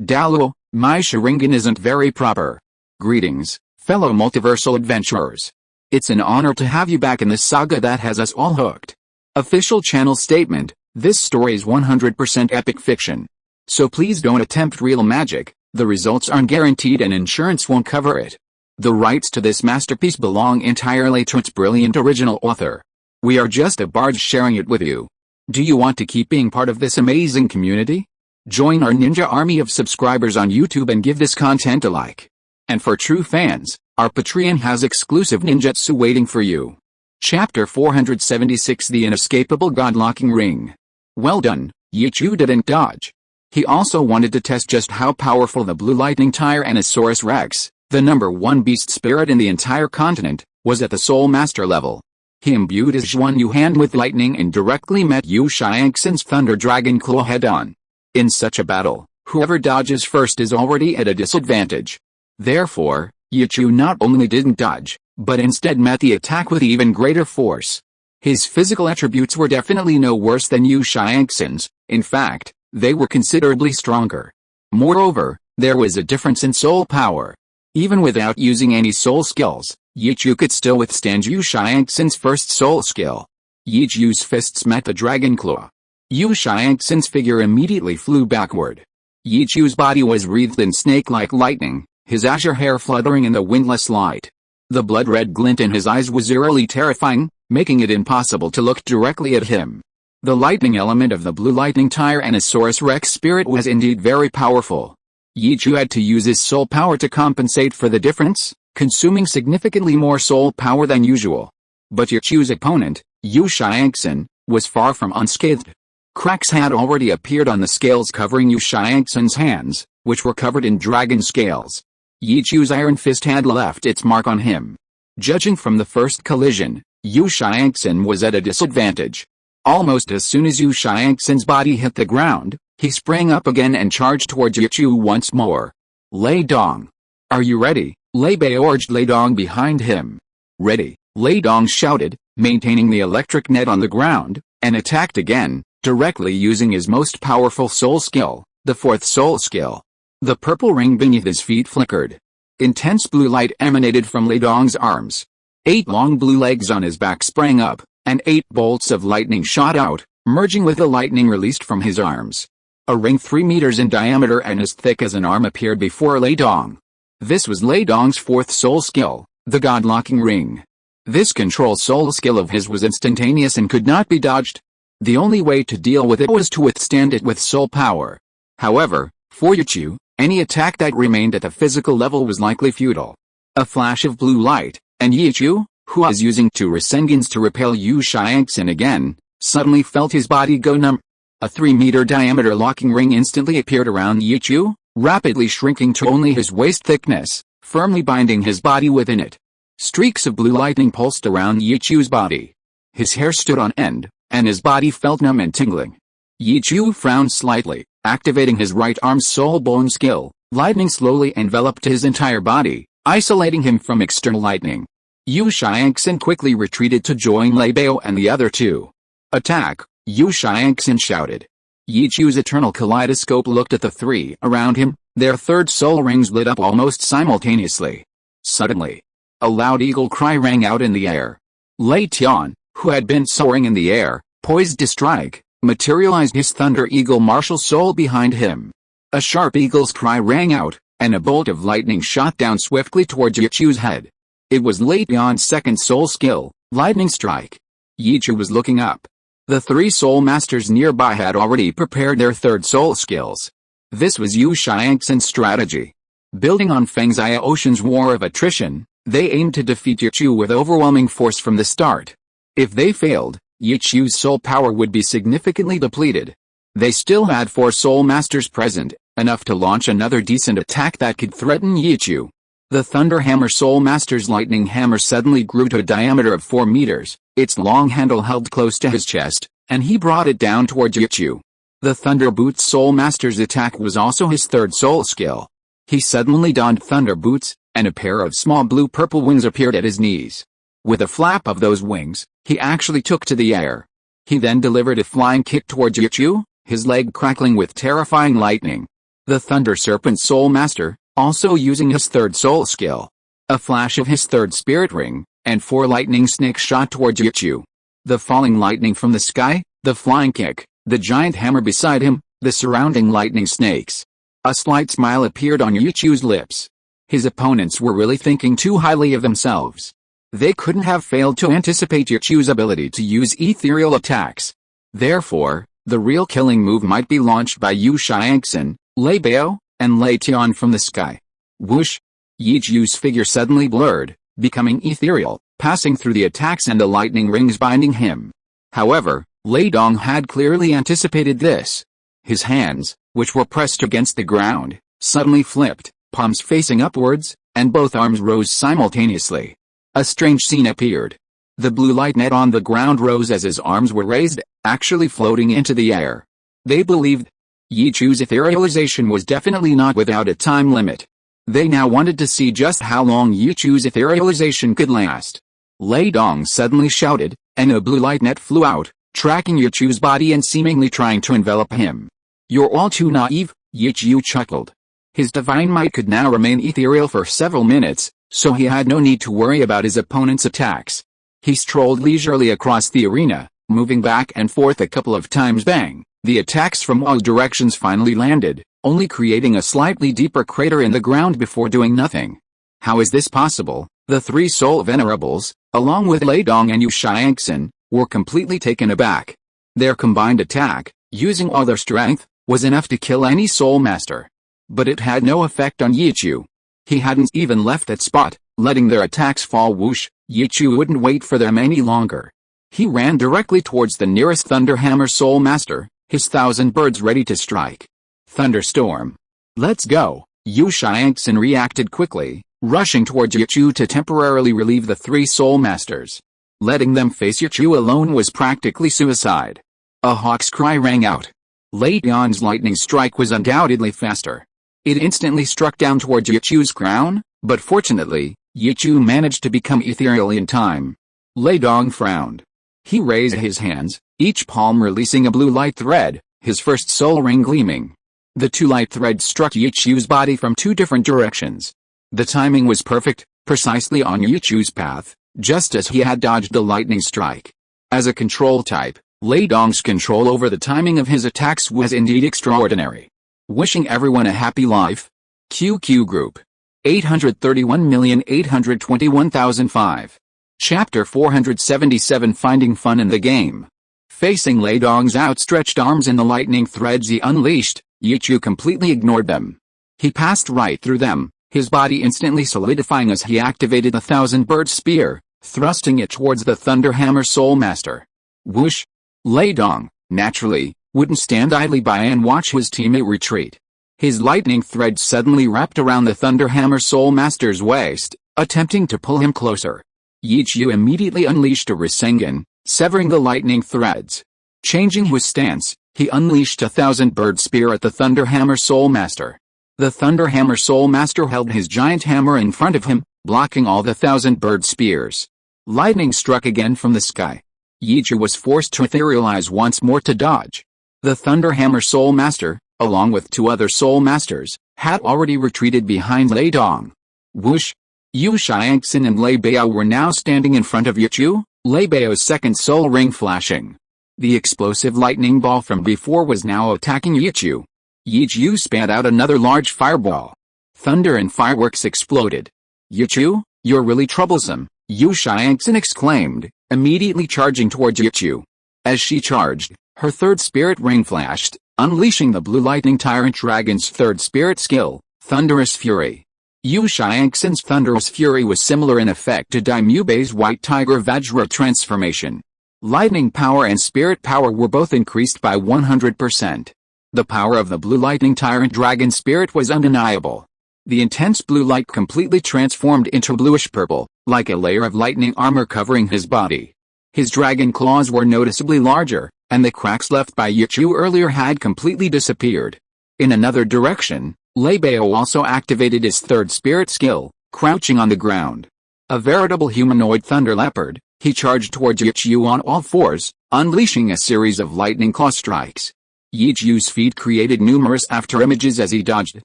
Douluo, my Sharingan isn't very proper. Greetings, fellow multiversal adventurers. It's an honor to have you back in this saga that has us all hooked. Official channel statement, this story is 100% epic fiction. So please don't attempt real magic, the results aren't guaranteed and insurance won't cover it. The rights to this masterpiece belong entirely to its brilliant original author. We are just a barge sharing it with you. Do you want to keep being part of this amazing community? Join our ninja army of subscribers on YouTube and give this content a like. And for true fans, our Patreon has exclusive ninjutsu waiting for you. Chapter 476 The Inescapable God-Locking Ring. Well done, Xiao didn't dodge. He also wanted to test just how powerful the blue lightning Tyrannosaurus Rex, the #1 beast spirit in the entire continent, was at the Soul Master level. He imbued his Xuan hand with lightning and directly met Yu Xiangxin's Thunder Dragon Claw head-on. In such a battle, whoever dodges first is already at a disadvantage. Therefore, Xiao not only didn't dodge, but instead met the attack with even greater force. His physical attributes were definitely no worse than Yu Xiangxin's, in fact, they were considerably stronger. Moreover, there was a difference in soul power. Even without using any soul skills, Xiao could still withstand Yu Xiangxin's first soul skill. Xiao's fists met the dragon claw. Yu Xiangxin's figure immediately flew backward. Xiao's body was wreathed in snake-like lightning, his azure hair fluttering in the windless light. The blood-red glint in his eyes was eerily terrifying, making it impossible to look directly at him. The lightning element of the blue lightning Tyrannosaurus Rex spirit was indeed very powerful. Xiao had to use his soul power to compensate for the difference, consuming significantly more soul power than usual. But Xiao's opponent, Yu Xiangxin, was far from unscathed. Cracks had already appeared on the scales covering Yu Xiangxin's hands, which were covered in dragon scales. Xiao's iron fist had left its mark on him. Judging from the first collision, Yu Xiangxin was at a disadvantage. Almost as soon as Yu Xiangxin's body hit the ground, he sprang up again and charged towards Xiao once more. Lei Dong. Are you ready? Lei Bei urged Lei Dong behind him. Ready, Lei Dong shouted, maintaining the electric net on the ground, and attacked again, directly using his most powerful soul skill, the fourth soul skill. The purple ring beneath his feet flickered. Intense blue light emanated from Lei Dong's arms. 8 long blue legs on his back sprang up, and 8 bolts of lightning shot out, merging with the lightning released from his arms. A ring 3 meters in diameter and as thick as an arm appeared before Lei Dong. This was Lei Dong's fourth soul skill, the God-Locking Ring. This control soul skill of his was instantaneous and could not be dodged. The only way to deal with it was to withstand it with soul power. However, for Xiao, any attack that remained at the physical level was likely futile. A flash of blue light, and Xiao, who was using 2 Rasengans to repel Yu Xiangxin again, suddenly felt his body go numb. A 3-meter diameter locking ring instantly appeared around Xiao, rapidly shrinking to only his waist thickness, firmly binding his body within it. Streaks of blue lightning pulsed around Xiao's body. His hair stood on end, and his body felt numb and tingling. Xiao frowned slightly, activating his right arm's soul bone skill. Lightning slowly enveloped his entire body, isolating him from external lightning. Yu Xiangxin quickly retreated to join Lei Bei and the other 2. Attack, Yu Xiangxin shouted. Xiao's eternal kaleidoscope looked at the 3 around him, their third soul rings lit up almost simultaneously. Suddenly, a loud eagle cry rang out in the air. Lei Tian, who had been soaring in the air, poised to strike, materialized his thunder eagle martial soul behind him. A sharp eagle's cry rang out, and a bolt of lightning shot down swiftly towards Xiao's head. It was Lei Tian's second soul skill, Lightning Strike. Xiao was looking up. The 3 soul masters nearby had already prepared their third soul skills. This was Yu Xiangxin's strategy. Building on Feng Xiaoshan's war of attrition, they aimed to defeat Xiao with overwhelming force from the start. If they failed, Xiao's soul power would be significantly depleted. They still had 4 soul masters present, enough to launch another decent attack that could threaten Xiao. The Thunder Hammer Soul Master's lightning hammer suddenly grew to a diameter of 4 meters, its long handle held close to his chest, and he brought it down towards Xiao. The Thunder Boots Soul Master's attack was also his third soul skill. He suddenly donned Thunder Boots, and a pair of small blue-purple wings appeared at his knees. With a flap of those wings, he actually took to the air. He then delivered a flying kick towards Xiao, his leg crackling with terrifying lightning. The Thunder Serpent Soul Master, also using his third soul skill. A flash of his third spirit ring, and 4 lightning snakes shot towards Yichu. The falling lightning from the sky, the flying kick, the giant hammer beside him, the surrounding lightning snakes. A slight smile appeared on Yichu's lips. His opponents were really thinking too highly of themselves. They couldn't have failed to anticipate Yichu's ability to use ethereal attacks. Therefore, the real killing move might be launched by Yu Xiangxin, Lei Bao, and Lei Tian from the sky. Whoosh! Yichu's figure suddenly blurred, becoming ethereal, passing through the attacks and the lightning rings binding him. However, Lei Dong had clearly anticipated this. His hands, which were pressed against the ground, suddenly flipped, palms facing upwards, and both arms rose simultaneously. A strange scene appeared. The blue light net on the ground rose as his arms were raised, actually floating into the air. They believed Yichu's etherealization was definitely not without a time limit. They now wanted to see just how long Yichu's etherealization could last. Lei Dong suddenly shouted, and a blue light net flew out, tracking Yichu's body and seemingly trying to envelop him. "You're all too naive," Yichu chuckled. His divine might could now remain ethereal for several minutes, so he had no need to worry about his opponent's attacks. He strolled leisurely across the arena, moving back and forth a couple of times. Bang! The attacks from all directions finally landed, only creating a slightly deeper crater in the ground before doing nothing. How is this possible? The 3 soul venerables, along with Lei Dong and Yu Xiangxin, were completely taken aback. Their combined attack, using all their strength, was enough to kill any soul master. But it had no effect on Yichu. He hadn't even left that spot, letting their attacks fall. Whoosh! Yichu wouldn't wait for them any longer. He ran directly towards the nearest Thunderhammer Soul Master, his 1,000 birds ready to strike. Thunderstorm. Let's go! Yu Xiangxin reacted quickly, rushing towards Yichu to temporarily relieve the 3 Soul Masters. Letting them face Yichu alone was practically suicide. A hawk's cry rang out. Lei Tian's lightning strike was undoubtedly faster. It instantly struck down towards Yichu's crown, but fortunately, Yichu managed to become ethereal in time. Lei Dong frowned. He raised his hands, each palm releasing a blue light thread, his first soul ring gleaming. The 2 light threads struck Yichu's body from 2 different directions. The timing was perfect, precisely on Yichu's path, just as he had dodged the lightning strike. As a control type, Lei Dong's control over the timing of his attacks was indeed extraordinary. Wishing everyone a happy life. QQ Group. 831,821,005. Chapter 477 Finding Fun in the Game. Facing Lei Dong's outstretched arms and the lightning threads he unleashed, Yichu completely ignored them. He passed right through them, his body instantly solidifying as he activated the 1,000-bird spear, thrusting it towards the Thunderhammer Soul Master. Whoosh! Lei Dong, naturally, wouldn't stand idly by and watch his teammate retreat. His lightning thread suddenly wrapped around the Thunderhammer Soul Master's waist, attempting to pull him closer. Yichu immediately unleashed a Rasengan, severing the lightning threads. Changing his stance, he unleashed a 1,000-bird spear at the Thunderhammer Soul Master. The Thunderhammer Soul Master held his giant hammer in front of him, blocking all the 1,000-bird spears. Lightning struck again from the sky. Yichu was forced to etherealize once more to dodge. The Thunderhammer Soul Master, along with 2 other Soul Masters, had already retreated behind Lei Dong. Whoosh! Yu Xiangxin and Lei Bao were now standing in front of Yichu, Lei Bao's second soul ring flashing. The explosive lightning ball from before was now attacking Yichu. Yichu spat out another large fireball. Thunder and fireworks exploded. "Yichu, you're really troublesome," Yu Xiangxin exclaimed, immediately charging towards Yichu. As she charged, her third spirit ring flashed, unleashing the blue lightning tyrant dragon's third spirit skill, Thunderous Fury. Yu Xiangxin's Thunderous Fury was similar in effect to Daimubei's White Tiger Vajra transformation. Lightning power and spirit power were both increased by 100%. The power of the blue lightning tyrant dragon spirit was undeniable. The intense blue light completely transformed into bluish-purple, like a layer of lightning armor covering his body. His dragon claws were noticeably larger, and the cracks left by Yichu earlier had completely disappeared. In another direction, Lei Bao also activated his third spirit skill, crouching on the ground. A veritable humanoid thunder leopard, he charged towards Yichu on all fours, unleashing a series of lightning claw strikes. Yi Chu's feet created numerous afterimages as he dodged,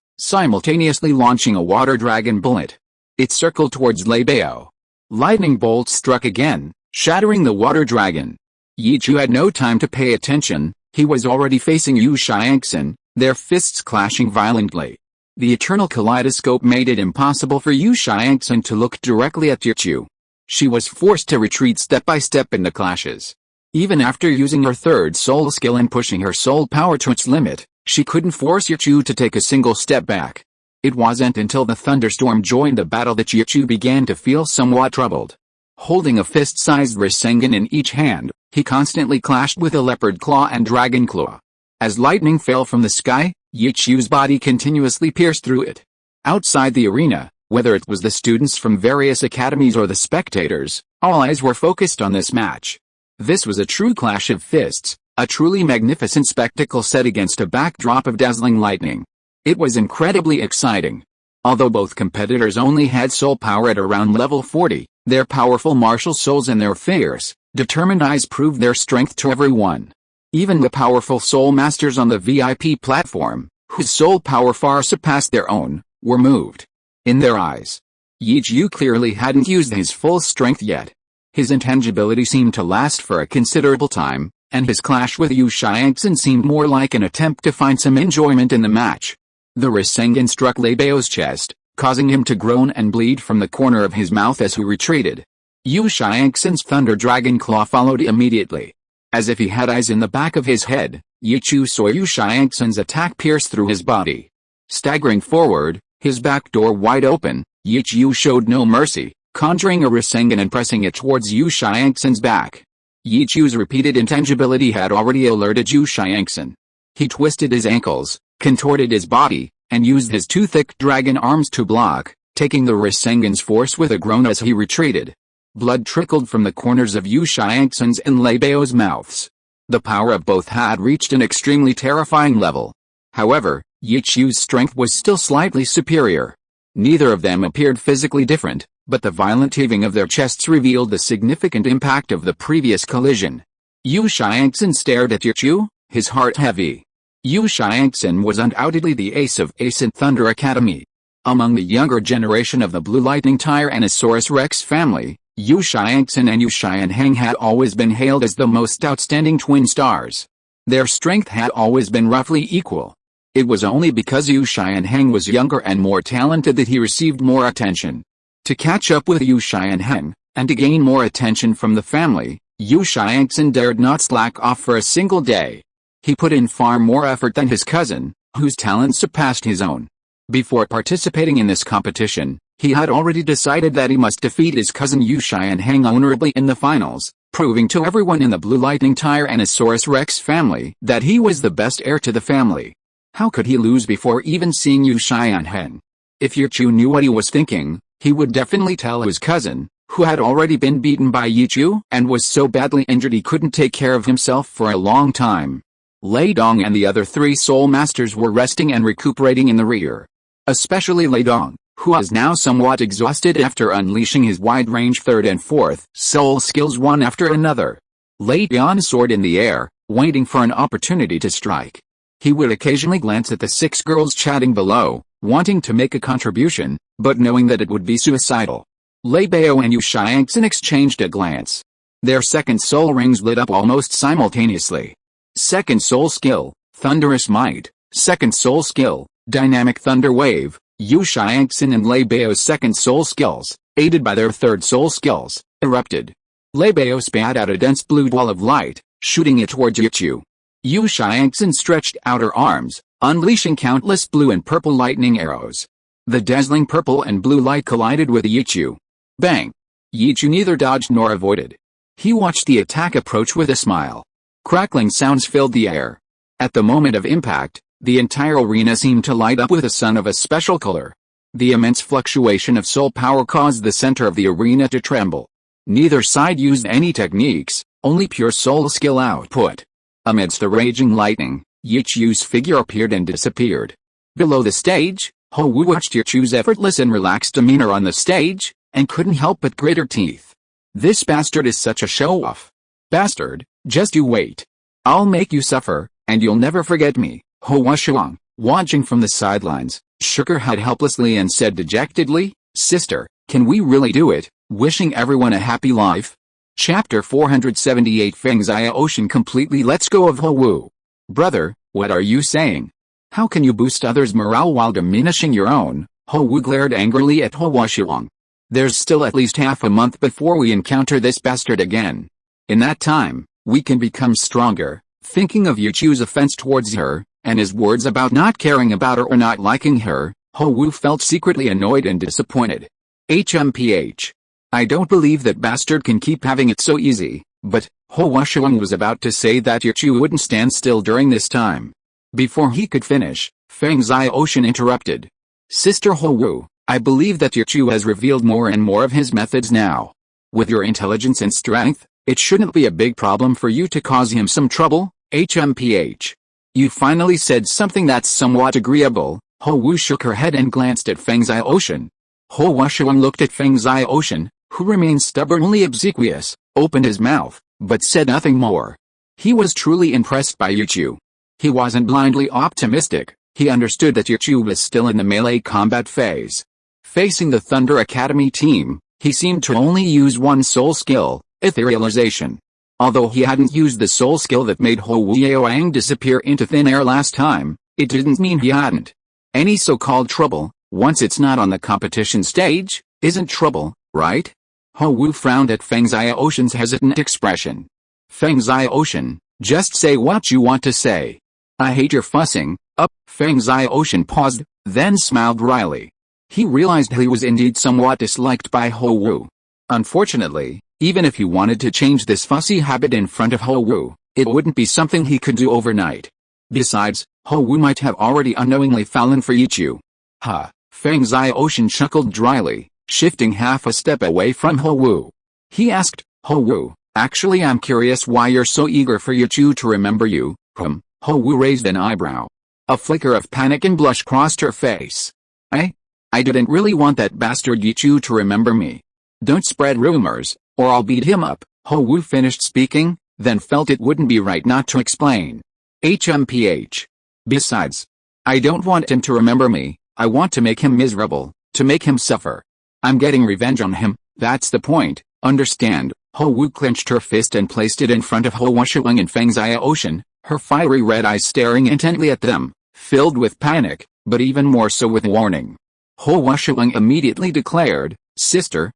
simultaneously launching a water dragon bullet. It circled towards Lei Bao. Lightning bolts struck again, shattering the water dragon. Yi Chu had no time to pay attention. He was already facing Yu Xiangxin, their fists clashing violently. The eternal kaleidoscope made it impossible for Yu Xiangxin to look directly at Yi Chu. She was forced to retreat step by step in the clashes. Even after using her third soul skill and pushing her soul power to its limit, she couldn't force Yi Chu to take a single step back. It wasn't until the thunderstorm joined the battle that Yi Chu began to feel somewhat troubled. Holding a fist-sized Rasengan in each hand, he constantly clashed with a leopard claw and dragon claw. As lightning fell from the sky, Yi Chu's body continuously pierced through it. Outside the arena, whether it was the students from various academies or the spectators, all eyes were focused on this match. This was a true clash of fists, a truly magnificent spectacle set against a backdrop of dazzling lightning. It was incredibly exciting. Although both competitors only had soul power at around level 40, their powerful martial souls and their fierce, determined eyes proved their strength to everyone. Even the powerful soul masters on the VIP platform, whose soul power far surpassed their own, were moved. In their eyes, Yi Chu clearly hadn't used his full strength yet. His intangibility seemed to last for a considerable time, and his clash with Yu Xiangxin seemed more like an attempt to find some enjoyment in the match. The Rasengan struck Lei Bao's chest, causing him to groan and bleed from the corner of his mouth as he retreated. Yu Xiangxin's Thunder Dragon Claw followed immediately. As if he had eyes in the back of his head, Yi Chu saw Yu Xiangxin's attack pierce through his body. Staggering forward, his back door wide open, Yi Chu showed no mercy, conjuring a Rasengan and pressing it towards Yu Xiangxin's back. Yi Chu's repeated intangibility had already alerted Yu Xiangxin. He twisted his ankles, contorted his body, and used his two thick dragon arms to block, taking the Rasengan's force with a groan as he retreated. Blood trickled from the corners of Yu Xiangxin's and Lei Bao's mouths. The power of both had reached an extremely terrifying level. However, Yi Chu's strength was still slightly superior. Neither of them appeared physically different, but the violent heaving of their chests revealed the significant impact of the previous collision. Yu Xiangxin stared at Yi Chu, his heart heavy. Yu Xiangxin was undoubtedly the ace of Ace and Thunder Academy. Among the younger generation of the Blue Lightning Tyrannosaurus Rex family, Yu Xiangxin and Yu Xianheng had always been hailed as the most outstanding twin stars. Their strength had always been roughly equal. It was only because Yu Xianheng was younger and more talented that he received more attention. To catch up with Yu Xianheng, and to gain more attention from the family, Yu Xiangxin dared not slack off for a single day. He put in far more effort than his cousin, whose talent surpassed his own. Before participating in this competition, he had already decided that he must defeat his cousin Yu Xianheng honorably in the finals, proving to everyone in the Blue Lightning Tyrannosaurus Rex family that he was the best heir to the family. How could he lose before even seeing Yu Xianheng? If Yi Chu knew what he was thinking, he would definitely tell his cousin, who had already been beaten by Yi Chu and was so badly injured he couldn't take care of himself for a long time. Lei Dong and the other three soul masters were resting and recuperating in the rear. Especially Lei Dong, who was now somewhat exhausted after unleashing his wide-range third and fourth soul skills one after another. Lei Dong soared in the air, waiting for an opportunity to strike. He would occasionally glance at the 6 girls chatting below, wanting to make a contribution, but knowing that it would be suicidal. Lei Bao and Yu Xiangxin exchanged a glance. Their second soul rings lit up almost simultaneously. Second soul skill, Thunderous Might. Second soul skill, Dynamic Thunder Wave. Yu Xiangxin and Lei Bao's second soul skills, aided by their third soul skills, erupted. Lei Bao spat out a dense blue ball of light, shooting it towards Yi Chu. Yu Xiangxin stretched out her arms, unleashing countless blue and purple lightning arrows. The dazzling purple and blue light collided with Yi Chu. Bang! Yi Chu neither dodged nor avoided. He watched the attack approach with a smile. Crackling sounds filled the air. At the moment of impact, the entire arena seemed to light up with a sun of a special color. The immense fluctuation of soul power caused the center of the arena to tremble. Neither side used any techniques, only pure soul skill output. Amidst the raging lightning, Yi Chu's figure appeared and disappeared. Below the stage, Ho Wu watched Yi Chu's effortless and relaxed demeanor on the stage, and couldn't help but grit her teeth. This bastard is such a show-off. Bastard, just you wait. I'll make you suffer, And you'll never forget me. Hua Shuang, watching from the sidelines, shook her head helplessly and said dejectedly, "Sister, can we really do it? Wishing everyone a happy life." Chapter 478 Feng Xia Ocean completely lets go of Hua Wu. Brother, what are you saying? How can you boost others' morale while diminishing your own? Hua Wu glared angrily at Hua Shuang. There's still at least half a month before we encounter this bastard again. In that time, we can become stronger. Thinking of Yuchu's offense towards her, and his words about not caring about her or not liking her, Hua Wu felt secretly annoyed and disappointed. HMPH. I don't believe that bastard can keep having it so easy, but, Hua Shuang was about to say that Yuchu wouldn't stand still during this time. Before he could finish, Feng Xia Ocean interrupted. Sister Hua Wu, I believe that Yuchu has revealed more and more of his methods now. With your intelligence and strength, it shouldn't be a big problem for you to cause him some trouble, HMPH. You finally said something that's somewhat agreeable. Hua Wu shook her head and glanced at Feng Xia Ocean. Hua Shuang looked at Feng Xia Ocean, who remained stubbornly obsequious, opened his mouth, but said nothing more. He was truly impressed by Yuchu. He wasn't blindly optimistic, he understood that Yuchu was still in the melee combat phase. Facing the Thunder Academy team, he seemed to only use one soul skill, etherealization. Although he hadn't used the soul skill that made Hou Yaoang disappear into thin air last time, it didn't mean he hadn't. Any so-called trouble, once it's not on the competition stage, isn't trouble, right? Hou Wu frowned at Feng Xia Ocean's hesitant expression. Feng Xia Ocean, just say what you want to say. I hate your fussing up. Feng Xia Ocean paused, then smiled wryly. He realized he was indeed somewhat disliked by Hou Wu. Unfortunately, even if he wanted to change this fussy habit in front of Hou Wu, it wouldn't be something he could do overnight. Besides, Hou Wu might have already unknowingly fallen for Yichu. Ha! Feng Xia Ocean chuckled dryly, shifting half a step away from Hou Wu. He asked, Hou Wu, actually I'm curious why you're so eager for Yichu to remember you. Hou Wu raised an eyebrow. A flicker of panic and blush crossed her face. I didn't really want that bastard Yichu to remember me. Don't spread rumors, or I'll beat him up. Hou Wu finished speaking, then felt it wouldn't be right not to explain. HMPH. Besides, I don't want him to remember me, I want to make him miserable, to make him suffer. I'm getting revenge on him, that's the point, understand? Hou Wu clenched her fist and placed it in front of Hua Shuang and Feng Xia Ocean, her fiery red eyes staring intently at them, filled with panic, but even more so with warning. Hua Shuang immediately declared, Sister,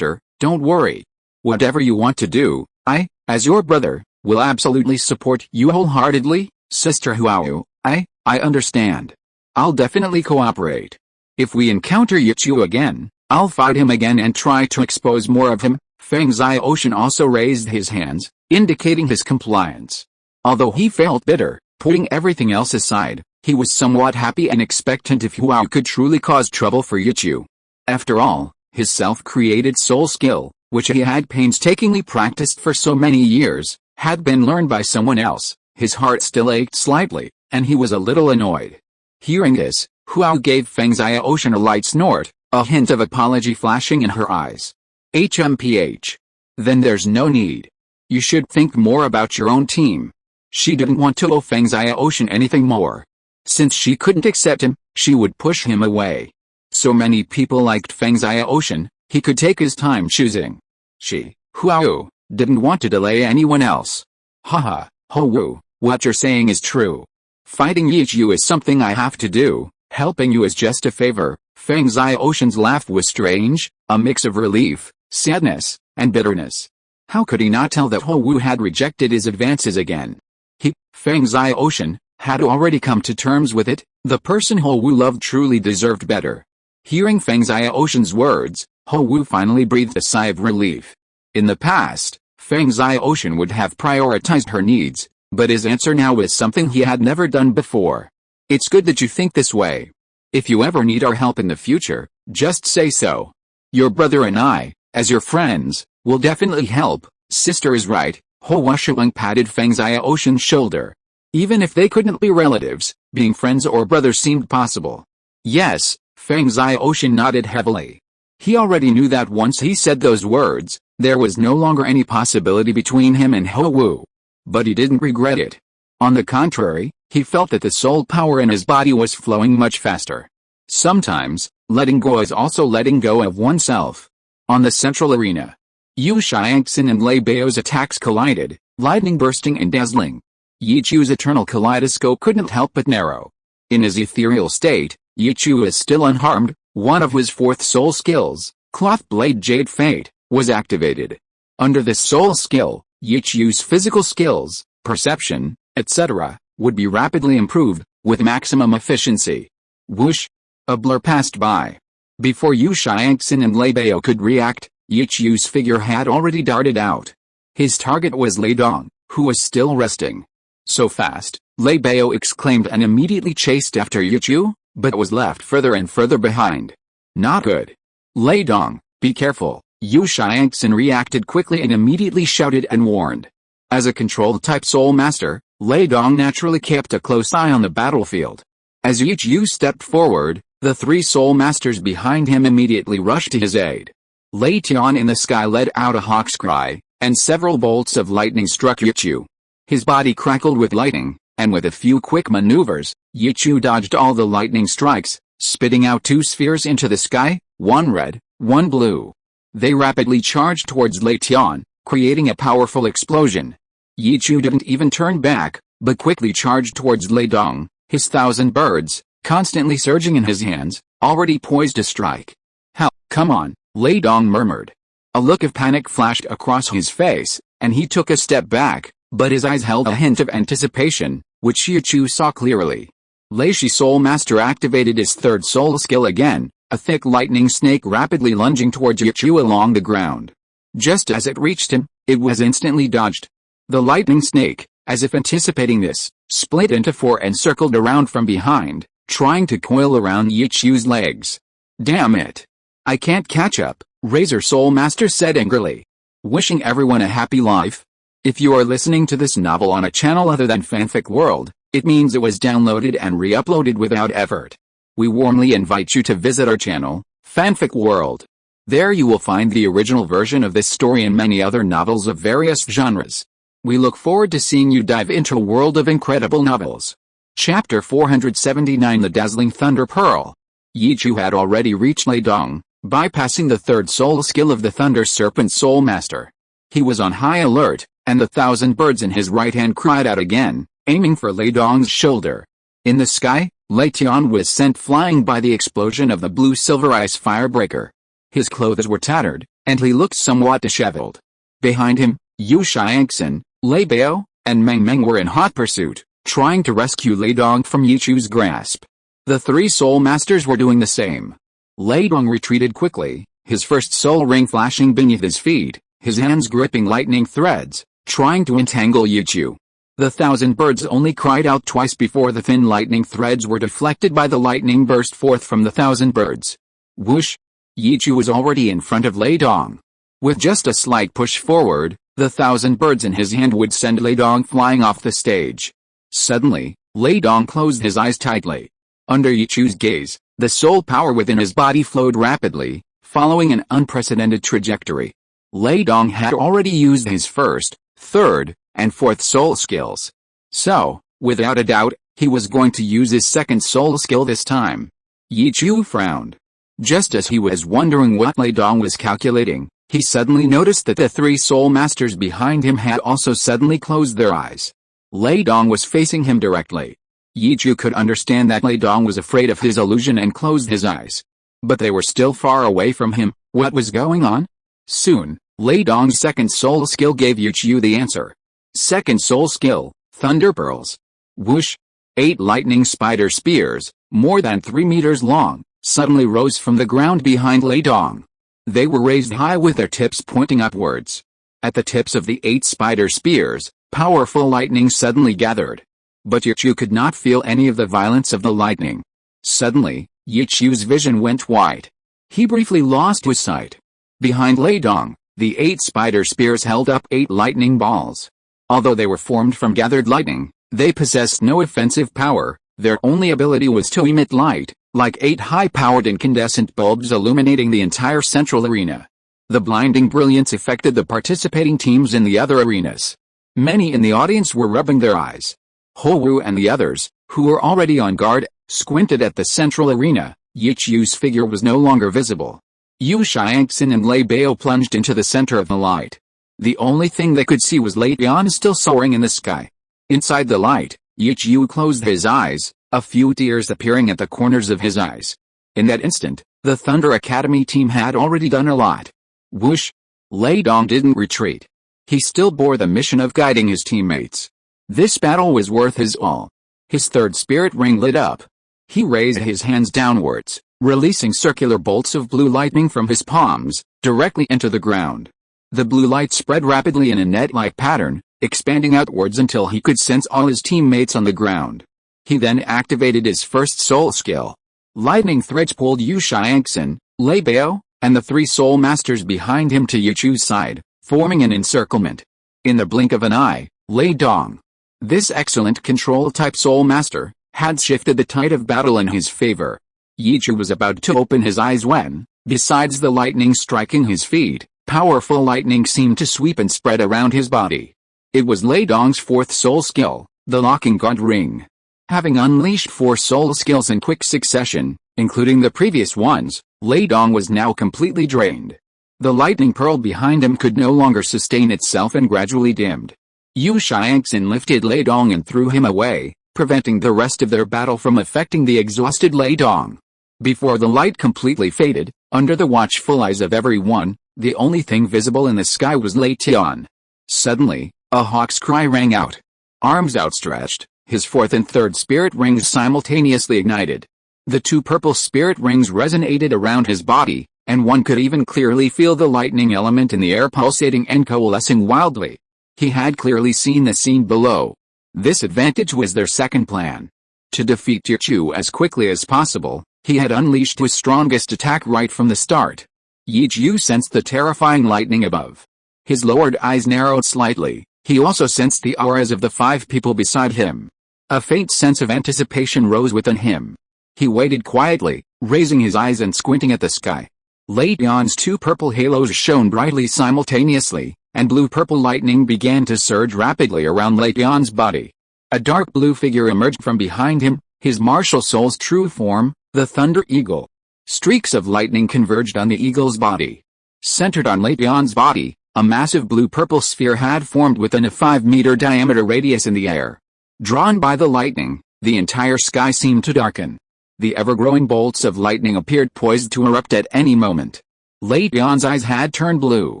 don't worry. Whatever you want to do, I, as your brother, will absolutely support you wholeheartedly. Sister Huao, I understand. I'll definitely cooperate. If we encounter Yichu again, I'll fight him again and try to expose more of him. Feng Xia Ocean also raised his hands, indicating his compliance. Although he felt bitter, putting everything else aside, he was somewhat happy and expectant if Huao could truly cause trouble for Yichu. After all, his self-created soul skill, which he had painstakingly practiced for so many years, had been learned by someone else. His heart still ached slightly, and he was a little annoyed. Hearing this, Huao gave Feng Xia Ocean a light snort, a hint of apology flashing in her eyes. HMPH. Then there's no need. You should think more about your own team. She didn't want to owe Feng Xia Ocean anything more. Since she couldn't accept him, she would push him away. So many people liked Feng Xia Ocean, he could take his time choosing. She, Huao, didn't want to delay anyone else. Haha, Hou Wu, what you're saying is true. Fighting Yichu is something I have to do, helping you is just a favor. Feng Xia Ocean's laugh was strange, a mix of relief, sadness, and bitterness. How could he not tell that Hou Wu had rejected his advances again? He, Feng Xia Ocean, had already come to terms with it. The person Hou Wu loved truly deserved better. Hearing Feng Xia Ocean's words, Hou Wu finally breathed a sigh of relief. In the past, Feng Xia Ocean would have prioritized her needs, but his answer now was something he had never done before. It's good that you think this way. If you ever need our help in the future, just say so. Your brother and I, as your friends, will definitely help. Sister is right. Hua Shuang patted Feng Xia Ocean's shoulder. Even if they couldn't be relatives, being friends or brothers seemed possible. Yes, Feng Xia Ocean nodded heavily. He already knew that once he said those words, there was no longer any possibility between him and Hou Wu. But he didn't regret it. On the contrary, he felt that the soul power in his body was flowing much faster. Sometimes, letting go is also letting go of oneself. On the central arena, Yu Xiangxin and Lei Bao's attacks collided, lightning bursting and dazzling. Yi Chu's eternal kaleidoscope couldn't help but narrow. In his ethereal state, Yi Chu is still unharmed. One of his fourth soul skills, Cloth Blade Jade Fate, was activated. Under this soul skill, Yi Chu's physical skills, perception, etc., would be rapidly improved, with maximum efficiency. Whoosh! A blur passed by. Before Yu Xiangxin and Lei Bao could react, Yi Chu's figure had already darted out. His target was Lei Dong, who was still resting. So fast, Lei Bao exclaimed and immediately chased after Yi Chu, but was left further and further behind. Not good. Lei Dong, be careful. Yu Xiangxin reacted quickly and immediately shouted and warned. As a controlled type soul master, Lei Dong naturally kept a close eye on the battlefield. As Yi Chu stepped forward, the three soul masters behind him immediately rushed to his aid. Lei Tian in the sky let out a hawk's cry, and several bolts of lightning struck Yi Chu. His body crackled with lightning, and with a few quick maneuvers, Yi Chu dodged all the lightning strikes, spitting out two spheres into the sky, one red, one blue. They rapidly charged towards Lei Tian, creating a powerful explosion. Yi Chu didn't even turn back, but quickly charged towards Lei Dong, his 1,000 birds, constantly surging in his hands, already poised to strike. "Hell, come on," Lei Dong murmured. A look of panic flashed across his face, and he took a step back, but his eyes held a hint of anticipation, which Yi Chu saw clearly. Lei Shi Soul Master activated his third soul skill again, a thick lightning snake rapidly lunging towards Yi Chu along the ground. Just as it reached him, it was instantly dodged. The lightning snake, as if anticipating this, split into four and circled around from behind, trying to coil around Yi Chu's legs. "Damn it! I can't catch up," Razor Soul Master said angrily. Wishing everyone a happy life. If you are listening to this novel on a channel other than Fanfic World, it means it was downloaded and re-uploaded without effort. We warmly invite you to visit our channel, Fanfic World. There you will find the original version of this story and many other novels of various genres. We look forward to seeing you dive into a world of incredible novels. Chapter 479 The Dazzling Thunder Pearl. Yi Chu had already reached Lei Dong, bypassing the third soul skill of the Thunder Serpent Soul Master. He was on high alert, and the 1,000 birds in his right hand cried out again, aiming for Lei Dong's shoulder. In the sky, Lei Tian was sent flying by the explosion of the blue silver ice firebreaker. His clothes were tattered, and he looked somewhat disheveled. Behind him, Yu Xiangxin, Lei Bao, and Meng Meng were in hot pursuit, trying to rescue Lei Dong from Yi Chu's grasp. The three soul masters were doing the same. Lei Dong retreated quickly, his first soul ring flashing beneath his feet, his hands gripping lightning threads, trying to entangle Yi Chu. The 1,000 birds only cried out twice before the thin lightning threads were deflected by the lightning burst forth from the 1,000 birds. Whoosh! Yi Chu was already in front of Lei Dong. With just a slight push forward, the 1,000 birds in his hand would send Lei Dong flying off the stage. Suddenly, Lei Dong closed his eyes tightly. Under Yi Chu's gaze, the soul power within his body flowed rapidly, following an unprecedented trajectory. Lei Dong had already used his first, third, and fourth soul skills. So, without a doubt, he was going to use his second soul skill this time. Yi Chu frowned. Just as he was wondering what Lei Dong was calculating, he suddenly noticed that the three soul masters behind him had also suddenly closed their eyes. Lei Dong was facing him directly. Yi Chu could understand that Lei Dong was afraid of his illusion and closed his eyes. But they were still far away from him. What was going on? Soon, Lei Dong's second soul skill gave Yi Chu the answer. Second soul skill, Thunder Pearls. Whoosh! 8 lightning spider spears, more than 3 meters long, suddenly rose from the ground behind Lei Dong. They were raised high with their tips pointing upwards. At the tips of the 8 spider spears, powerful lightning suddenly gathered. But Yi Chu could not feel any of the violence of the lightning. Suddenly, Yi Chu's vision went white. He briefly lost his sight. Behind Lei Dong, the 8 spider spears held up 8 lightning balls. Although they were formed from gathered lightning, they possessed no offensive power. Their only ability was to emit light, like 8 high-powered incandescent bulbs illuminating the entire central arena. The blinding brilliance affected the participating teams in the other arenas. Many in the audience were rubbing their eyes. Xiao Wu and the others, who were already on guard, squinted at the central arena. Yichu's figure was no longer visible. Yu Xiangxin and Lei Bao plunged into the center of the light. The only thing they could see was Lei Tian still soaring in the sky. Inside the light, Yichu closed his eyes, a few tears appearing at the corners of his eyes. In that instant, the Thunder Academy team had already done a lot. Whoosh! Lei Dong didn't retreat. He still bore the mission of guiding his teammates. This battle was worth his all. His third spirit ring lit up. He raised his hands downwards, releasing circular bolts of blue lightning from his palms, directly into the ground. The blue light spread rapidly in a net-like pattern, expanding outwards until he could sense all his teammates on the ground. He then activated his first soul skill. Lightning threads pulled Yu Xiangxin, Lei Bao, and the three soul masters behind him to Yichu's side, forming an encirclement. In the blink of an eye, Lei Dong, this excellent control-type soul master, had shifted the tide of battle in his favor. Yichu was about to open his eyes when, besides the lightning striking his feet, powerful lightning seemed to sweep and spread around his body. It was Lei Dong's fourth soul skill, the locking guard ring. Having unleashed 4 soul skills in quick succession, including the previous ones, Lei Dong was now completely drained. The lightning pearl behind him could no longer sustain itself and gradually dimmed. Yu Xiangxin lifted Lei Dong and threw him away, preventing the rest of their battle from affecting the exhausted Lei Dong. Before the light completely faded, under the watchful eyes of everyone, the only thing visible in the sky was Lei Tian. Suddenly, a hawk's cry rang out. Arms outstretched, his fourth and third spirit rings simultaneously ignited. The 2 purple spirit rings resonated around his body, and one could even clearly feel the lightning element in the air pulsating and coalescing wildly. He had clearly seen the scene below. This advantage was their second plan. To defeat Yichu as quickly as possible, he had unleashed his strongest attack right from the start. Yichu sensed the terrifying lightning above. His lowered eyes narrowed slightly. He also sensed the auras of the 5 people beside him. A faint sense of anticipation rose within him. He waited quietly, raising his eyes and squinting at the sky. Lei Tian's 2 purple halos shone brightly simultaneously, and blue-purple lightning began to surge rapidly around Lei Tian's body. A dark blue figure emerged from behind him, his martial soul's true form, the Thunder Eagle. Streaks of lightning converged on the eagle's body. Centered on Lei Tian's body, a massive blue-purple sphere had formed within a 5-meter diameter radius in the air. Drawn by the lightning, the entire sky seemed to darken. The ever-growing bolts of lightning appeared poised to erupt at any moment. Lei Tian's eyes had turned blue.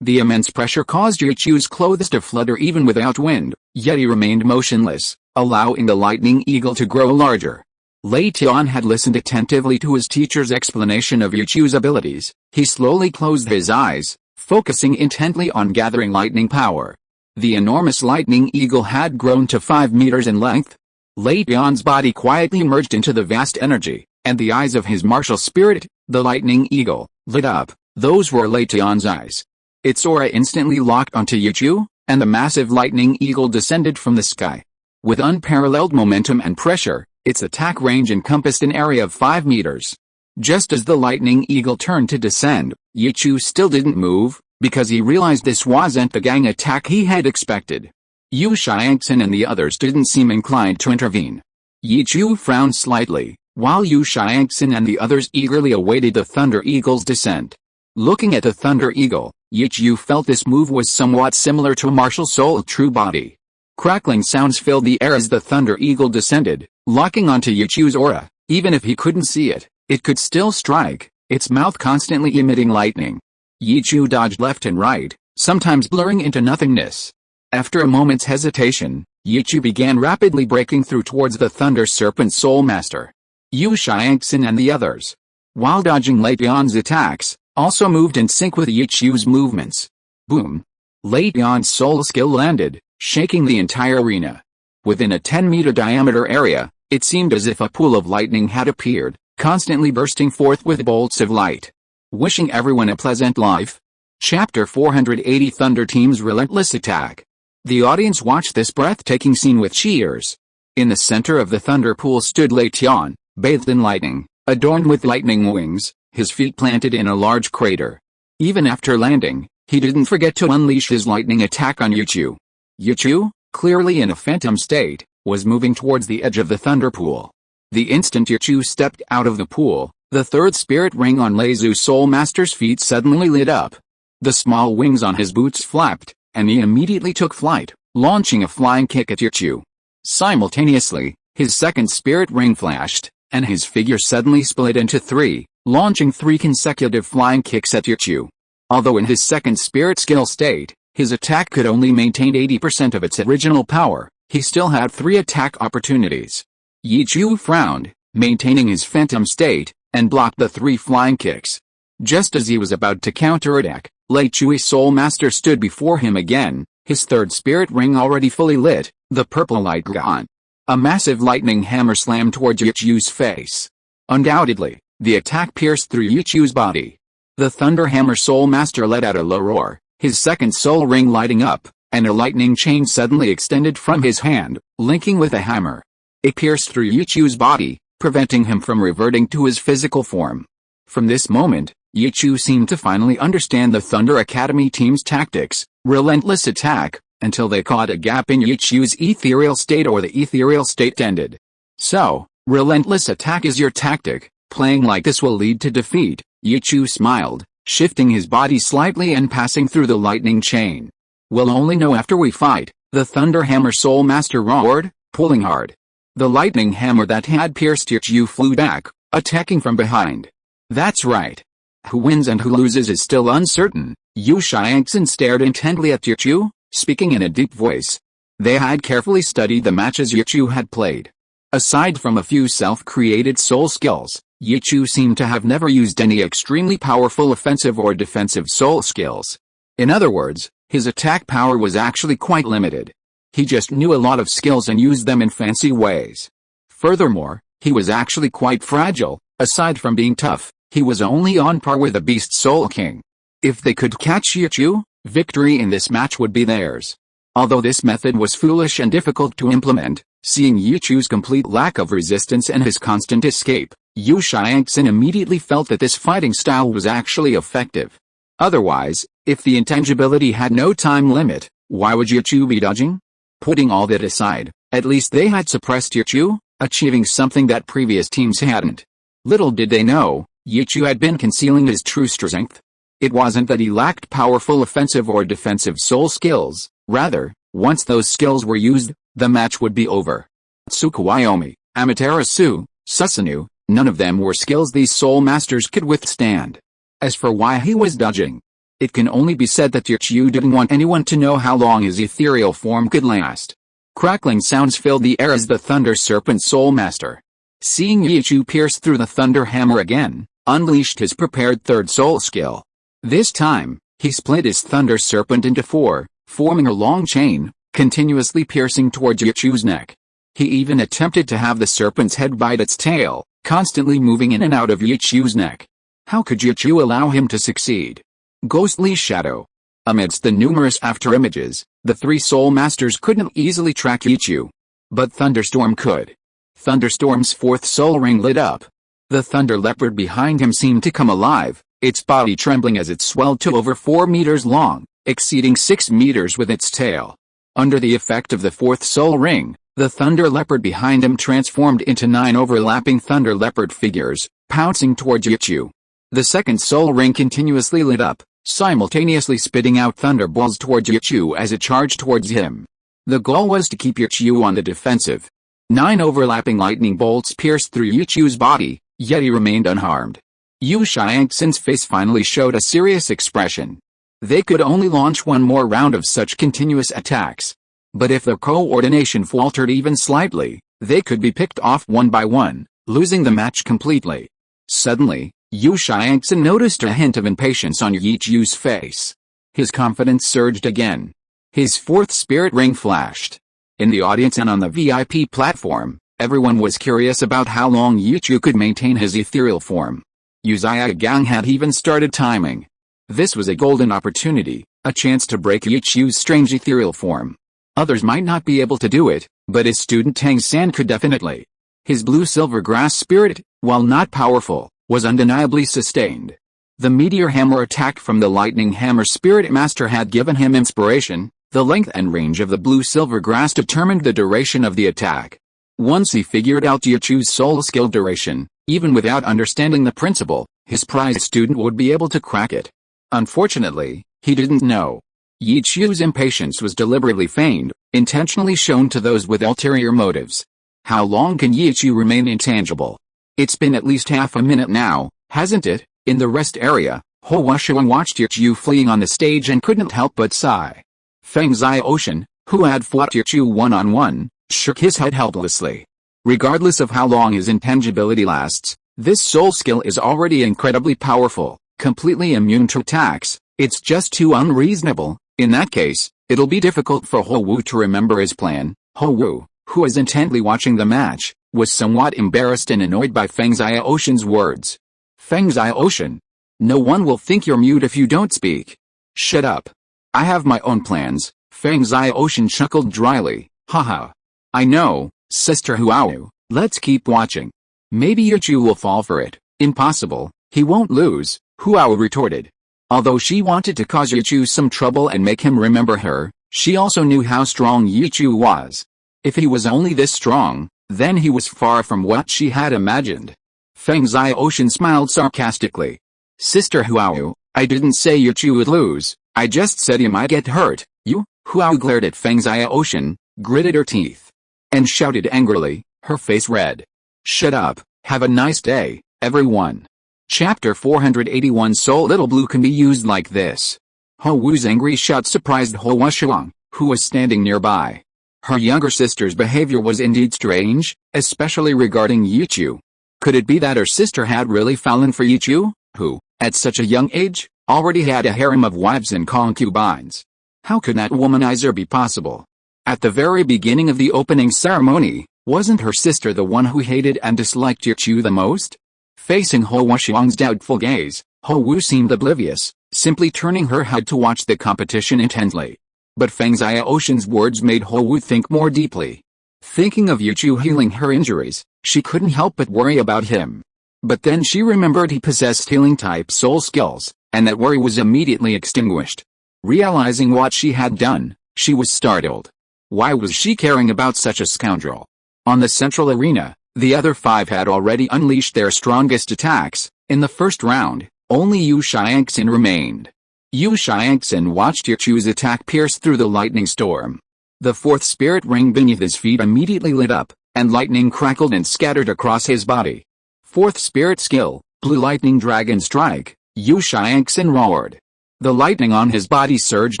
The immense pressure caused Yichu's clothes to flutter even without wind, yet he remained motionless, allowing the lightning eagle to grow larger. Lei Tian had listened attentively to his teacher's explanation of Yichu's abilities. He slowly closed his eyes, focusing intently on gathering lightning power. The enormous lightning eagle had grown to 5 meters in length. Lei Tian's body quietly merged into the vast energy, and the eyes of his martial spirit, the lightning eagle, lit up. Those were Lei Tian's eyes. Its aura instantly locked onto Yichu, and the massive lightning eagle descended from the sky. With unparalleled momentum and pressure, its attack range encompassed an area of 5 meters. Just as the lightning eagle turned to descend, Yichu still didn't move, because he realized this wasn't the gang attack he had expected. Yu Xiangxin and the others didn't seem inclined to intervene. Yichu frowned slightly, while Yu Xiangxin and the others eagerly awaited the Thunder Eagle's descent. Looking at the Thunder Eagle, Yichu felt this move was somewhat similar to a martial soul true body. Crackling sounds filled the air as the Thunder Eagle descended, locking onto Yichu's aura. Even if he couldn't see it, it could still strike, its mouth constantly emitting lightning. Yichu dodged left and right, sometimes blurring into nothingness. After a moment's hesitation, Yichu began rapidly breaking through towards the Thunder Serpent Soul Master. Yu Xiangxin and the others, while dodging Lei Tian's attacks, also moved in sync with Yichu's movements. Boom! Lei Tian's soul skill landed, shaking the entire arena. Within a 10-meter diameter area, it seemed as if a pool of lightning had appeared, constantly bursting forth with bolts of light. Wishing everyone a pleasant life. Chapter 480 Thunder Team's Relentless Attack. The audience watched this breathtaking scene with cheers. In the center of the thunder pool stood Lei Tian, bathed in lightning, adorned with lightning wings, his feet planted in a large crater. Even after landing, he didn't forget to unleash his lightning attack on Yichu. Yichu, clearly in a phantom state, was moving towards the edge of the thunder pool. The instant Yichu stepped out of the pool, the third spirit ring on Leizu's Soul Master's feet suddenly lit up. The small wings on his boots flapped, and he immediately took flight, launching a flying kick at Yichu. Simultaneously, his second spirit ring flashed, and his figure suddenly split into three, launching 3 consecutive flying kicks at Yichu. Although in his second spirit skill state, his attack could only maintain 80% of its original power, he still had 3 attack opportunities. Yichu frowned, maintaining his phantom state, and blocked the 3 flying kicks. Just as he was about to counterattack, Leizu's Soul Master stood before him again, his third spirit ring already fully lit, the purple light gone. A massive lightning hammer slammed towards Yichu's face. Undoubtedly, the attack pierced through Yichu's body. The Thunder Hammer Soul Master let out a low roar, his second soul ring lighting up, and a lightning chain suddenly extended from his hand, linking with the hammer. It pierced through Yichu's body, preventing him from reverting to his physical form. From this moment, Yichu seemed to finally understand the Thunder Academy team's tactics, relentless attack, until they caught a gap in Yichu's ethereal state or the ethereal state ended. So, relentless attack is your tactic, playing like this will lead to defeat, Yichu smiled, shifting his body slightly and passing through the lightning chain. We'll only know after we fight, the Thunder Hammer Soul Master roared, pulling hard. The lightning hammer that had pierced Yichu flew back, attacking from behind. That's right. Who wins and who loses is still uncertain. Yu Xiangxin stared intently at Yichu, speaking in a deep voice. They had carefully studied the matches Yichu had played. Aside from a few self-created soul skills, Yichu seemed to have never used any extremely powerful offensive or defensive soul skills. In other words, his attack power was actually quite limited. He just knew a lot of skills and used them in fancy ways. Furthermore, he was actually quite fragile. Aside from being tough, he was only on par with the Beast Soul King. If they could catch Yichu, victory in this match would be theirs. Although this method was foolish and difficult to implement, seeing Yichu's complete lack of resistance and his constant escape, Yu Xiangxin immediately felt that this fighting style was actually effective. Otherwise, if the intangibility had no time limit, why would Yichu be dodging? Putting all that aside, at least they had suppressed Yichu, achieving something that previous teams hadn't. Little did they know, Yichu had been concealing his true strength. It wasn't that he lacked powerful offensive or defensive soul skills, rather, once those skills were used, the match would be over. Tsukuyomi, Amaterasu, Susanoo, none of them were skills these soul masters could withstand. As for why he was dodging, it can only be said that Yichu didn't want anyone to know how long his ethereal form could last. Crackling sounds filled the air as the Thunder Serpent Soul Master, seeing Yichu pierce through the Thunder Hammer again, unleashed his prepared third soul skill. This time, he split his Thunder Serpent into 4, forming a long chain, continuously piercing towards Yichu's neck. He even attempted to have the serpent's head bite its tail, constantly moving in and out of Yichu's neck. How could Yichu allow him to succeed? Ghostly Shadow. Amidst the numerous afterimages, the 3 soul masters couldn't easily track Yichu. But Thunderstorm could. Thunderstorm's 4th soul ring lit up. The thunder leopard behind him seemed to come alive, its body trembling as it swelled to over 4 meters long, exceeding 6 meters with its tail. Under the effect of the 4th soul ring, the thunder leopard behind him transformed into 9 overlapping thunder leopard figures, pouncing towards Yichu. The 2nd soul ring continuously lit up, simultaneously spitting out thunderbolts towards Yichu as it charged towards him. The goal was to keep Yichu on the defensive. 9 overlapping lightning bolts pierced through Yichu's body, yet he remained unharmed. Yu Xiangxin's face finally showed a serious expression. They could only launch one more round of such continuous attacks. But if their coordination faltered even slightly, they could be picked off one by one, losing the match completely. Suddenly, Yu Xiangxin noticed a hint of impatience on Yichu's face. His confidence surged again. His 4th spirit ring flashed. In the audience and on the VIP platform, everyone was curious about how long Yichu could maintain his ethereal form. Uzaya Gang had even started timing. This was a golden opportunity, a chance to break Yichu's strange ethereal form. Others might not be able to do it, but his student Tang San could definitely. His blue-silver grass spirit, while not powerful, was undeniably sustained. The meteor hammer attack from the lightning hammer spirit master had given him inspiration, The length and range of the blue-silver grass determined the duration of the attack. Once he figured out Yichu's soul skill duration, even without understanding the principle, his prize student would be able to crack it. Unfortunately, he didn't know. Yichu's impatience was deliberately feigned, intentionally shown to those with ulterior motives. How long can Yichu remain intangible? It's been at least half a minute now, hasn't it? In the rest area, Hou Wuxiang watched Yichu fleeing on the stage and couldn't help but sigh. Feng Xiaoshan, who had fought Yichu one-on-one, shook his head helplessly. Regardless of how long his intangibility lasts, this soul skill is already incredibly powerful, completely immune to attacks. It's just too unreasonable. In that case, it'll be difficult for Hou Wu to remember his plan. Hou Wu, who was intently watching the match, was somewhat embarrassed and annoyed by Feng Xiaoshan's words. Feng Xiaoshan, no one will think you're mute if you don't speak. Shut up. I have my own plans. Feng Xiaoshan chuckled dryly. Haha. I know, Sister Huao, let's keep watching. Maybe Yichu will fall for it. Impossible, he won't lose, Huao retorted. Although she wanted to cause Yichu some trouble and make him remember her, she also knew how strong Yichu was. If he was only this strong, then he was far from what she had imagined. Feng Xiaoshan smiled sarcastically. Sister Huao, I didn't say Yichu would lose, I just said he might get hurt. You? Huao glared at Feng Xiaoshan, gritted her teeth, and shouted angrily, her face red. Shut up, have a nice day, everyone. Chapter 481 Soul Little Blue can be used like this. Hou Wu's angry shout surprised Hou Wuxiang, who was standing nearby. Her younger sister's behavior was indeed strange, especially regarding Yichu. Could it be that her sister had really fallen for Yichu, who, at such a young age, already had a harem of wives and concubines? How could that womanizer be possible? At the very beginning of the opening ceremony, wasn't her sister the one who hated and disliked Yichu the most? Facing Hou Wuxiang's doubtful gaze, Hou Wu seemed oblivious, simply turning her head to watch the competition intently. But Feng Xiaoshan's words made Hou Wu think more deeply. Thinking of Yichu healing her injuries, she couldn't help but worry about him. But then she remembered he possessed healing-type soul skills, and that worry was immediately extinguished. Realizing what she had done, she was startled. Why was she caring about such a scoundrel? On the central arena, the other five had already unleashed their strongest attacks. In the first round, only Yu Xiangxin remained. Yu Xiangxin watched Yichu's attack pierce through the lightning storm. The fourth spirit ring beneath his feet immediately lit up, and lightning crackled and scattered across his body. Fourth spirit skill, Blue Lightning Dragon Strike, Yu Xiangxin roared. The lightning on his body surged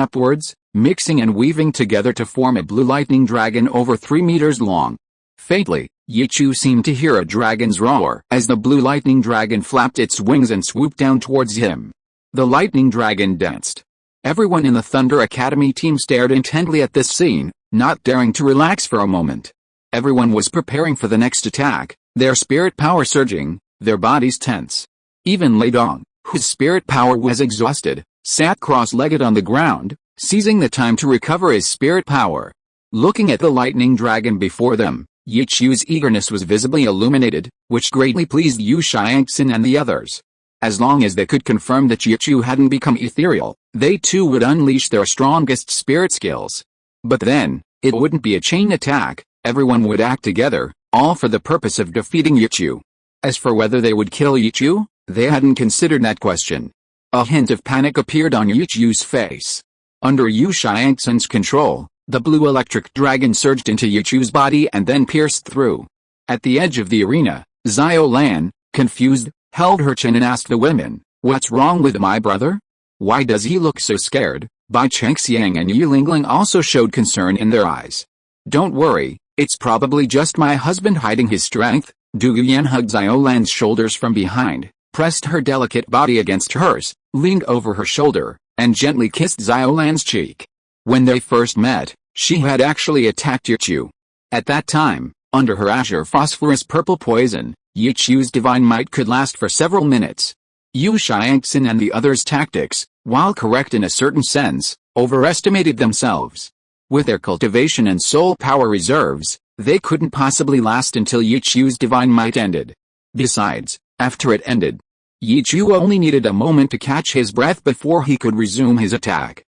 upwards, mixing and weaving together to form a blue lightning dragon over 3 meters long. Faintly, Yichu seemed to hear a dragon's roar as the blue lightning dragon flapped its wings and swooped down towards him. The lightning dragon danced. Everyone in the Thunder Academy team stared intently at this scene, not daring to relax for a moment. Everyone was preparing for the next attack, their spirit power surging, their bodies tense. Even Lei Dong, whose spirit power was exhausted, sat cross-legged on the ground, seizing the time to recover his spirit power. Looking at the lightning dragon before them, Yichu's eagerness was visibly illuminated, which greatly pleased Yu Xiangxin and the others. As long as they could confirm that Yichu hadn't become ethereal, they too would unleash their strongest spirit skills. But then, it wouldn't be a chain attack, everyone would act together, all for the purpose of defeating Yichu. As for whether they would kill Yichu, they hadn't considered that question. A hint of panic appeared on Yichu's face. Under Yu Xiangxin's control, the blue electric dragon surged into Yichu's body and then pierced through. At the edge of the arena, Xiao Lan, confused, held her chin and asked the women, "What's wrong with my brother? Why does he look so scared?" Bai Chengxiang and Yu Lingling also showed concern in their eyes. "Don't worry, it's probably just my husband hiding his strength." Du Yuan hugged Xiao Lan's shoulders from behind, pressed her delicate body against hers, leaned over her shoulder, and gently kissed Xiao Lan's cheek. When they first met, she had actually attacked Yichu. At that time, under her azure phosphorus purple poison, Yichu's divine might could last for several minutes. Yu Xiangxin and the others' tactics, while correct in a certain sense, overestimated themselves. With their cultivation and soul power reserves, they couldn't possibly last until Yichu's divine might ended. Besides, after it ended, Yichu only needed a moment to catch his breath before he could resume his attack.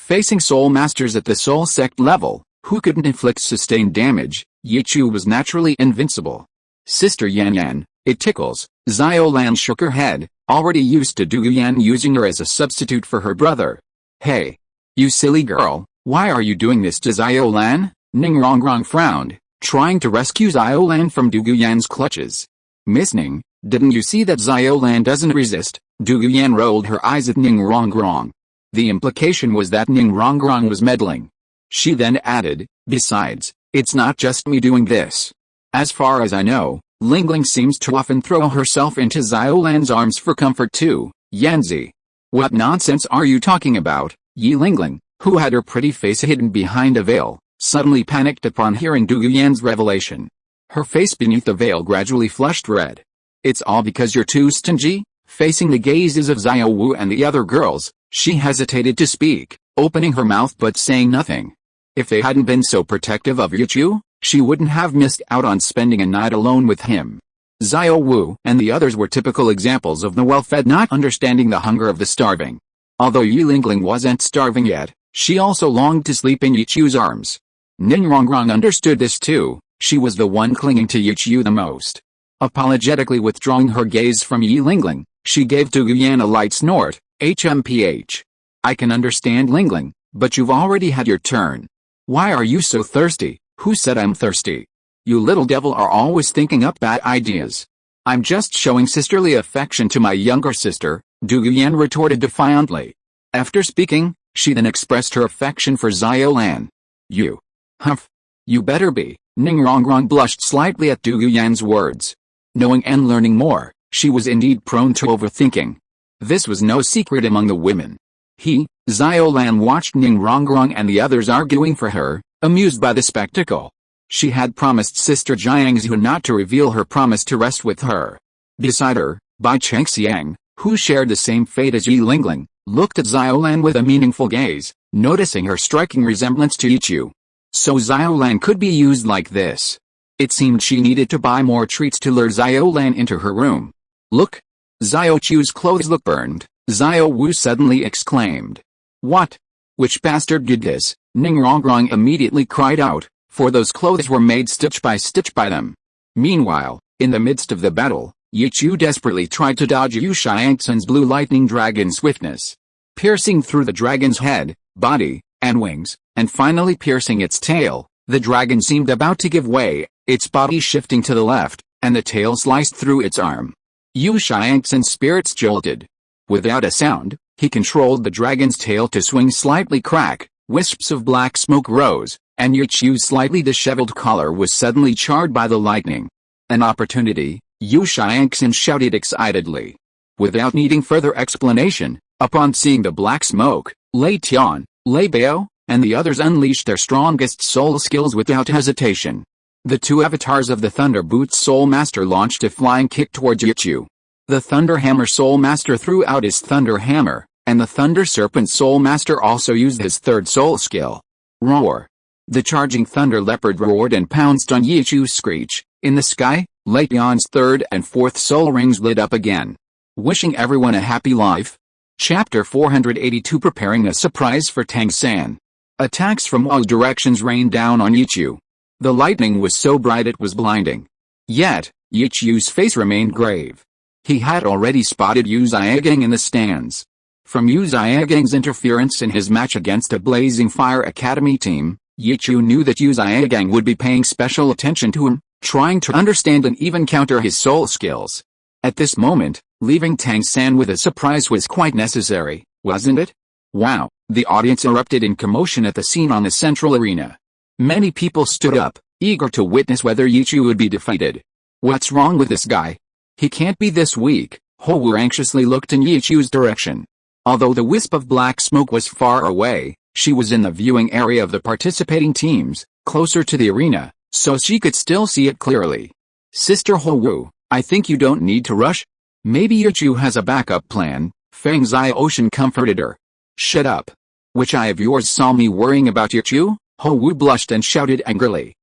Facing soul masters at the soul sect level, who couldn't inflict sustained damage, Yichu was naturally invincible. Sister Yan Yan, it tickles. Xiao Lan shook her head, already used to Du Yan using her as a substitute for her brother. Hey! You silly girl, why are you doing this to Xiao Lan? Ning Rongrong frowned, trying to rescue Xiao Lan from Du Yan's clutches. Miss Ning, didn't you see that Xiao Lan doesn't resist? Du Yan rolled her eyes at Ning Rongrong. The implication was that Ning Rongrong was meddling. She then added, besides, it's not just me doing this. As far as I know, Lingling seems to often throw herself into Xiao Lan's arms for comfort too. Yanzi. What nonsense are you talking about? Yi Lingling, who had her pretty face hidden behind a veil, suddenly panicked upon hearing Du Yan's revelation. Her face beneath the veil gradually flushed red. It's all because you're too stingy? Facing the gazes of Xiao Wu and the other girls, she hesitated to speak, opening her mouth but saying nothing. If they hadn't been so protective of Yichu, she wouldn't have missed out on spending a night alone with him. Xiao Wu and the others were typical examples of the well-fed not understanding the hunger of the starving. Although Yi Lingling wasn't starving yet, she also longed to sleep in Yichu's arms. Ning Rongrong understood this too, she was the one clinging to Yichu the most. Apologetically withdrawing her gaze from Yi Lingling, she gave Du Yan a light snort, HMPH. I can understand Lingling, but you've already had your turn. Why are you so thirsty? Who said I'm thirsty? You little devil are always thinking up bad ideas. I'm just showing sisterly affection to my younger sister, Du Yan retorted defiantly. After speaking, she then expressed her affection for Xiao Lan. You. Humph. You better be. Ning Rongrong blushed slightly at Du Yan's words. Knowing and learning more, she was indeed prone to overthinking. This was no secret among the women. Xiao Lan watched Ning Rongrong and the others arguing for her, amused by the spectacle. She had promised Sister Jiangzhu not to reveal her promise to rest with her. Beside her, Bai Chengxiang, who shared the same fate as Yi Lingling, looked at Xiao Lan with a meaningful gaze, noticing her striking resemblance to Yichu. So Xiao Lan could be used like this. It seemed she needed to buy more treats to lure Xiao Lan into her room. Look! Xiao Chu's clothes look burned, Xiao Wu suddenly exclaimed. What? Which bastard did this? Ning Rongrong immediately cried out, for those clothes were made stitch by them. Meanwhile, in the midst of the battle, Yichu desperately tried to dodge Yu Xiangxin's blue lightning dragon swiftness. Piercing through the dragon's head, body, and wings, and finally piercing its tail, the dragon seemed about to give way, its body shifting to the left, and the tail sliced through its arm. Yu Xiangxin's spirits jolted. Without a sound, he controlled the dragon's tail to swing slightly crack, wisps of black smoke rose, and Yichu's slightly disheveled collar was suddenly charred by the lightning. An opportunity, Yu Xiangxin shouted excitedly. Without needing further explanation, upon seeing the black smoke, Lei Tian, Lei Bao, and the others unleashed their strongest soul skills without hesitation. The two avatars of the Thunder Boots Soul Master launched a flying kick towards Yichu. The Thunder Hammer Soul Master threw out his Thunder Hammer, and the Thunder Serpent Soul Master also used his third soul skill. Roar! The charging Thunder Leopard roared and pounced on Yichu's screech. In the sky, Lei Tian's third and fourth soul rings lit up again. Wishing everyone a happy life. Chapter 482 Preparing a surprise for Tang San. Attacks from all directions rained down on Yichu. The lightning was so bright it was blinding. Yet, Yichu's face remained grave. He had already spotted Yu Xiaogang in the stands. From Yu Xiaogang's interference in his match against a Blazing Fire Academy team, Yichu knew that Yu Xiaogang would be paying special attention to him, trying to understand and even counter his soul skills. At this moment, leaving Tang San with a surprise was quite necessary, wasn't it? Wow! The audience erupted in commotion at the scene on the central arena. Many people stood up, eager to witness whether Yichu would be defeated. What's wrong with this guy? He can't be this weak. Ho Wu anxiously looked in Yichu's direction. Although the wisp of black smoke was far away, she was in the viewing area of the participating teams, closer to the arena, so she could still see it clearly. Sister Ho Wu, I think you don't need to rush. Maybe Yichu has a backup plan, Feng Xiaoshan comforted her. Shut up. Which eye of yours saw me worrying about Yichu? Ho Wu blushed and shouted angrily.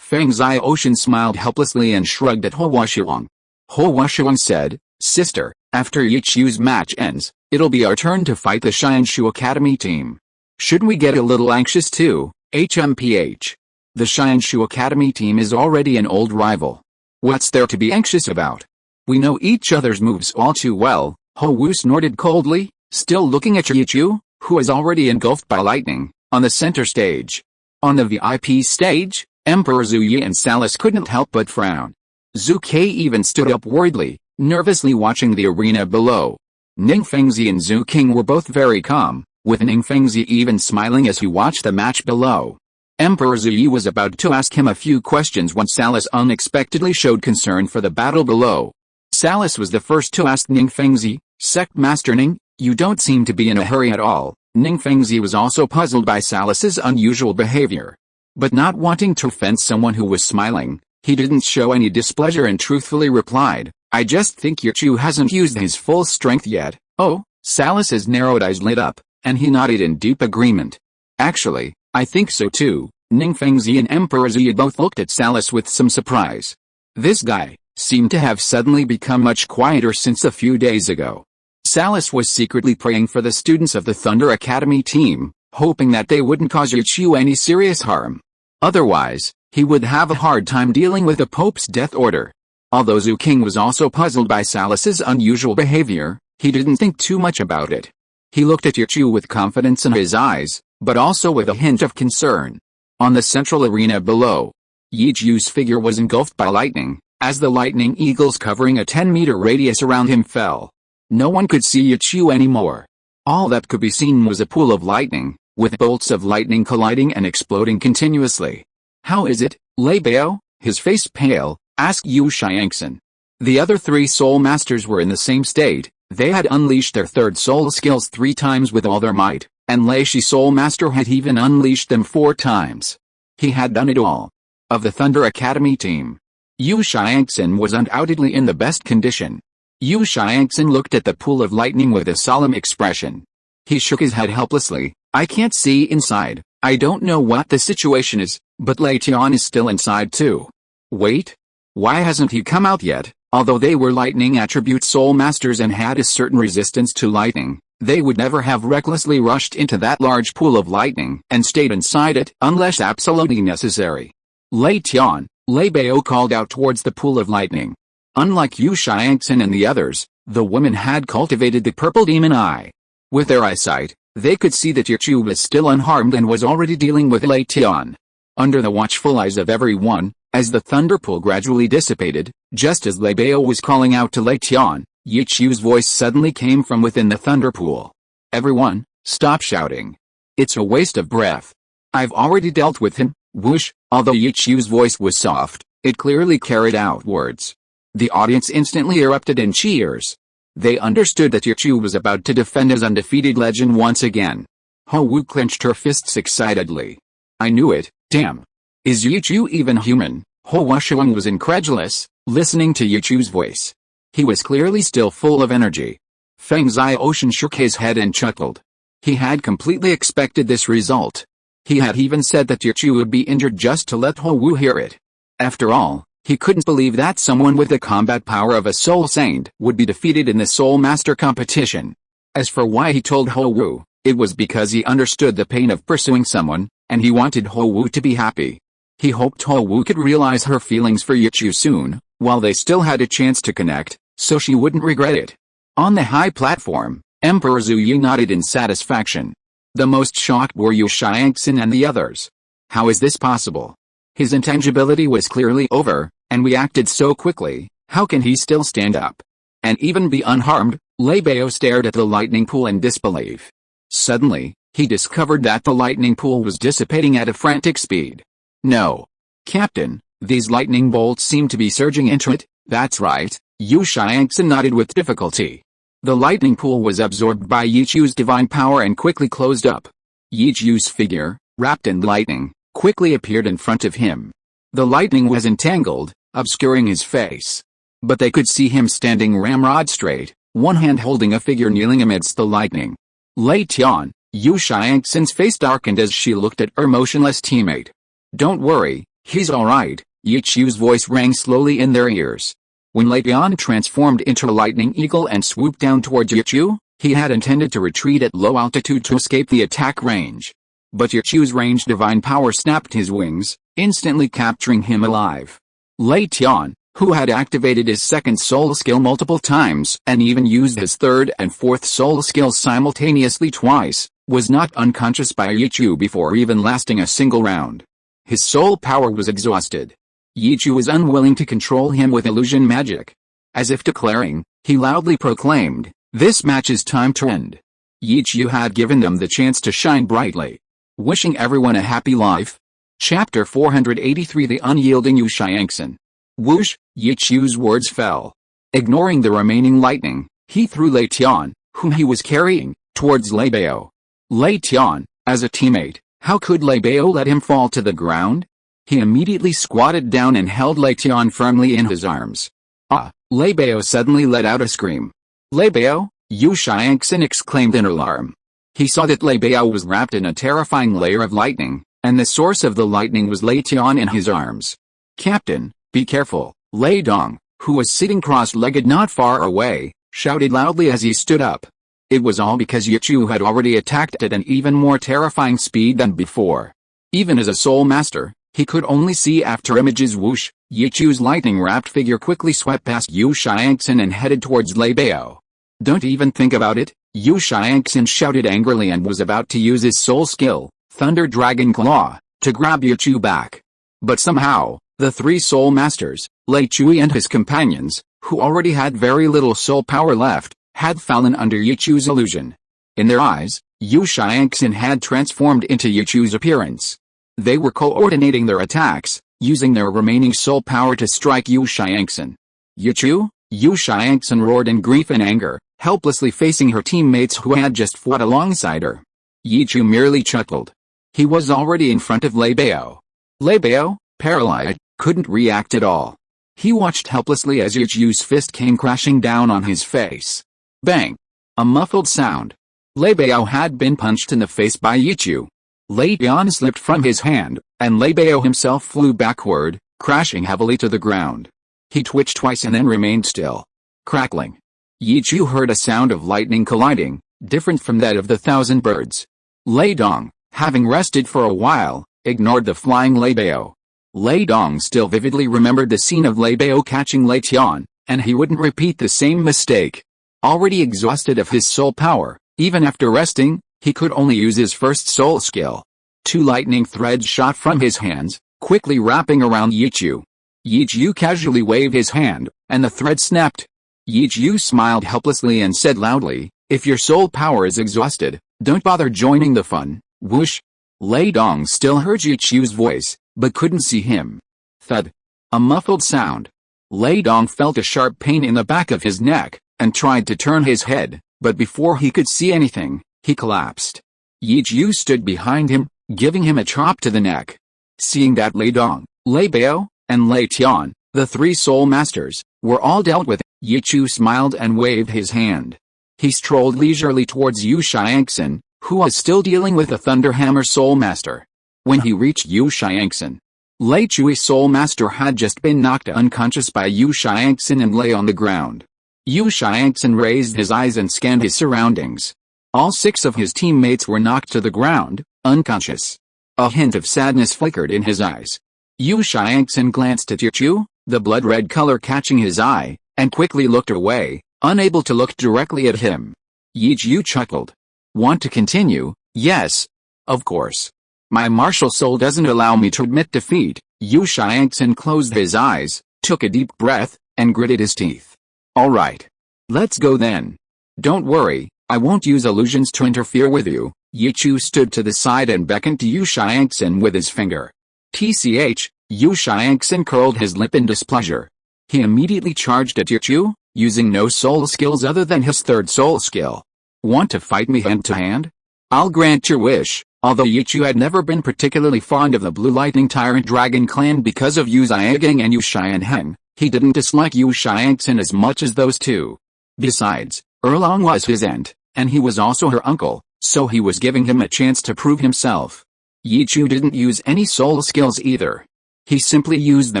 Feng Xiaoshan smiled helplessly and shrugged at Ho Washuang. Ho Washuang said, Sister, after Yichu's match ends, it'll be our turn to fight the Xianshu Academy team. Shouldn't we get a little anxious too, HMPH? The Xianshu Academy team is already an old rival. What's there to be anxious about? We know each other's moves all too well, Ho Wu snorted coldly, still looking at Yichu, who is already engulfed by lightning, on the center stage. On the VIP stage, Emperor Zhu Yi and Salis couldn't help but frown. Zhu Ke even stood up worriedly, nervously watching the arena below. Ning Fengzi and Zhu King were both very calm, with Ning Fengzi even smiling as he watched the match below. Emperor Zhu Yi was about to ask him a few questions when Salis unexpectedly showed concern for the battle below. Salis was the first to ask Ning Fengzi, "Sect Master Ning, you don't seem to be in a hurry at all." Ning Fengzi was also puzzled by Salis's unusual behavior. But not wanting to offend someone who was smiling, he didn't show any displeasure and truthfully replied, "I just think Yichu hasn't used his full strength yet." "Oh?" Salis's narrowed eyes lit up, and he nodded in deep agreement. "Actually, I think so too." Ning Fengzi and Emperor Zhu Yi both looked at Salis with some surprise. This guy seemed to have suddenly become much quieter since a few days ago. Salis was secretly praying for the students of the Thunder Academy team, hoping that they wouldn't cause Yichu any serious harm. Otherwise, he would have a hard time dealing with the Pope's death order. Although Zhu King was also puzzled by Salis's unusual behavior, he didn't think too much about it. He looked at Yichu with confidence in his eyes, but also with a hint of concern. On the central arena below, Yichu's figure was engulfed by lightning, as the lightning eagles covering a 10-meter radius around him fell. No one could see Yichu anymore. All that could be seen was a pool of lightning, with bolts of lightning colliding and exploding continuously. "How is it, Lei Bao?" His face pale, asked Yu Xiangxin. The other three soul masters were in the same state. They had unleashed their third soul skills 3 times with all their might, and Lei Shi Soul Master had even unleashed them 4 times. He had done it all. Of the Thunder Academy team, Yu Xiangxin was undoubtedly in the best condition. Yu Xiangxin looked at the pool of lightning with a solemn expression. He shook his head helplessly. "I can't see inside. I don't know what the situation is, but Lei Tian is still inside too." "Wait? Why hasn't he come out yet?" Although they were lightning attribute soul masters and had a certain resistance to lightning, they would never have recklessly rushed into that large pool of lightning and stayed inside it unless absolutely necessary. "Lei Tian," Lei Bao called out towards the pool of lightning. Unlike Yu Xiangxin and the others, the women had cultivated the purple demon eye. With their eyesight, they could see that Yichu was still unharmed and was already dealing with Lei Tian. Under the watchful eyes of everyone, as the thunder pool gradually dissipated, just as Lei Bao was calling out to Lei Tian, Yichu's voice suddenly came from within the thunder pool. "Everyone, stop shouting. It's a waste of breath. I've already dealt with him." Whoosh. Although Yichu's voice was soft, it clearly carried out words. The audience instantly erupted in cheers. They understood that Yichu was about to defend his undefeated legend once again. Ho Wu clenched her fists excitedly. "I knew it, damn. Is Yichu even human?" Ho Wusheng was incredulous, listening to Yichu's voice. He was clearly still full of energy. Feng Zai Ocean shook his head and chuckled. He had completely expected this result. He had even said that Yichu would be injured just to let Ho Wu hear it. After all, he couldn't believe that someone with the combat power of a soul saint would be defeated in the Soul Master competition. As for why he told Ho Wu, it was because he understood the pain of pursuing someone, and he wanted Ho Wu to be happy. He hoped Ho Wu could realize her feelings for Yichu soon, while they still had a chance to connect, so she wouldn't regret it. On the high platform, Emperor Zhu Yi nodded in satisfaction. The most shocked were Yu Xiangxin and the others. How is this possible? His intangibility was clearly over, and we acted so quickly. How can he still stand up and even be unharmed? Lei Bao stared at the lightning pool in disbelief. Suddenly, he discovered that the lightning pool was dissipating at a frantic speed. "No, Captain, these lightning bolts seem to be surging into it." "That's right," Yu Xiangxin nodded with difficulty. The lightning pool was absorbed by Yichu's divine power and quickly closed up. Yichu's figure, wrapped in lightning, quickly appeared in front of him. The lightning was entangled, obscuring his face. But they could see him standing ramrod straight, one hand holding a figure kneeling amidst the lightning. "Lei Tian," Yu Xiangxin's face darkened as she looked at her motionless teammate. "Don't worry, he's alright," Yichu's voice rang slowly in their ears. When Lei Tian transformed into a lightning eagle and swooped down towards Yichu, He had intended to retreat at low altitude to escape the attack range. But Yichu's range divine power snapped his wings, instantly capturing him alive. Lei Tian, who had activated his second soul skill multiple times and even used his third and fourth soul skills simultaneously twice, was knocked unconscious by Yichu before even lasting a single round. His soul power was exhausted. Yichu was unwilling to control him with illusion magic. As if declaring, he loudly proclaimed, "This match is time to end." Yichu had given them the chance to shine brightly. Wishing everyone a happy life. Chapter 483 The Unyielding Yu Xiangxin. Whoosh, Yichu's words fell. Ignoring the remaining lightning, he threw Lei Tian, whom he was carrying, towards Lei Bao. Lei Tian, as a teammate, how could Lei Bao let him fall to the ground? He immediately squatted down and held Lei Tian firmly in his arms. Ah! Lei Bao suddenly let out a scream. Lei Bao? Yu Xiangxin exclaimed in alarm. He saw that Lei Bao was wrapped in a terrifying layer of lightning, and the source of the lightning was Lei Tian in his arms. Captain, be careful, Lei Dong, who was sitting cross-legged not far away, shouted loudly as he stood up. It was all because Yichu had already attacked at an even more terrifying speed than before. Even as a soul master, he could only see after images. Whoosh, Yichu's lightning-wrapped figure quickly swept past Yu Xiangxin and headed towards Lei Bao. Don't even think about it, Yu Xiangxin shouted angrily and was about to use his soul skill, Thunder Dragon Claw, to grab Yichu back. But somehow, the three soul masters, Lei Chui and his companions, who already had very little soul power left, had fallen under Yichu's illusion. In their eyes, Yu Xiangxin had transformed into Yichu's appearance. They were coordinating their attacks, using their remaining soul power to strike Yu Xiangxin. Yichu? Yu Xiangxin roared in grief and anger, helplessly facing her teammates who had just fought alongside her. Yichu merely chuckled. He was already in front of Lei Bao. Lei Bao, paralyzed, couldn't react at all. He watched helplessly as Yichu's fist came crashing down on his face. Bang! A muffled sound. Lei Bao had been punched in the face by Yichu. Lei Tian slipped from his hand, and Lei Bao himself flew backward, crashing heavily to the ground. He twitched twice and then remained still. Crackling. Yichu heard a sound of lightning colliding, different from that of the thousand birds. Lei Dong, having rested for a while, ignored the flying Lei Bao. Lei Dong still vividly remembered the scene of Lei Bao catching Lei Tian, and he wouldn't repeat the same mistake. Already exhausted of his soul power, even after resting, he could only use his first soul skill. Two lightning threads shot from his hands, quickly wrapping around Yichu. Yichu casually waved his hand, and the thread snapped. Yichu smiled helplessly and said loudly, "If your soul power is exhausted, don't bother joining the fun." Whoosh! Lei Dong still heard Yichu's voice, but couldn't see him. Thud! A muffled sound. Lei Dong felt a sharp pain in the back of his neck, and tried to turn his head, but before he could see anything, he collapsed. Yichu stood behind him, giving him a chop to the neck. Seeing that Lei Dong, Lei Bao, and Lei Tian, the three soul masters, were all dealt with, Yichu smiled and waved his hand. He strolled leisurely towards Yu Xiangxin, who was still dealing with the Thunderhammer Soul Master. When he reached Yu Xiangxin, Lei Chui's Soul Master had just been knocked unconscious by Yu Xiangxin and lay on the ground. Yu Xiangxin raised his eyes and scanned his surroundings. All six of his teammates were knocked to the ground, unconscious. A hint of sadness flickered in his eyes. Yu Xiangxin glanced at Yichu, the blood-red color catching his eye, and quickly looked away, unable to look directly at him. Yichu chuckled. Want to continue? Yes. Of course. My martial soul doesn't allow me to admit defeat. Yu Xiangxin closed his eyes, took a deep breath, and gritted his teeth. Alright. Let's go then. Don't worry, I won't use illusions to interfere with you. Yichu stood to the side and beckoned to Yu Xiangxin with his finger. TCH, Yu Xiangxin curled his lip in displeasure. He immediately charged at Yichu, using no soul skills other than his third soul skill. Want to fight me hand-to-hand? I'll grant your wish. Although Yichu had never been particularly fond of the Blue Lightning Tyrant Dragon clan because of Yu Xiaogang and Yu Xianheng, he didn't dislike Yu Xiangxin as much as those two. Besides, Erlong was his aunt, and he was also her uncle, so he was giving him a chance to prove himself. Yichu didn't use any soul skills either. He simply used the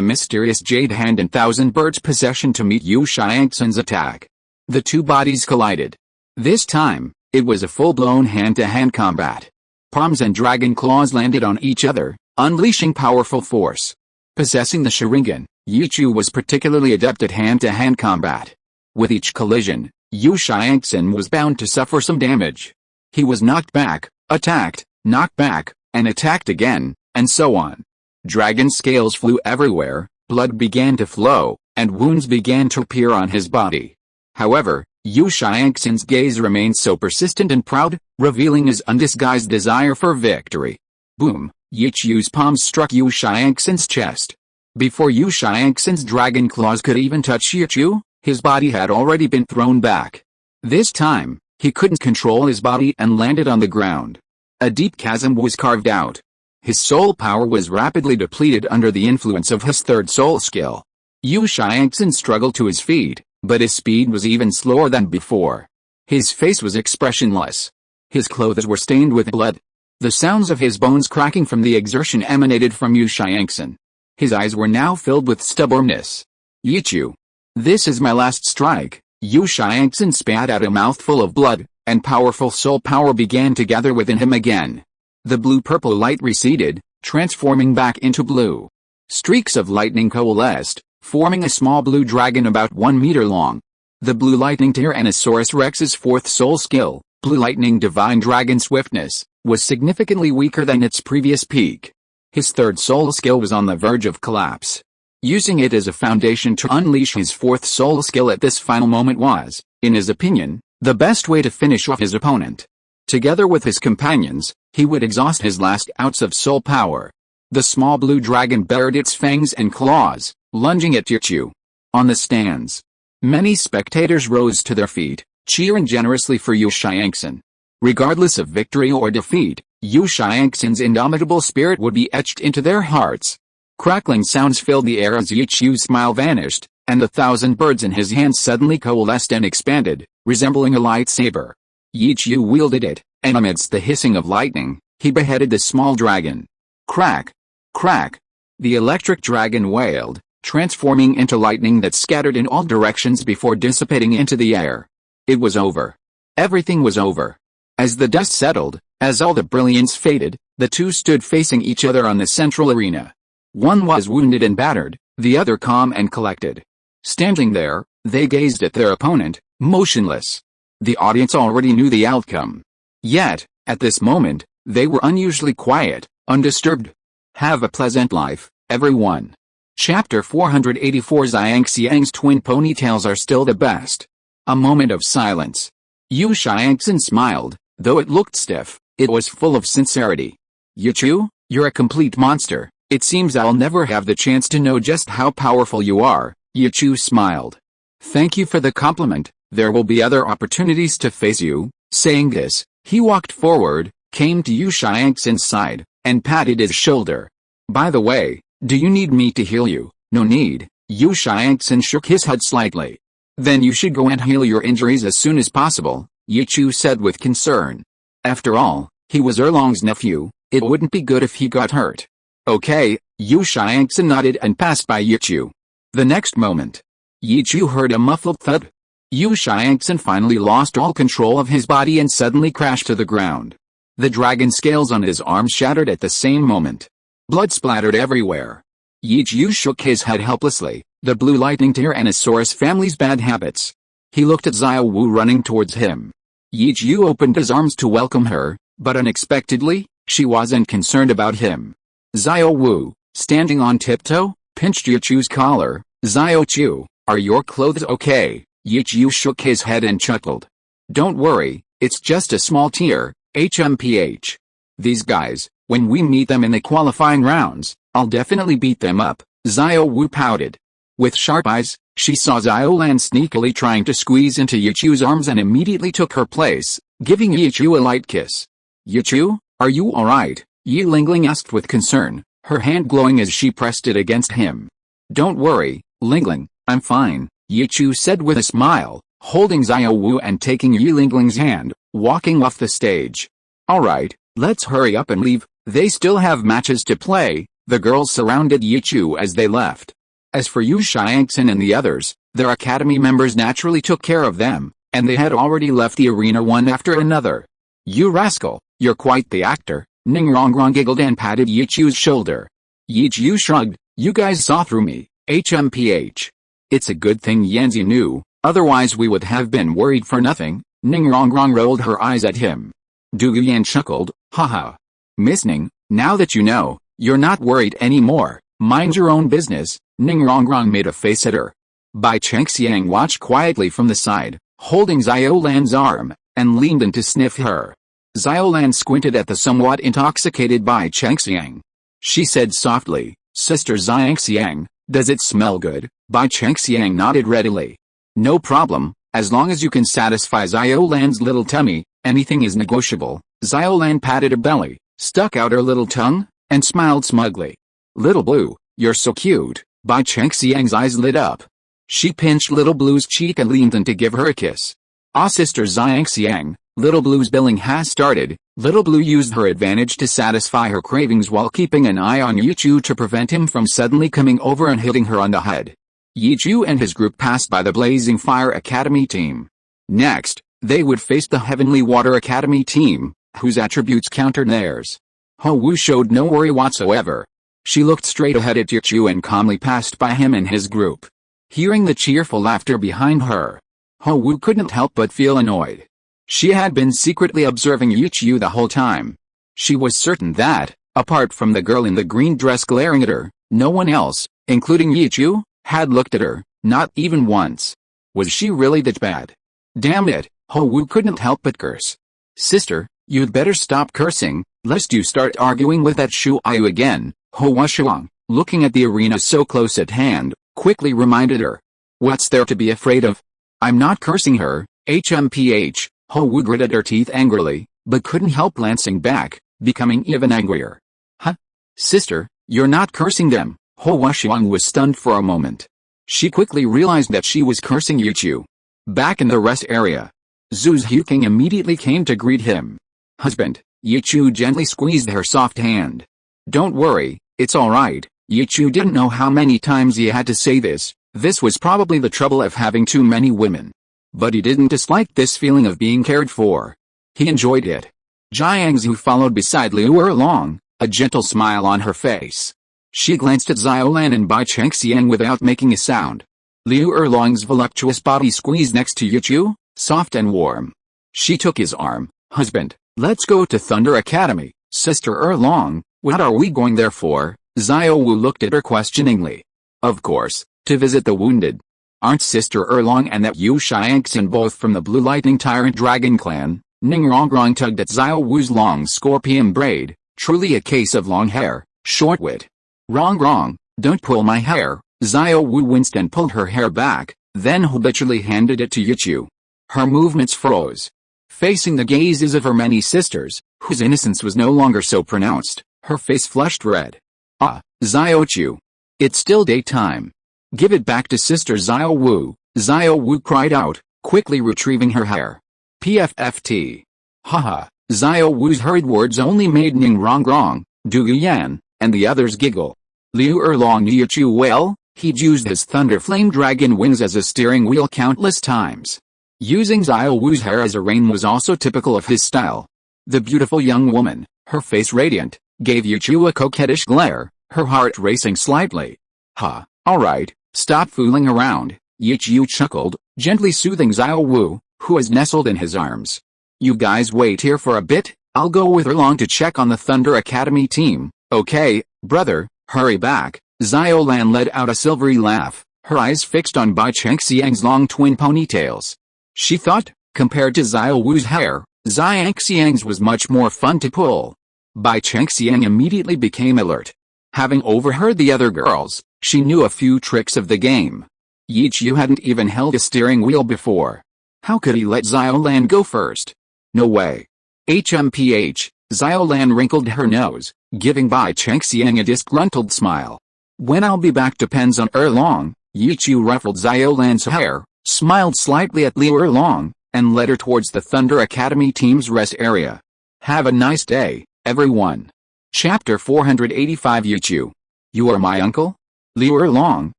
mysterious Jade Hand and Thousand Birds possession to meet Yu Xiangxin's attack. The two bodies collided. This time, it was a full-blown hand-to-hand combat. Palms and dragon claws landed on each other, unleashing powerful force. Possessing the Sharingan, Yichu was particularly adept at hand-to-hand combat. With each collision, Yu Xiangxin was bound to suffer some damage. He was knocked back, attacked, knocked back, and attacked again, and so on. Dragon scales flew everywhere, blood began to flow, and wounds began to appear on his body. However, Yu Xiangxin's gaze remained so persistent and proud, revealing his undisguised desire for victory. Boom! Yichu's palms struck Yu Xiangxin's chest. Before Yu Xiangxin's dragon claws could even touch Yichu, his body had already been thrown back. This time, he couldn't control his body and landed on the ground. A deep chasm was carved out. His soul power was rapidly depleted under the influence of his third soul skill. Yu Xiangxin struggled to his feet, but his speed was even slower than before. His face was expressionless. His clothes were stained with blood. The sounds of his bones cracking from the exertion emanated from Yu Xiangxin. His eyes were now filled with stubbornness. Yichu. This is my last strike. Yu Xiangxin spat out a mouthful of blood, and powerful soul power began to gather within him again. The blue-purple light receded, transforming back into blue. Streaks of lightning coalesced, forming a small blue dragon about 1 meter long. The blue lightning Tyrannosaurus Rex's fourth soul skill, Blue Lightning Divine Dragon Swiftness, was significantly weaker than its previous peak. His third soul skill was on the verge of collapse. Using it as a foundation to unleash his fourth soul skill at this final moment was, in his opinion, the best way to finish off his opponent. Together with his companions, he would exhaust his last ounce of soul power. The small blue dragon bared its fangs and claws, lunging at Yichu. On the stands, many spectators rose to their feet, cheering generously for Yu Xiangxin. Regardless of victory or defeat, Yu Xiangxin's indomitable spirit would be etched into their hearts. Crackling sounds filled the air as Yichu's smile vanished, and the 1,000 birds in his hands suddenly coalesced and expanded, resembling a lightsaber. Yichu wielded it, and amidst the hissing of lightning, he beheaded the small dragon. Crack! Crack! The electric dragon wailed, transforming into lightning that scattered in all directions before dissipating into the air. It was over. Everything was over. As the dust settled, as all the brilliance faded, the two stood facing each other on the central arena. One was wounded and battered, the other calm and collected. Standing there, they gazed at their opponent, motionless. The audience already knew the outcome. Yet, at this moment, they were unusually quiet, undisturbed. Have a pleasant life, everyone. Chapter 484. Xiangxiang's twin ponytails are still the best. A moment of silence. Yu Xiangxin smiled, though it looked stiff, it was full of sincerity. Yichu, you're a complete monster. It seems I'll never have the chance to know just how powerful you are. Yichu smiled. Thank you for the compliment, there will be other opportunities to face you. Saying this, he walked forward, came to Yu Xiangxin's side, and patted his shoulder. By the way, do you need me to heal you? No need. Yu Xiangxin shook his head slightly. Then you should go and heal your injuries as soon as possible, Yichu said with concern. After all, he was Erlong's nephew, it wouldn't be good if he got hurt. Okay, Yu Xiangxin nodded and passed by Yichu. The next moment, Yichu heard a muffled thud. Yu Xiangxin finally lost all control of his body and suddenly crashed to the ground. The dragon scales on his arms shattered at the same moment. Blood splattered everywhere. Yichu shook his head helplessly, the blue lightning Tyrannosaurus family's bad habits. He looked at Xiao Wu running towards him. Yichu opened his arms to welcome her, but unexpectedly, she wasn't concerned about him. Xiao Wu, standing on tiptoe, pinched Yichu's collar. Xiao Chu, are your clothes okay? Yichu shook his head and chuckled. Don't worry, it's just a small tear, HMPH. These guys, when we meet them in the qualifying rounds, I'll definitely beat them up, Xiao Wu pouted. With sharp eyes, she saw Xiao Lan sneakily trying to squeeze into Yichu's arms and immediately took her place, giving Yichu a light kiss. Yichu, are you alright? Yi Lingling asked with concern, her hand glowing as she pressed it against him. Don't worry, Lingling, I'm fine, Yichu said with a smile, holding Xiao Wu and taking Yi Lingling's hand, walking off the stage. Alright, let's hurry up and leave, they still have matches to play. The girls surrounded Yichu as they left. As for Yu Xiangxin and the others, their academy members naturally took care of them, and they had already left the arena one after another. "You rascal, you're quite the actor," Ningrongrong giggled and patted Yichu's shoulder. Yichu shrugged. "You guys saw through me, HMPH. It's a good thing Yanzi knew, otherwise we would have been worried for nothing." Ningrongrong rolled her eyes at him. Duguyan chuckled, "Haha. Miss Ning, now that you know, you're not worried anymore. Mind your own business." Ningrongrong made a face at her. Bai Chengxiang watched quietly from the side, holding Xiaolan's arm, and leaned in to sniff her. Xiaolan squinted at the somewhat intoxicated Bai Chengxiang. She said softly, "Sister Xiangxiang, does it smell good?" Bai Chengxiang nodded readily. "No problem, as long as you can satisfy Xiaolan's little tummy, anything is negotiable." Xiaolan patted her belly, stuck out her little tongue, and smiled smugly. "Little Blue, you're so cute." Bai Chengxiang's eyes lit up. She pinched Little Blue's cheek and leaned in to give her a kiss. "Ah, Sister Xiangxiang, Little Blue's billing has started." Little Blue used her advantage to satisfy her cravings while keeping an eye on Yichu to prevent him from suddenly coming over and hitting her on the head. Yichu and his group passed by the Blazing Fire Academy team. Next, they would face the Heavenly Water Academy team, whose attributes countered theirs. Xiao Wu showed no worry whatsoever. She looked straight ahead at Yichu and calmly passed by him and his group. Hearing the cheerful laughter behind her, Xiao Wu couldn't help but feel annoyed. She had been secretly observing Yichu the whole time. She was certain that, apart from the girl in the green dress glaring at her, no one else, including Yichu, had looked at her, not even once. Was she really that bad? Damn it, Xiao Wu couldn't help but curse. "Sister, you'd better stop cursing, lest you start arguing with that Shu Ayu again," Hua Shuang, looking at the arena so close at hand, quickly reminded her. "What's there to be afraid of? I'm not cursing her, HMPH." Xiao Wu gritted her teeth angrily, but couldn't help glancing back, becoming even angrier. "Huh? Sister, you're not cursing them." Hua Shuang was stunned for a moment. She quickly realized that she was cursing Yichu. Back in the rest area, Zhu's Huking immediately came to greet him. "Husband." Yichu gently squeezed her soft hand. "Don't worry, it's all right." Yichu didn't know how many times he had to say this. This was probably the trouble of having too many women. But he didn't dislike this feeling of being cared for. He enjoyed it. Jiangzhu followed beside Liu Erlong, a gentle smile on her face. She glanced at Xiaolan and Bai Chengxiang without making a sound. Liu Erlong's voluptuous body squeezed next to Yichu, soft and warm. She took his arm. "Husband, let's go to Thunder Academy." "Sister Erlong, what are we going there for?" Xiao Wu looked at her questioningly. "Of course, to visit the wounded. Aren't Sister Erlong and that Yu Xiangxin both from the Blue Lightning Tyrant Dragon Clan?" Ningrongrong tugged at Xiao Wu's long scorpion braid, truly a case of long hair, short wit. Wrong, don't pull my hair." Xiao Wu winced and pulled her hair back, then habitually handed it to Yichu. Her movements froze. Facing the gazes of her many sisters, whose innocence was no longer so pronounced, her face flushed red. "Ah, Xiao Chu. It's still daytime. Give it back to Sister Xiao Wu." Xiao Wu cried out, quickly retrieving her hair. "PFFT. Haha." Xiao Wu's hurried words only made Ningrongrong, Duguyan, and the others giggle. Liu Erlong knew Yichu well. He'd used his Thunder Flame Dragon wings as a steering wheel countless times. Using Xiao Wu's hair as a rein was also typical of his style. The beautiful young woman, her face radiant, gave Yichu a coquettish glare, her heart racing slightly. "Ha, alright, stop fooling around," Yichu chuckled, gently soothing Xiao Wu, who was nestled in his arms. "You guys wait here for a bit, I'll go with Erlong to check on the Thunder Academy team." "Okay, brother, hurry back." Xiaolan let out a silvery laugh, her eyes fixed on Bai Chengxiang's long twin ponytails. She thought, compared to Xiao Wu's hair, Xiangxiang's was much more fun to pull. Bai Chengxiang immediately became alert. Having overheard the other girls, she knew a few tricks of the game. Yichu hadn't even held a steering wheel before. How could he let Xiaolan go first? No way. HMPH, Xiaolan wrinkled her nose, giving Bai Chengxiang a disgruntled smile. "When I'll be back depends on Erlong." Yichu ruffled Xiaolan's hair, smiled slightly at Liu Erlong, and led her towards the Thunder Academy team's rest area. "Have a nice day, everyone." Chapter 485. Yichu. "You are my uncle?" Liu Erlong,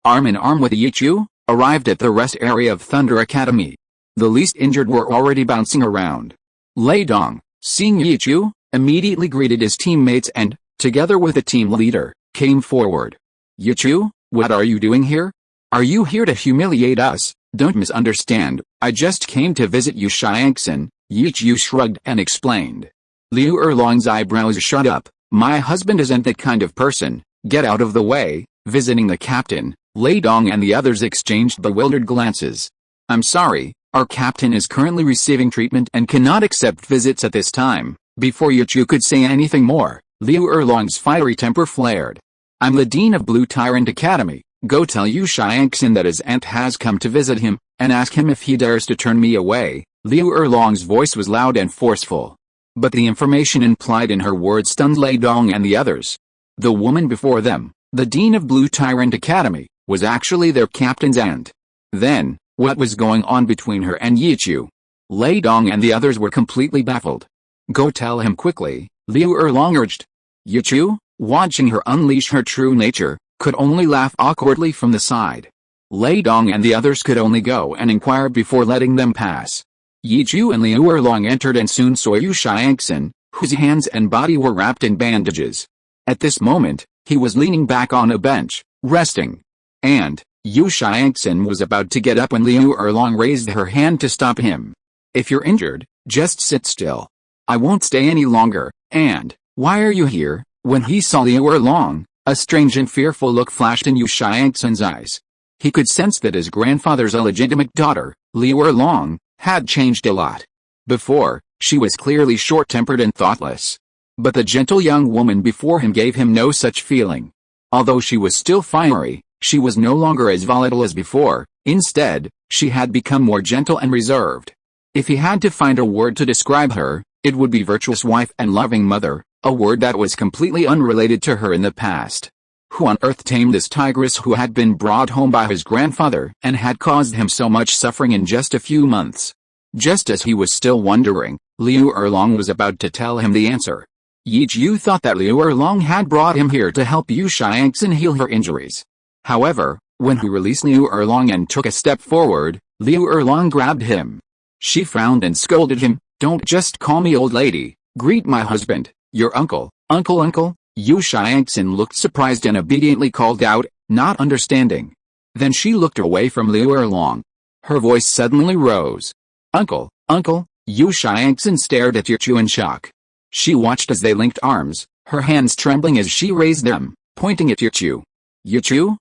arm in arm with Yichu, arrived at the rest area of Thunder Academy. The least injured were already bouncing around. Lei Dong, seeing Yi Chu, immediately greeted his teammates and, together with the team leader, came forward. Yi Chu, what are you doing here? Are you here to humiliate us? Don't misunderstand, I just came to visit you Xiangxin, Yi Chu shrugged and explained. Liu Erlong's eyebrows shot up, my husband isn't that kind of person, get out of the way. Visiting the captain, Lei Dong and the others exchanged bewildered glances. I'm sorry, our captain is currently receiving treatment and cannot accept visits at this time. Before Yi Chu could say anything more, Liu Erlong's fiery temper flared. I'm the dean of Blue Tyrant Academy, go tell Yu Xiangxin that his aunt has come to visit him, and ask him if he dares to turn me away. Liu Erlong's voice was loud and forceful. But the information implied in her words stunned Lei Dong and the others. The woman before them, the dean of Blue Tyrant Academy, was actually their captain's aunt. Then, what was going on between her and Yi Chu? Lei Dong and the others were completely baffled. Go tell him quickly, Liu Erlong urged. Yi Chu, watching her unleash her true nature, could only laugh awkwardly from the side. Lei Dong and the others could only go and inquire before letting them pass. Yi Chu and Liu Erlong entered and soon saw Yu Xiangxin, whose hands and body were wrapped in bandages. At this moment, he was leaning back on a bench, resting. And, Yu Xiangxin was about to get up when Liu Erlong raised her hand to stop him. If you're injured, just sit still. I won't stay any longer, and, why are you here? When he saw Liu Erlong, a strange and fearful look flashed in Yu Xiangxin's eyes. He could sense that his grandfather's illegitimate daughter, Liu Erlong, had changed a lot. Before, she was clearly short-tempered and thoughtless. But the gentle young woman before him gave him no such feeling. Although she was still fiery, she was no longer as volatile as before. Instead, she had become more gentle and reserved. If he had to find a word to describe her, it would be virtuous wife and loving mother, a word that was completely unrelated to her in the past. Who on earth tamed this tigress who had been brought home by his grandfather and had caused him so much suffering in just a few months? Just as he was still wondering, Liu Erlong was about to tell him the answer. Yi Chu thought that Liu Erlong had brought him here to help Yu Xiangxin heal her injuries. However, when he released Liu Erlong and took a step forward, Liu Erlong grabbed him. She frowned and scolded him, don't just call me old lady, greet my husband, your uncle, uncle. Yu Xiangxin looked surprised and obediently called out, not understanding. Then she looked away from Liu Erlong. Her voice suddenly rose. Uncle. Yu Xiangxin stared at Yi Chu in shock. She watched as they linked arms, her hands trembling as she raised them, pointing at Yi Chu. Yi Chu,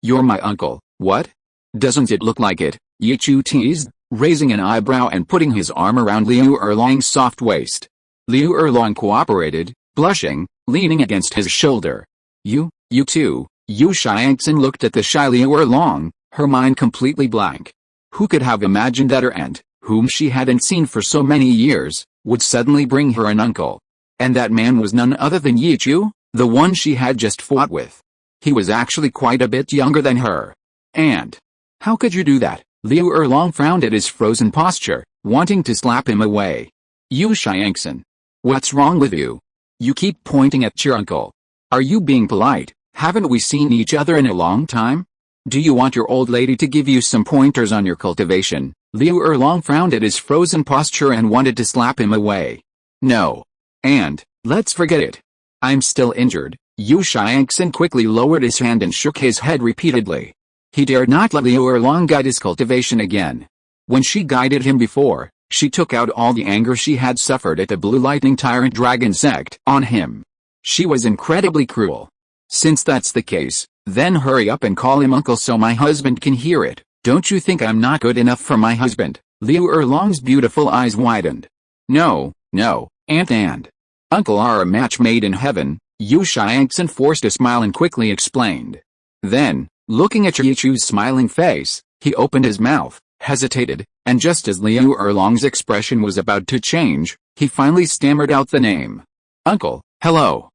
you're my uncle, what? Doesn't it look like it? Yi Chu teased, raising an eyebrow and putting his arm around Liu Erlong's soft waist. Liu Erlong cooperated, blushing, leaning against his shoulder. You too. Yu Xiangxin looked at the shy Liu Erlong, her mind completely blank. Who could have imagined that her aunt, whom she hadn't seen for so many years, would suddenly bring her an uncle? And that man was none other than Yi Chu, the one she had just fought with. He was actually quite a bit younger than her. And, how could you do that? Liu Erlong frowned at his frozen posture, wanting to slap him away. Yu Xiangxin. What's wrong with you? You keep pointing at your uncle. Are you being polite? Haven't we seen each other in a long time? Do you want your old lady to give you some pointers on your cultivation? Liu Erlong frowned at his frozen posture and wanted to slap him away. No. And, let's forget it. I'm still injured. Yu Xiangxin quickly lowered his hand and shook his head repeatedly. He dared not let Liu Erlong guide his cultivation again. When she guided him before, she took out all the anger she had suffered at the Blue Lightning Tyrant Dragon sect on him. She was incredibly cruel. Since that's the case, then hurry up and call him uncle so my husband can hear it. Don't you think I'm not good enough for my husband? Liu Erlong's beautiful eyes widened. No, aunt and uncle are a match made in heaven. Yu Xiangxin forced a smile and quickly explained. Then, looking at Yi Chu's smiling face, he opened his mouth, hesitated, and just as Liu Erlong's expression was about to change, he finally stammered out the name. Uncle, hello,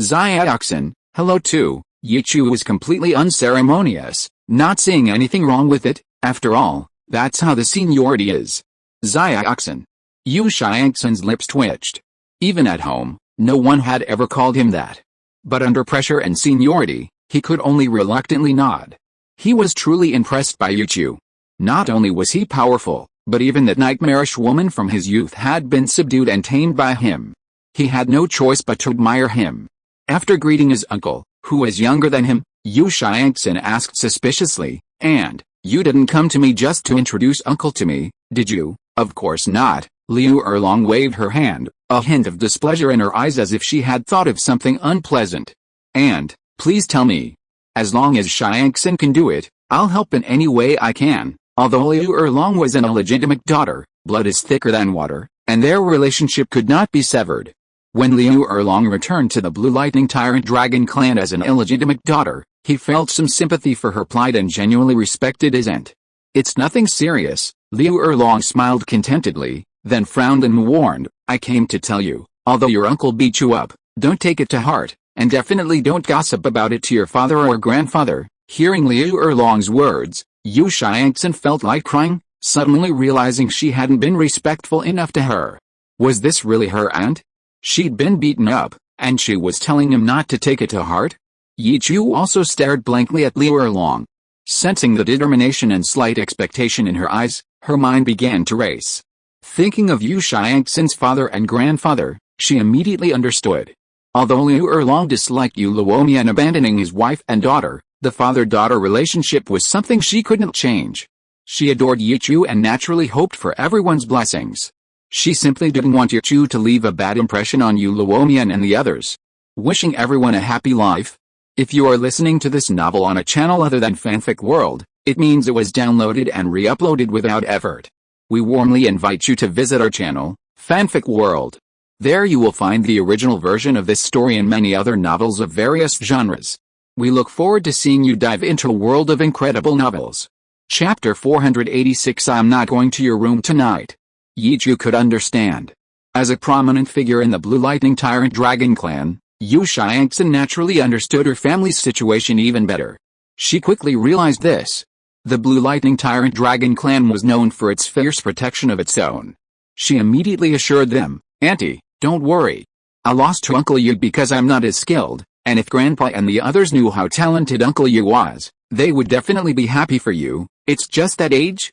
Xiaoxin, hello too. Yi Chu was completely unceremonious, not seeing anything wrong with it. After all, that's how the seniority is. Xiaoxin. Yu Xiangxin's lips twitched. Even at home, no one had ever called him that. But under pressure and seniority, he could only reluctantly nod. He was truly impressed by Yi Chu. Not only was he powerful, but even that nightmarish woman from his youth had been subdued and tamed by him. He had no choice but to admire him. After greeting his uncle, who was younger than him, Yu Xiangxin asked suspiciously, "And, you didn't come to me just to introduce uncle to me, did you?" "Of course not." Liu Erlong waved her hand, a hint of displeasure in her eyes as if she had thought of something unpleasant. "And, please tell me. As long as Xiangxin can do it, I'll help in any way I can." Although Liu Erlong was an illegitimate daughter, blood is thicker than water, and their relationship could not be severed. When Liu Erlong returned to the Blue Lightning Tyrant Dragon clan as an illegitimate daughter, he felt some sympathy for her plight and genuinely respected his aunt. "It's nothing serious," Liu Erlong smiled contentedly, then frowned and warned, "I came to tell you, although your uncle beat you up, don't take it to heart, and definitely don't gossip about it to your father or grandfather." Hearing Liu Erlong's words, Yu Xiangxin felt like crying, suddenly realizing she hadn't been respectful enough to her. Was this really her aunt? She'd been beaten up, and she was telling him not to take it to heart? Yi Chu also stared blankly at Liu Erlong. Sensing the determination and slight expectation in her eyes, her mind began to race. Thinking of Yu Xiangxin's father and grandfather, she immediately understood. Although Liu Erlong disliked Yu Luomian abandoning his wife and daughter, the father-daughter relationship was something she couldn't change. She adored Yi Chu and naturally hoped for everyone's blessings. She simply didn't want Yi Chu to leave a bad impression on Yu Luomian and the others. Wishing everyone a happy life. If you are listening to this novel on a channel other than Fanfic World, it means it was downloaded and re-uploaded without effort. We warmly invite you to visit our channel, Fanfic World. There you will find the original version of this story and many other novels of various genres. We look forward to seeing you dive into a world of incredible novels. Chapter 486. I'm not going to your room tonight. Yi Chu could understand. As a prominent figure in the Blue Lightning Tyrant Dragon clan, Yu Xiangxin naturally understood her family's situation even better. She quickly realized this. The Blue Lightning Tyrant Dragon clan was known for its fierce protection of its own. She immediately assured them, "Auntie, don't worry. I lost to Uncle Yu because I'm not as skilled, and if Grandpa and the others knew how talented Uncle Yu was, they would definitely be happy for you. It's just that age.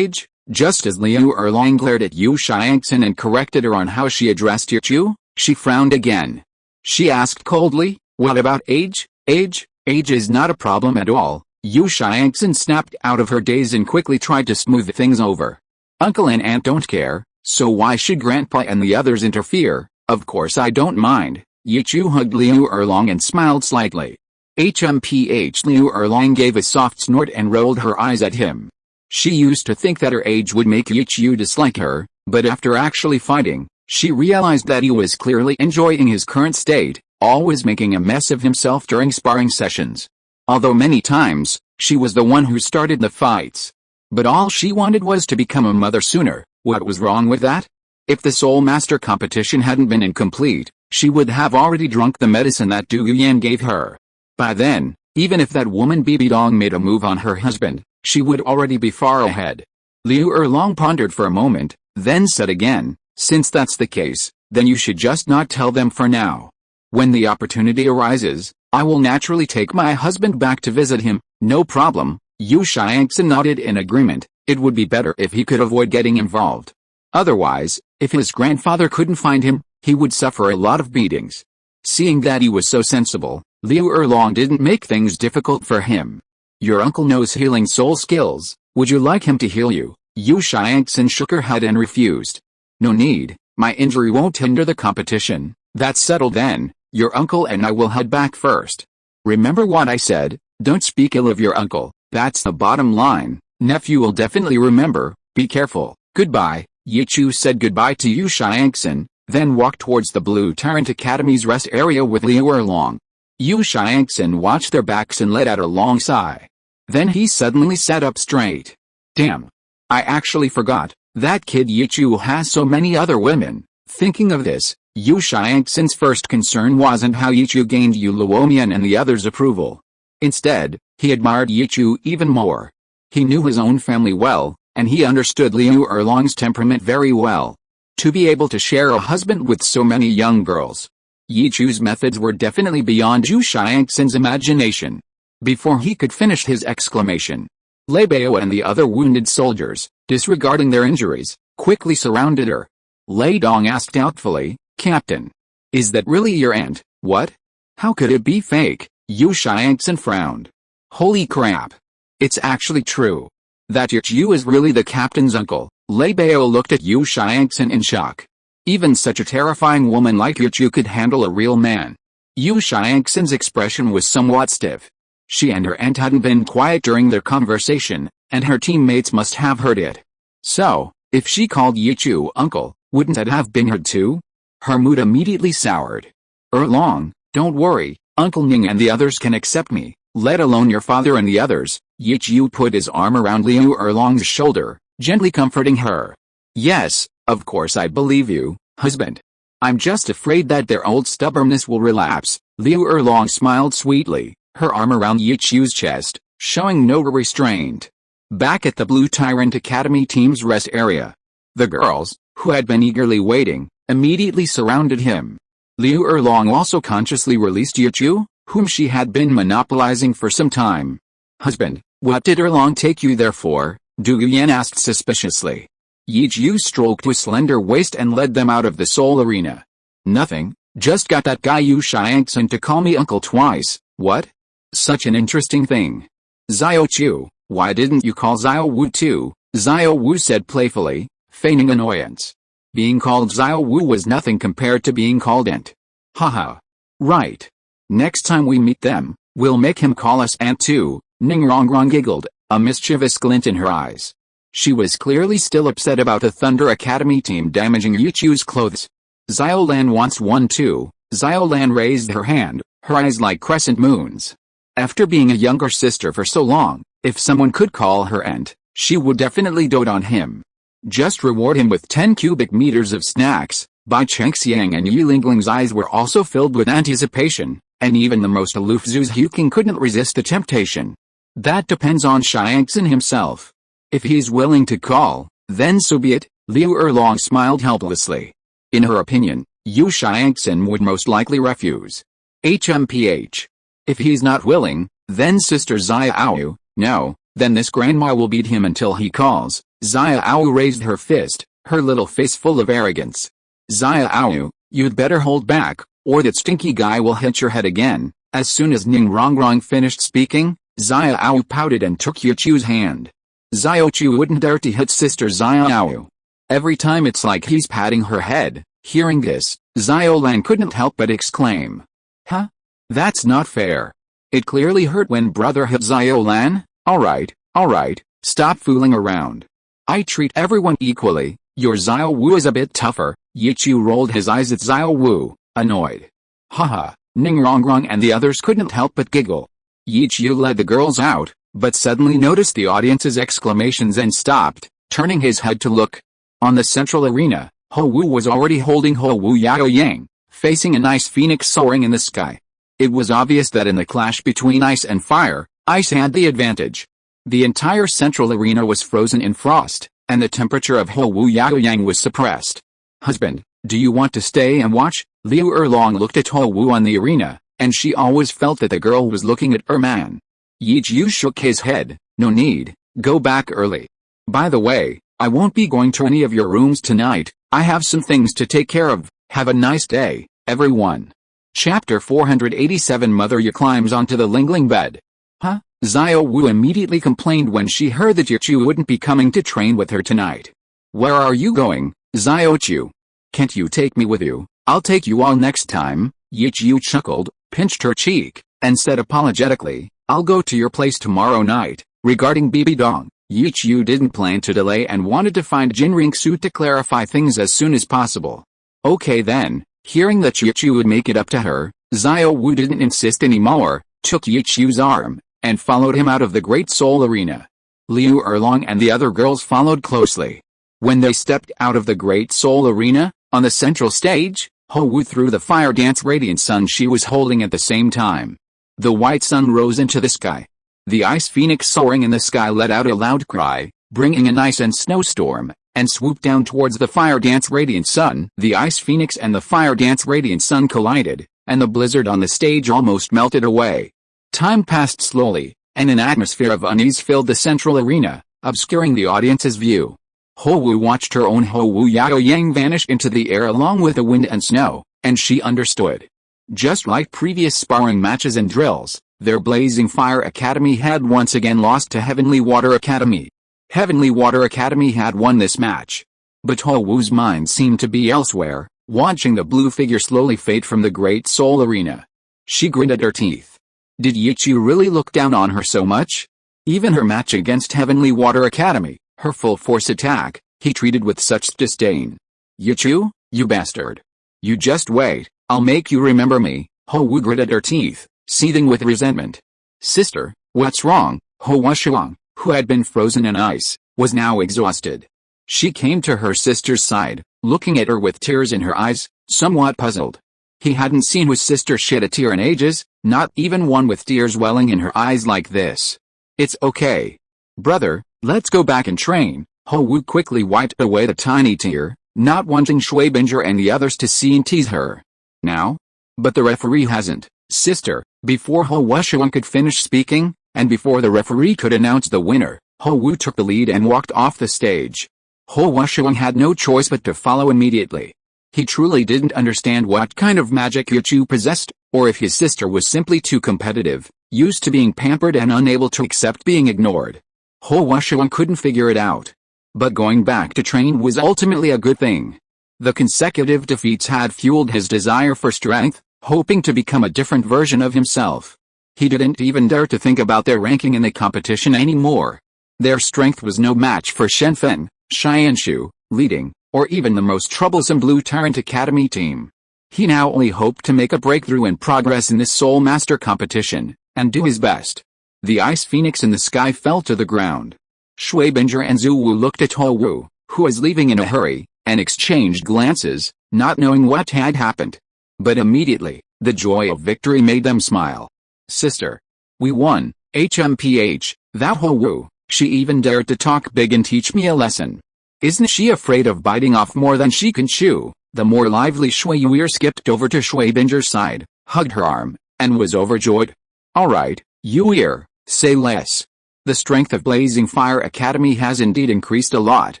Just as Liu Erlong glared at Yu Xiangxin and corrected her on how she addressed Yi Chu, she frowned again. She asked coldly, "What about age?" Age is not a problem at all." Yu Xiangxin snapped out of her daze and quickly tried to smooth things over. "Uncle and Aunt don't care, so why should Grandpa and the others interfere?" "Of course I don't mind." Yi Chu hugged Liu Erlong and smiled slightly. HMPH. Liu Erlong gave a soft snort and rolled her eyes at him. She used to think that her age would make Yi Chu dislike her, but after actually fighting, she realized that he was clearly enjoying his current state, always making a mess of himself during sparring sessions. Although many times, she was the one who started the fights. But all she wanted was to become a mother sooner. What was wrong with that? If the Soul Master competition hadn't been incomplete, she would have already drunk the medicine that Du Yan gave her. By then, even if that woman Bibi Dong made a move on her husband, she would already be far ahead. Liu Erlong pondered for a moment, then said again, "Since that's the case, then you should just not tell them for now. When the opportunity arises, I will naturally take my husband back to visit him." "No problem." Yu Xiangxin nodded in agreement. It would be better if he could avoid getting involved. Otherwise, if his grandfather couldn't find him, he would suffer a lot of beatings. Seeing that he was so sensible, Liu Erlong didn't make things difficult for him. "Your uncle knows healing soul skills. Would you like him to heal you?" Yu Xiangxin shook her head and refused. "No need. My injury won't hinder the competition." "That's settled then. Your uncle and I will head back first. Remember what I said, don't speak ill of your uncle. That's the bottom line." "Nephew will definitely remember. Be careful. Goodbye." Yi Chu said goodbye to Yu Xiangxin, then walked towards the Blue Tyrant Academy's rest area with Liu Erlong. Yu Xiangxin watched their backs and let out a long sigh. Then he suddenly sat up straight. "Damn. I actually forgot, that kid Yi Chu has so many other women." Thinking of this, Yu Xiangxin's first concern wasn't how Yi Chu gained Yu Luomian and the others' approval. Instead, he admired Yi Chu even more. He knew his own family well, and he understood Liu Erlong's temperament very well. To be able to share a husband with so many young girls, Yi Chu's methods were definitely beyond Yu Xiangxin's imagination. Before he could finish his exclamation, Lei Bao and the other wounded soldiers, disregarding their injuries, quickly surrounded her. Lei Dong asked doubtfully, "Captain, is that really your aunt?" "What? How could it be fake?" Yu Xiangxin frowned. "Holy crap. It's actually true. That Yu is really the captain's uncle." Lei Bao looked at Yu Xiangxin in shock. Even such a terrifying woman like Yu could handle a real man. Yu Xiangxin's expression was somewhat stiff. She and her aunt hadn't been quiet during their conversation, and her teammates must have heard it. So, if she called Yu uncle, wouldn't that have been heard too? Her mood immediately soured. "Erlong, don't worry, Uncle Ning and the others can accept me, let alone your father and the others." Yu put his arm around Liu Erlong's shoulder, gently comforting her. "Yes, of course I believe you, husband. I'm just afraid that their old stubbornness will relapse." Liu Erlong smiled sweetly, her arm around Yu's chest, showing no restraint. Back at the Blue Tyrant Academy team's rest area, the girls, who had been eagerly waiting, immediately surrounded him. Liu Erlong also consciously released Yu, whom she had been monopolizing for some time. "Husband, what did Erlong take you there for?" Du Yan asked suspiciously. Yu stroked his slender waist and led them out of the Soul Arena. "Nothing, just got that guy Yu Xiangxin to call me uncle twice." "What? Such an interesting thing. Xiao Chu, why didn't you call Xiao Wu too?" Xiao Wu said playfully, feigning annoyance. Being called Xiao Wu was nothing compared to being called aunt. "Haha. Right. Next time we meet them, we'll make him call us aunt too." Ning Rongrong giggled, a mischievous glint in her eyes. She was clearly still upset about the Thunder Academy team damaging Yu's clothes. "Xiao Lan wants one too." Xiao Lan raised her hand, her eyes like crescent moons. After being a younger sister for so long, if someone could call her aunt, she would definitely dote on him. Just reward him with 10 cubic meters of snacks. Bai Chengxiang and Yu Lingling's eyes were also filled with anticipation, and even the most aloof Zhu's Huking couldn't resist the temptation. That depends on Xiangxin himself. If he's willing to call, then so be it. Liu Erlong smiled helplessly. In her opinion, Yu Xiangxin would most likely refuse. HMPH. If he's not willing, then Sister Xiao, no, then this grandma will beat him until he calls. Xiao raised her fist, her little face full of arrogance. "Xiao, you'd better hold back, or that stinky guy will hit your head again." As soon as Ning Rongrong finished speaking, Xiao pouted and took Yu's hand. Xiao Chu wouldn't dare to hit Sister Xiao. Every time it's like he's patting her head. Hearing this, Xiao Lan couldn't help but exclaim. "Huh? That's not fair. It clearly hurt when brother hit Xiao Lan." Alright, stop fooling around. I treat everyone equally. Your Xiao Wu is a bit tougher." Yu rolled his eyes at Xiao Wu, annoyed. Haha, Ning Rongrong and the others couldn't help but giggle. Yu led the girls out, but suddenly noticed the audience's exclamations and stopped, turning his head to look. On the central arena, Ho Wu was already holding Ho Wu Yao Yang, facing an ice phoenix soaring in the sky. It was obvious that in the clash between ice and fire, ice had the advantage. The entire central arena was frozen in frost, and the temperature of Ho Wu Yao Yang was suppressed. "Husband, do you want to stay and watch?" Liu Erlong looked at Ho Wu on the arena, and she always felt that the girl was looking at her man. Yu shook his head. "No need, go back early. By the way, I won't be going to any of your rooms tonight. I have some things to take care of. Have a nice day, everyone." Chapter 487 Mother Yu climbs onto the Lingling bed. "Huh?" Xiao Wu immediately complained when she heard that Yu wouldn't be coming to train with her tonight. "Where are you going, Xiao Chu? Can't you take me with you?" "I'll take you all next time." Yu chuckled, pinched her cheek, and said apologetically, "I'll go to your place tomorrow night." Regarding Bibi Dong, Yu didn't plan to delay and wanted to find Jinring Su to clarify things as soon as possible. Okay then. Hearing that Yu would make it up to her, Xiao Wu didn't insist anymore, took Yu's arm, and followed him out of the Great Soul Arena. Liu Erlong and the other girls followed closely. When they stepped out of the Great Soul Arena, on the central stage, Ho Wu threw the fire dance radiant sun she was holding at the same time. The white sun rose into the sky. The ice phoenix soaring in the sky let out a loud cry, bringing an ice and snowstorm, and swooped down towards the fire dance radiant sun. The ice phoenix and the fire dance radiant sun collided, and the blizzard on the stage almost melted away. Time passed slowly, and an atmosphere of unease filled the central arena, obscuring the audience's view. Ho Wu watched her own Ho Wu Yao Yang vanish into the air along with the wind and snow, and she understood. Just like previous sparring matches and drills, their Blazing Fire Academy had once again lost to Heavenly Water Academy. Heavenly Water Academy had won this match. But Ho Wu's mind seemed to be elsewhere, watching the blue figure slowly fade from the Great Soul Arena. She gritted her teeth. Did Yichu really look down on her so much? Even her match against Heavenly Water Academy, her full-force attack, he treated with such disdain. Yichu, you bastard. You just wait, I'll make you remember me. Ho Wu gritted her teeth, seething with resentment. Sister, what's wrong? Ho Wuxiang, who had been frozen in ice, was now exhausted. She came to her sister's side, looking at her with tears in her eyes, somewhat puzzled. He hadn't seen his sister shed a tear in ages, not even one with tears welling in her eyes like this. It's okay. Brother, let's go back and train. Ho Wu quickly wiped away the tiny tear, not wanting Shui Binger and the others to see and tease her. Now? But the referee hasn't, sister. Before Ho Wuxiang could finish speaking, and before the referee could announce the winner, Ho Wu took the lead and walked off the stage. Ho Wuxiang had no choice but to follow immediately. He truly didn't understand what kind of magic Yichu possessed, or if his sister was simply too competitive, used to being pampered and unable to accept being ignored. Ho Wuxiang couldn't figure it out. But going back to train was ultimately a good thing. The consecutive defeats had fueled his desire for strength, hoping to become a different version of himself. He didn't even dare to think about their ranking in the competition anymore. Their strength was no match for Shenfen, Xianshu, leading, or even the most troublesome Blue Tyrant Academy team. He now only hoped to make a breakthrough and progress in this Soul Master competition, and do his best. The ice phoenix in the sky fell to the ground. Shui Binger and Zhu Wu looked at Ho Wu, who was leaving in a hurry, and exchanged glances, not knowing what had happened. But immediately, the joy of victory made them smile. Sister. We won, HMPH, that Ho Wu, she even dared to talk big and teach me a lesson. Isn't she afraid of biting off more than she can chew? The more lively Shui Yuer skipped over to Shui Binger's side, hugged her arm, and was overjoyed. Alright, Yuer, say less. The strength of Blazing Fire Academy has indeed increased a lot.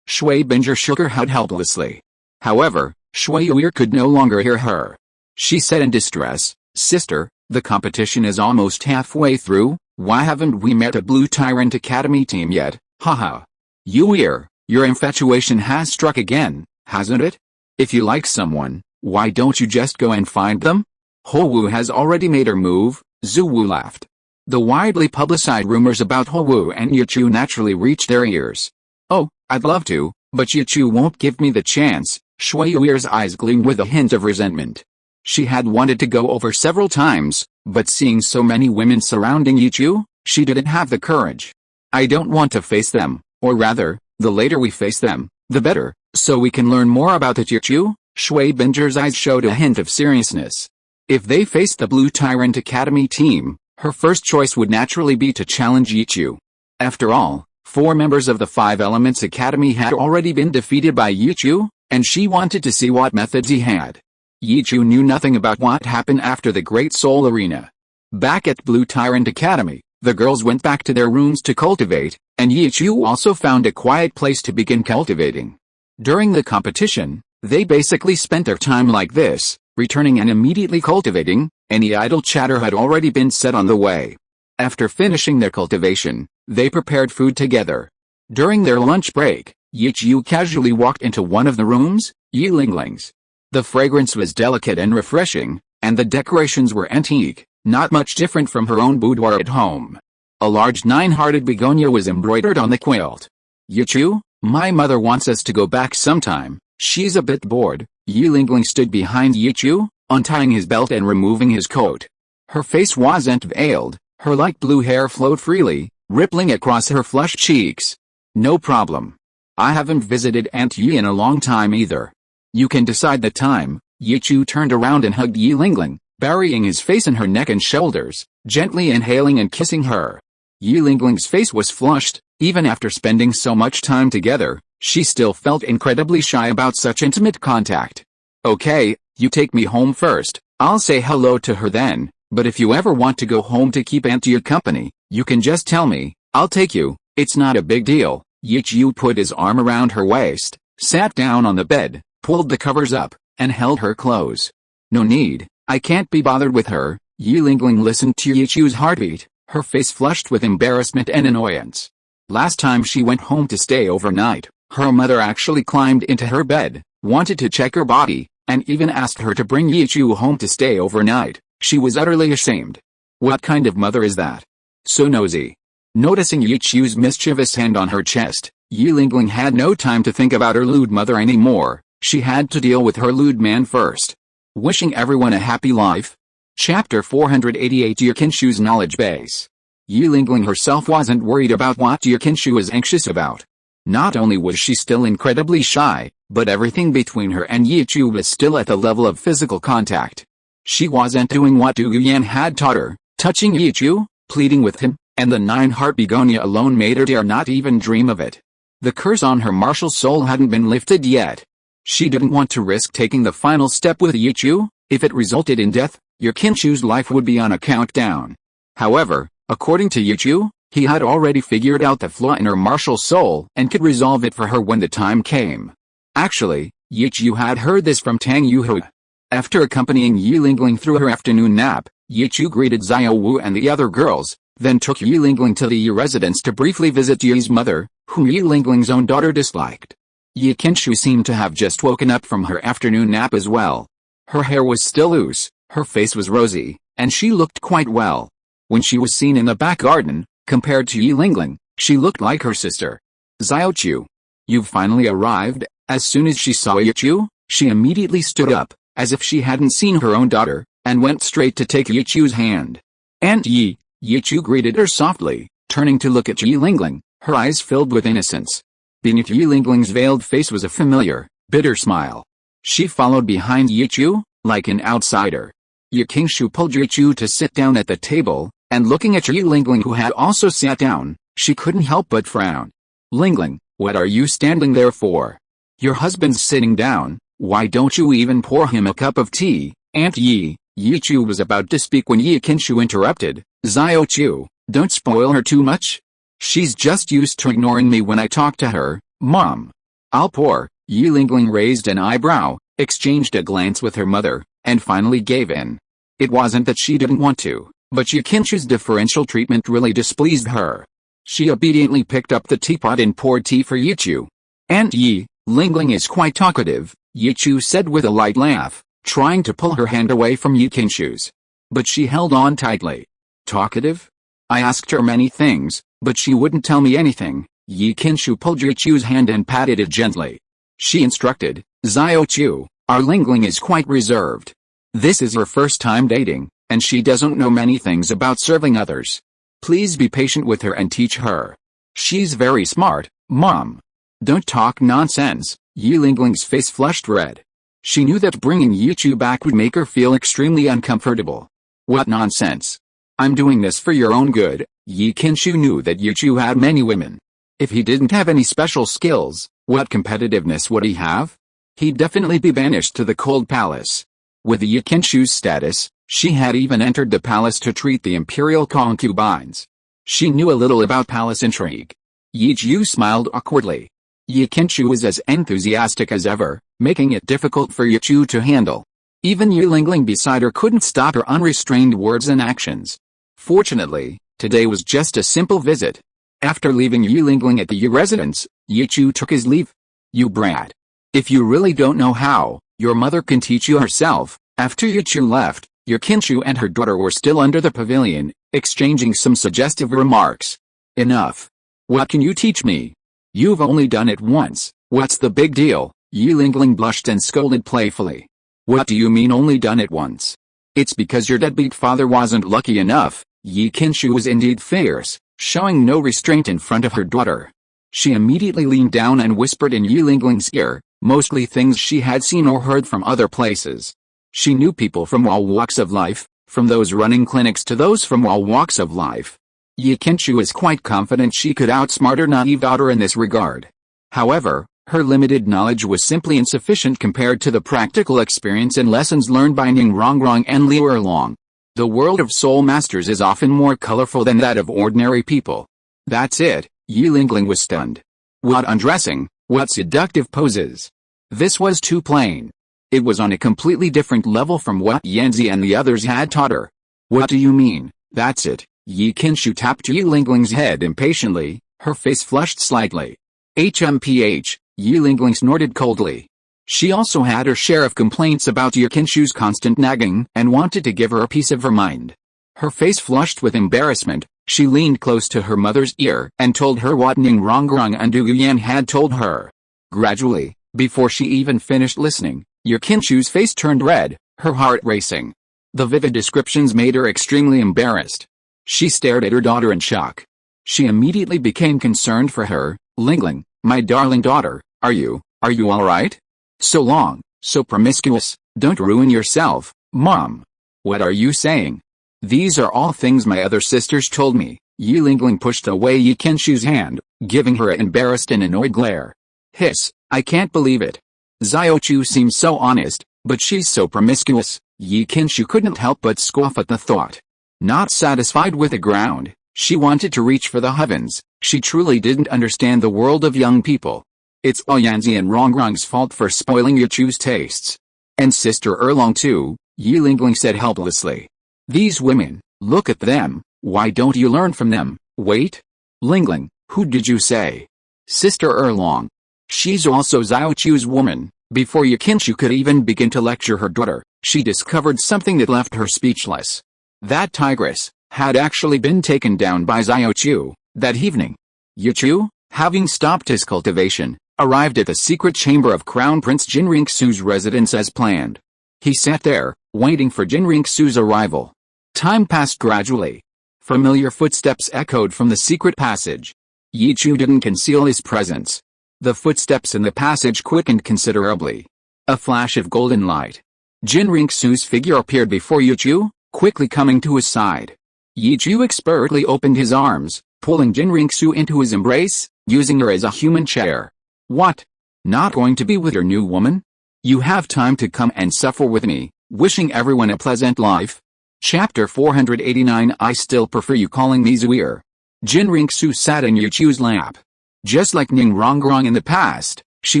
Shui Binger shook her head helplessly. However, Shui Yuer could no longer hear her. She said in distress, Sister, the competition is almost halfway through, why haven't we met a Blue Tyrant Academy team yet? Haha. Yuer, your infatuation has struck again, hasn't it? If you like someone, why don't you just go and find them? Ho Wu has already made her move, Zhu Wu laughed. The widely publicized rumors about Ho Wu and Yichu naturally reached their ears. Oh, I'd love to, but Yichu won't give me the chance. Shui Yuer's eyes gleamed with a hint of resentment. She had wanted to go over several times, but seeing so many women surrounding Yichu, she didn't have the courage. I don't want to face them, or rather, the later we face them, the better, so we can learn more about it. Yichu? Shui Binger's eyes showed a hint of seriousness. If they faced the Blue Tyrant Academy team, her first choice would naturally be to challenge Yichu. After all, 4 members of the 5 Elements Academy had already been defeated by Yichu, and she wanted to see what methods he had. Yichu knew nothing about what happened after the Great Soul Arena. Back at Blue Tyrant Academy, the girls went back to their rooms to cultivate, and Yichu also found a quiet place to begin cultivating. During the competition, they basically spent their time like this, returning and immediately cultivating. Any idle chatter had already been set on the way. After finishing their cultivation, they prepared food together. During their lunch break, Yichu casually walked into one of the rooms, Yilingling's. The fragrance was delicate and refreshing, and the decorations were antique, not much different from her own boudoir at home. A large 9-hearted begonia was embroidered on the quilt. Yichu, my mother wants us to go back sometime. She's a bit bored. Yilingling stood behind Yichu, untying his belt and removing his coat. Her face wasn't veiled, her light blue hair flowed freely, rippling across her flushed cheeks. No problem. I haven't visited Aunt Yi in a long time either. You can decide the time. Yichu turned around and hugged Yilingling, burying his face in her neck and shoulders, gently inhaling and kissing her. Yilingling's face was flushed. Even after spending so much time together, she still felt incredibly shy about such intimate contact. Okay, you take me home first, I'll say hello to her then, but if you ever want to go home to keep Aunt Yi company, You can just tell me, I'll take you, it's not a big deal. Yichu put his arm around her waist, sat down on the bed, pulled the covers up, and held her close. No need, I can't be bothered with her. Yi Lingling listened to Yichu's heartbeat, her face flushed with embarrassment and annoyance. Last time she went home to stay overnight, her mother actually climbed into her bed, wanted to check her body, and even asked her to bring Yichu home to stay overnight. She was utterly ashamed. What kind of mother is that? So nosy. Noticing Yichu's mischievous hand on her chest, Yi Lingling had no time to think about her lewd mother anymore. She had to deal with her lewd man first. Wishing everyone a happy life. Chapter 488 Yikinshu's Knowledge Base. Yi Lingling herself wasn't worried about what Yikinshu was anxious about. Not only was she still incredibly shy, but everything between her and Yichu was still at the level of physical contact. She wasn't doing what Du Yuan had taught her, touching Yichu, pleading with him, and the 9-heart begonia alone made her dare not even dream of it. The curse on her martial soul hadn't been lifted yet. She didn't want to risk taking the final step with Yichu. If it resulted in death, Yikinshu's life would be on a countdown. However, according to Yichu, he had already figured out the flaw in her martial soul and could resolve it for her when the time came. Actually, Yichu had heard this from Tang Yuhui. After accompanying Yi Lingling through her afternoon nap, Yichu greeted Xiao Wu and the other girls, then took Yi Lingling to the Yi residence to briefly visit Yi's mother, whom Yi Lingling's own daughter disliked. Yikinshu seemed to have just woken up from her afternoon nap as well. Her hair was still loose, her face was rosy, and she looked quite well. When she was seen in the back garden, compared to Yi Lingling, she looked like her sister. Xiaochu. You've finally arrived. As soon as she saw Yichu, she immediately stood up, as if she hadn't seen her own daughter, and went straight to take Yichu's hand. Aunt Yi. Yichu greeted her softly, turning to look at Yi Lingling, her eyes filled with innocence. Beneath Yi Lingling's veiled face was a familiar, bitter smile. She followed behind Yichu, like an outsider. Yikinshu pulled Yichu to sit down at the table, and looking at Yi Lingling who had also sat down, she couldn't help but frown. Lingling, what are you standing there for? Your husband's sitting down, why don't you even pour him a cup of tea, Aunt Yi? Yichu was about to speak when Yikinshu interrupted. Xiaochu, don't spoil her too much. She's just used to ignoring me when I talk to her, Mom. I'll pour. Yi Lingling raised an eyebrow, exchanged a glance with her mother, and finally gave in. It wasn't that she didn't want to, but Yikinshu's differential treatment really displeased her. She obediently picked up the teapot and poured tea for Yichu. Aunt Yi, Lingling is quite talkative, Yichu said with a light laugh, trying to pull her hand away from Yikinshu's. But she held on tightly. Talkative? I asked her many things, but she wouldn't tell me anything. Yikinshu pulled Yichu's hand and patted it gently. She instructed, Xiaochu, our Lingling is quite reserved. This is her first time dating, and she doesn't know many things about serving others. Please be patient with her and teach her. She's very smart, Mom. Don't talk nonsense. Yi Lingling's face flushed red. She knew that bringing Yichu back would make her feel extremely uncomfortable. What nonsense. I'm doing this for your own good. Yikinshu knew that Yichu had many women. If he didn't have any special skills, what competitiveness would he have? He'd definitely be banished to the cold palace. With Yikinshu's status, she had even entered the palace to treat the imperial concubines. She knew a little about palace intrigue. Yichu smiled awkwardly. Yikinshu was as enthusiastic as ever, making it difficult for Yichu to handle. Even Yi Lingling beside her couldn't stop her unrestrained words and actions. Fortunately, today was just a simple visit. After leaving Yi Lingling at the Yi residence, Yichu took his leave. You brat. If you really don't know how, your mother can teach you herself. After Yichu left, Yikinshu and her daughter were still under the pavilion, exchanging some suggestive remarks. Enough. What can you teach me? You've only done it once, what's the big deal? Yi Lingling blushed and scolded playfully. What do you mean only done it once? It's because your deadbeat father wasn't lucky enough. Yikinshu was indeed fierce, showing no restraint in front of her daughter. She immediately leaned down and whispered in Yi Lingling's ear, mostly things she had seen or heard from other places. She knew people from all walks of life, from those running clinics to those from all walks of life. Yikinshu was quite confident she could outsmart her naive daughter in this regard. However, her limited knowledge was simply insufficient compared to the practical experience and lessons learned by Ning Rongrong and Liu Erlong. The world of soul masters is often more colorful than that of ordinary people. That's it, Yi Lingling was stunned. What undressing, what seductive poses. This was too plain. It was on a completely different level from what Yanzi and the others had taught her. What do you mean? That's it. Yi Qinshu tapped Yi Lingling's head impatiently, her face flushed slightly. HMPH, Yi Lingling snorted coldly. She also had her share of complaints about Yi Qinshu's constant nagging and wanted to give her a piece of her mind. Her face flushed with embarrassment, she leaned close to her mother's ear and told her what Ning Rongrong and Du Yan had told her. Gradually, before she even finished listening, Yi Qinshu's face turned red, her heart racing. The vivid descriptions made her extremely embarrassed. She stared at her daughter in shock. She immediately became concerned for her. Lingling, my darling daughter, are you alright? So long, so promiscuous, don't ruin yourself, Mom. What are you saying? These are all things my other sisters told me. Yi Lingling pushed away Yi Qinshu's hand, giving her an embarrassed and annoyed glare. Hiss, I can't believe it. Xiao Chu seems so honest, but she's so promiscuous. Yi Qinshu couldn't help but scoff at the thought. Not satisfied with the ground, she wanted to reach for the heavens. She truly didn't understand the world of young people. It's all Yanzi and Rongrong's fault for spoiling Yi Chu's tastes. And Sister Erlong too, Yi Lingling said helplessly. These women, look at them, why don't you learn from them? Wait. Lingling, who did you say? Sister Erlong. She's also Xiao Chu's woman. Before Yi Qinshu could even begin to lecture her daughter, she discovered something that left her speechless. That tigress had actually been taken down by Xiao Chu that evening. Yi Chu, having stopped his cultivation, arrived at the secret chamber of Crown Prince Jin Ringsu's residence as planned. He sat there, waiting for Jin Ringsu's arrival. Time passed gradually. Familiar footsteps echoed from the secret passage. Yi Chu didn't conceal his presence. The footsteps in the passage quickened considerably. A flash of golden light. Jin Ringsu's figure appeared before Yi Chu, quickly coming to his side. Yi Chu expertly opened his arms, pulling Jin Ringsu into his embrace, using her as a human chair. What? Not going to be with your new woman? You have time to come and suffer with me, wishing everyone a pleasant life. Chapter 489 I still prefer you calling me Zuir. Jin Ringsu sat in Yi Chu's lap. Just like Ning Rongrong in the past, she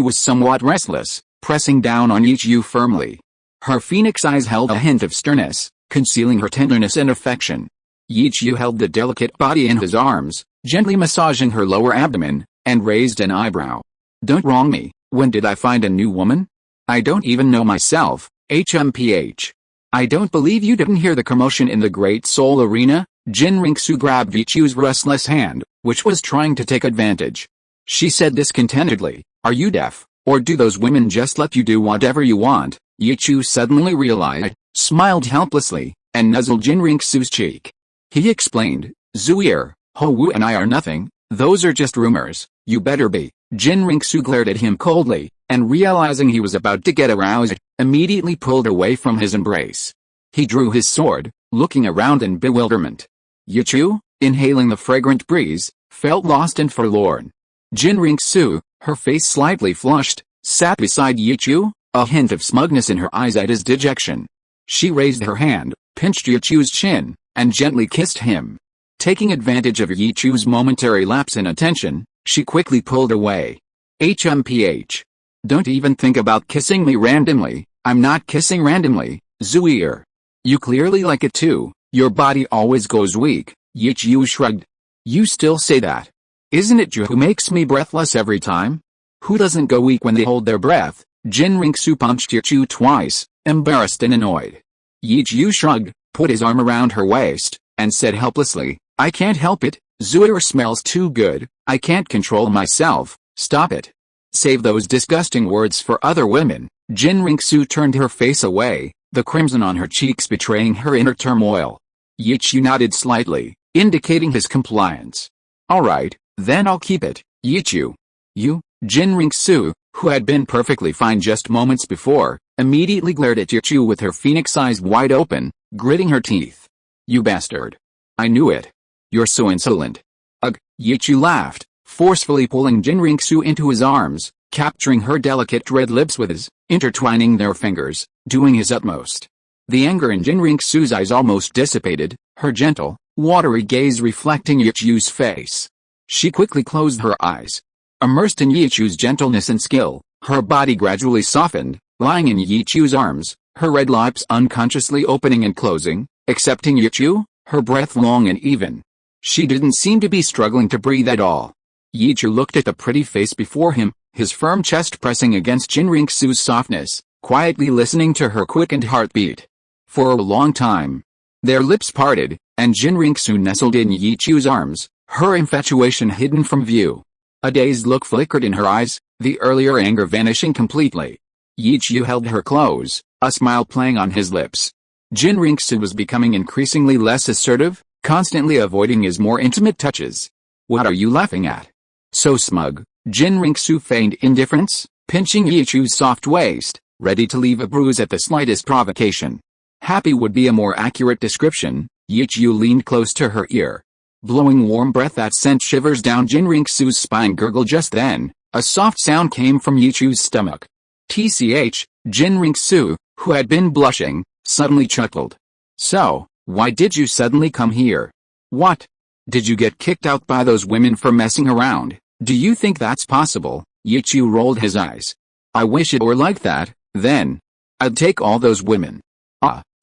was somewhat restless, pressing down on Yi Chu firmly. Her phoenix eyes held a hint of sternness, concealing her tenderness and affection. Yi Chu held the delicate body in his arms, gently massaging her lower abdomen, and raised an eyebrow. Don't wrong me, when did I find a new woman? I don't even know myself, HMPH. I don't believe you didn't hear the commotion in the Great Soul Arena. Jin Ringsu grabbed Yi Chu's restless hand, which was trying to take advantage. She said discontentedly, are you deaf, or do those women just let you do whatever you want? Yi Chu suddenly realized, smiled helplessly, and nuzzled Jin Ringsu's cheek. He explained, Zuir, Ho Wu and I are nothing, those are just rumors, you better be. Jin Ringsu glared at him coldly, and realizing he was about to get aroused, immediately pulled away from his embrace. He drew his sword, looking around in bewilderment. Yi Chu, inhaling the fragrant breeze, felt lost and forlorn. Jin Ringsu, her face slightly flushed, sat beside Yi Chu, a hint of smugness in her eyes at his dejection. She raised her hand, pinched Yi Chu's chin, and gently kissed him. Taking advantage of Yi Chu's momentary lapse in attention, she quickly pulled away. HMPH. Don't even think about kissing me randomly, I'm not kissing randomly, Zuir. You clearly like it too, your body always goes weak, Yi Chu shrugged. You still say that? Isn't it you who makes me breathless every time? Who doesn't go weak when they hold their breath? Jin Ringsu punched Yi Chu twice, embarrassed and annoyed. Yi Chu shrugged, put his arm around her waist, and said helplessly, I can't help it, Zuir smells too good, I can't control myself, stop it. Save those disgusting words for other women. Jin Ringsu turned her face away, the crimson on her cheeks betraying her inner turmoil. Yi Chu nodded slightly, indicating his compliance. Alright, then I'll keep it, Yi Chu. You? Jin Ringsu, who had been perfectly fine just moments before, immediately glared at Yi Chu with her phoenix eyes wide open, gritting her teeth. You bastard. I knew it. You're so insolent. Ugh, Yi Chu laughed, forcefully pulling Jin Ringsu into his arms, capturing her delicate red lips with his, intertwining their fingers, doing his utmost. The anger in Jinriksu's eyes almost dissipated, her gentle, watery gaze reflecting Yichu's face. She quickly closed her eyes. Immersed in Yichu's gentleness and skill, her body gradually softened, lying in Yichu's arms, her red lips unconsciously opening and closing, accepting Yichu, her breath long and even. She didn't seem to be struggling to breathe at all. Yichu looked at the pretty face before him, his firm chest pressing against Jinriksu's softness, quietly listening to her quickened heartbeat. For a long time, their lips parted, and Jinriksu nestled in Yichu's arms, her infatuation hidden from view. A dazed look flickered in her eyes, the earlier anger vanishing completely. Yichu held her close, a smile playing on his lips. Jinriksu was becoming increasingly less assertive, constantly avoiding his more intimate touches. "What are you laughing at? So smug?" Jinriksu feigned indifference, pinching Yichu's soft waist, ready to leave a bruise at the slightest provocation. Happy would be a more accurate description. Yichu leaned close to her ear. Blowing warm breath that sent shivers down Jinriksu's spine gurgled just then. A soft sound came from Yichu's stomach. Tch, Jinriksu, who had been blushing, suddenly chuckled. "So, why did you suddenly come here? What? Did you get kicked out by those women for messing around? Do you think that's possible?" Yichu rolled his eyes. "I wish it were like that, then. I'd take all those women."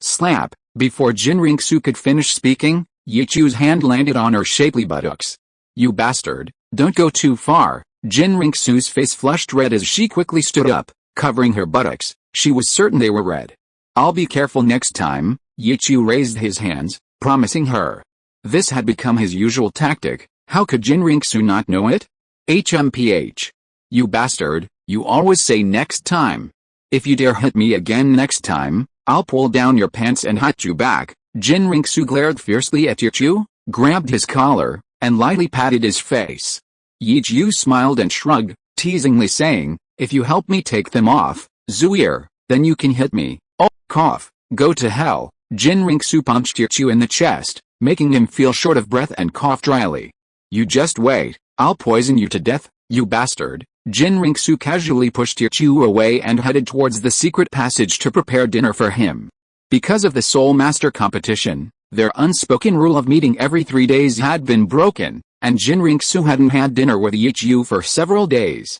Slap. Before Jinriksu could finish speaking, Yichu's hand landed on her shapely buttocks. "You bastard, don't go too far." Jinriksu's face flushed red as she quickly stood up, covering her buttocks. She was certain they were red. "I'll be careful next time." Yichu raised his hands, promising her. This had become his usual tactic. How could Jinriksu not know it? HMPH. "You bastard, you always say next time. If you dare hit me again next time, I'll pull down your pants and hit you back." Jinriksu glared fiercely at Yichu, grabbed his collar, and lightly patted his face. Yichu smiled and shrugged, teasingly saying, "If you help me take them off, Zuir, then you can hit me." "Oh, cough, go to hell." Jinriksu punched Yichu in the chest, making him feel short of breath and cough dryly. "You just wait, I'll poison you to death, you bastard." Jinriksu casually pushed Yichu away and headed towards the secret passage to prepare dinner for him. Because of the Soul Master competition, their unspoken rule of meeting every 3 days had been broken, and Jinriksu hadn't had dinner with Yichu for several days.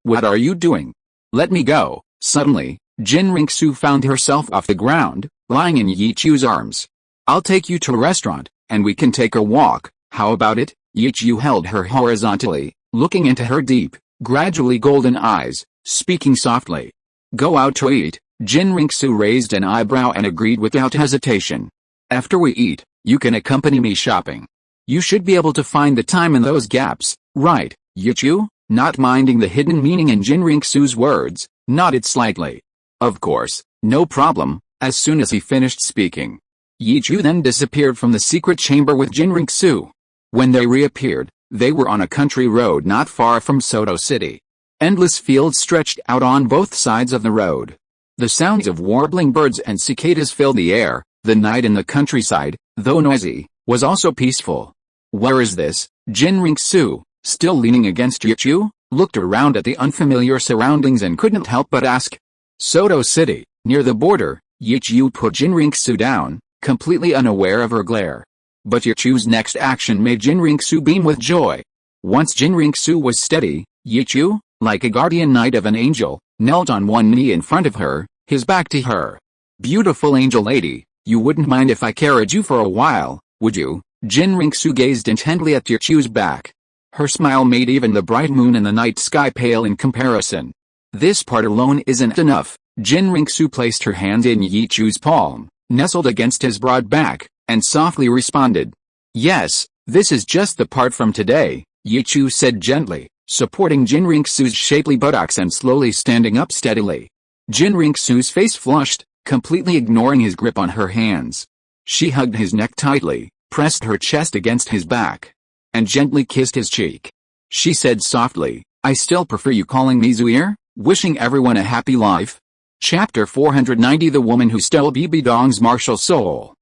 What are you doing? Let me go." Suddenly, Jinriksu found herself off the ground, lying in Yichu's arms. "I'll take you to a restaurant, and we can take a walk, how about it?" Yichu held her horizontally, looking into her deep, gradually golden eyes, speaking softly. "Go out to eat." Jinriksu raised an eyebrow and agreed without hesitation. "After we eat, you can accompany me shopping. You should be able to find the time in those gaps, right?" Yichu, not minding the hidden meaning in Jinriksu's words, nodded slightly. "Of course, no problem." As soon as he finished speaking, Yichu then disappeared from the secret chamber with Jinriksu. When they reappeared, they were on a country road not far from Soto City. Endless fields stretched out on both sides of the road. The sounds of warbling birds and cicadas filled the air. The night in the countryside, though noisy, was also peaceful. "Where is this?" Jinriksu, still leaning against Yichu, looked around at the unfamiliar surroundings and couldn't help but ask. "Soto City, near the border." Yichu put Jinriksu down, completely unaware of her glare. But Yichu's next action made Jinriksu beam with joy. Once Jinriksu was steady, Yichu, like a guardian knight of an angel, knelt on one knee in front of her, his back to her. "Beautiful angel lady, you wouldn't mind if I carried you for a while, would you?" Jinriksu gazed intently at Yichu's back. Her smile made even the bright moon in the night sky pale in comparison. "This part alone isn't enough." Jinriksu placed her hand in Yichu's palm, nestled against his broad back, and softly responded. "Yes, this is just the part from today," Yichu said gently, supporting Jinriksu's shapely buttocks and slowly standing up steadily. Jinriksu's face flushed, completely ignoring his grip on her hands. She hugged his neck tightly, pressed her chest against his back, and gently kissed his cheek. She said softly, "I still prefer you calling me Zuir," wishing everyone a happy life. Chapter 490 The Woman Who Stole Bibi Dong's Martial Soul.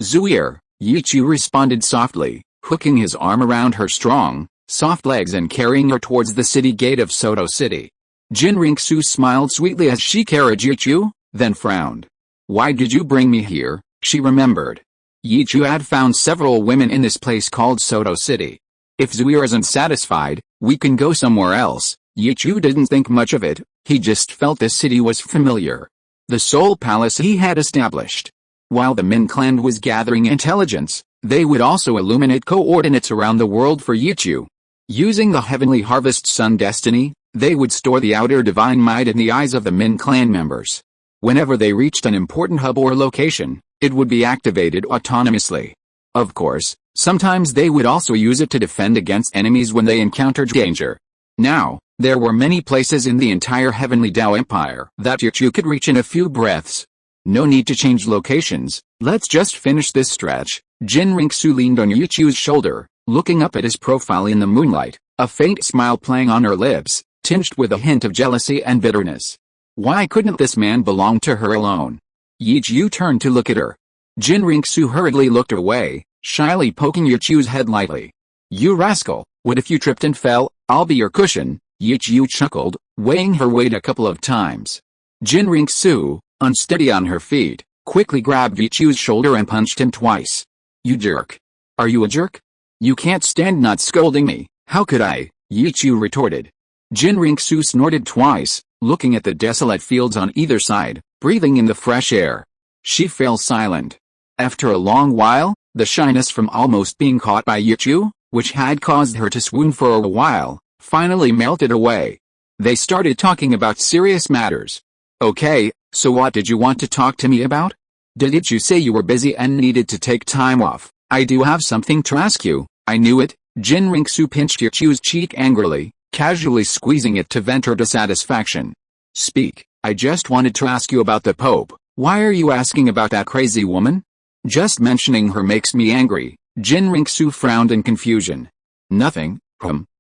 Zuir, Yichu responded softly, hooking his arm around her strong, soft legs and carrying her towards the city gate of Soto City. Jinriksu smiled sweetly as she carried Yichu, then frowned. Why did you bring me here? She remembered. Yichu had found several women in this place called Soto City. If Zuir isn't satisfied, we can go somewhere else. Yichu didn't think much of it, he just felt this city was familiar. The Soul Palace he had established. While the Min clan was gathering intelligence, they would also illuminate coordinates around the world for Yichu. Using the Heavenly Harvest Sun Destiny, they would store the outer divine might in the eyes of the Min clan members. Whenever they reached an important hub or location, it would be activated autonomously. Of course, sometimes they would also use it to defend against enemies when they encountered danger. Now, there were many places in the entire Heavenly Dao Empire that Yichu could reach in a few breaths. No need to change locations, let's just finish this stretch. Jin Ringsu leaned on Yichu's shoulder, looking up at his profile in the moonlight, a faint smile playing on her lips, tinged with a hint of jealousy and bitterness. Why couldn't this man belong to her alone? Yichu turned to look at her. Jin Ringsu hurriedly looked away, shyly poking Yichu's head lightly. You rascal, what if you tripped and fell? I'll be your cushion. Yichu chuckled, weighing her weight a couple of times. Jin Ringsu, unsteady on her feet, quickly grabbed Yichu's shoulder and punched him twice. You jerk. Are you a jerk? You can't stand not scolding me, how could I? Yichu retorted. Jin Ringsu snorted twice, looking at the desolate fields on either side, breathing in the fresh air. She fell silent. After a long while, the shyness from almost being caught by Yichu, which had caused her to swoon for a while, finally melted away. They started talking about serious matters. Okay, so what did you want to talk to me about? Didn't you say you were busy and needed to take time off? I do have something to ask you. I knew it. Jin Ringsu pinched Yichu's cheek angrily, casually squeezing it to vent her dissatisfaction. Speak, I just wanted to ask you about the Pope. Why are you asking about that crazy woman? Just mentioning her makes me angry. Jin Ringsu frowned in confusion. Nothing,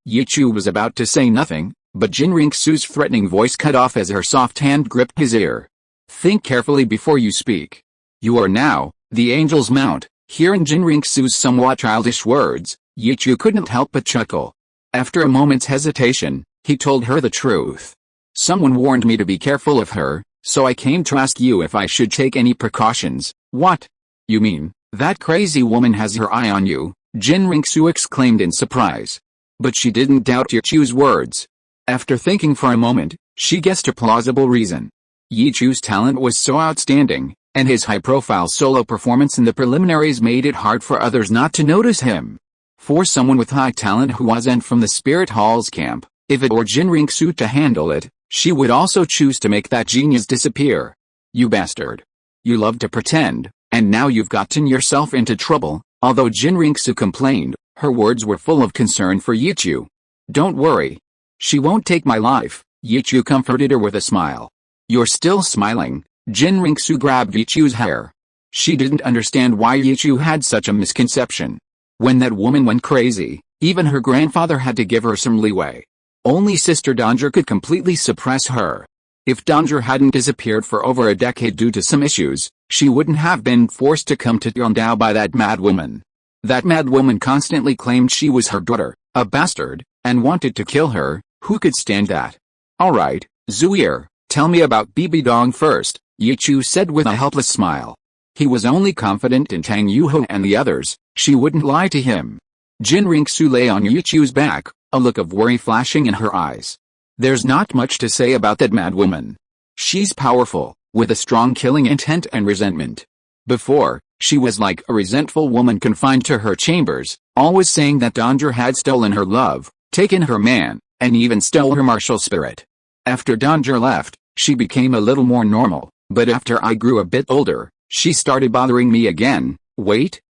Yichu was about to say nothing, but Jin Ringsu's threatening voice cut off as her soft hand gripped his ear. Think carefully before you speak. You are now the angel's mount. Hearing Jin Ringsu's somewhat childish words, Yichu couldn't help but chuckle. After a moment's hesitation, he told her the truth. Someone warned me to be careful of her, so I came to ask you if I should take any precautions. What? You mean, that crazy woman has her eye on you? Jin Ringsu exclaimed in surprise. But she didn't doubt Yichu's words. After thinking for a moment, she guessed a plausible reason. Yichu's talent was so outstanding, and his high-profile solo performance in the preliminaries made it hard for others not to notice him. For someone with high talent who wasn't from the Spirit Hall's camp, if it were Jin Ringsu to handle it, she would also choose to make that genius disappear. You bastard. You love to pretend, and now you've gotten yourself into trouble. Although Jin Ringsu complained, her words were full of concern for Yichu. Don't worry. She won't take my life, Yichu comforted her with a smile. You're still smiling. Jin Ringsu grabbed Yichu's hair. She didn't understand why Yichu had such a misconception. When that woman went crazy, even her grandfather had to give her some leeway. Only Sister Danger could completely suppress her. If Danger hadn't disappeared for over a decade due to some issues, she wouldn't have been forced to come to Yondao by that mad woman. That mad woman constantly claimed she was her daughter, a bastard, and wanted to kill her. Who could stand that? Alright, Zuir, tell me about Bibi Dong first, Yichu said with a helpless smile. He was only confident in Tang Yuho and the others, she wouldn't lie to him. Jin Ringsu lay on Yichu's back, a look of worry flashing in her eyes. There's not much to say about that mad woman. She's powerful, with a strong killing intent and resentment. Before, she was like a resentful woman confined to her chambers, always saying that Danger had stolen her love, taken her man, and even stole her martial spirit. After Danger left, she became a little more normal, but after I grew a bit older, she started bothering me again. Wait,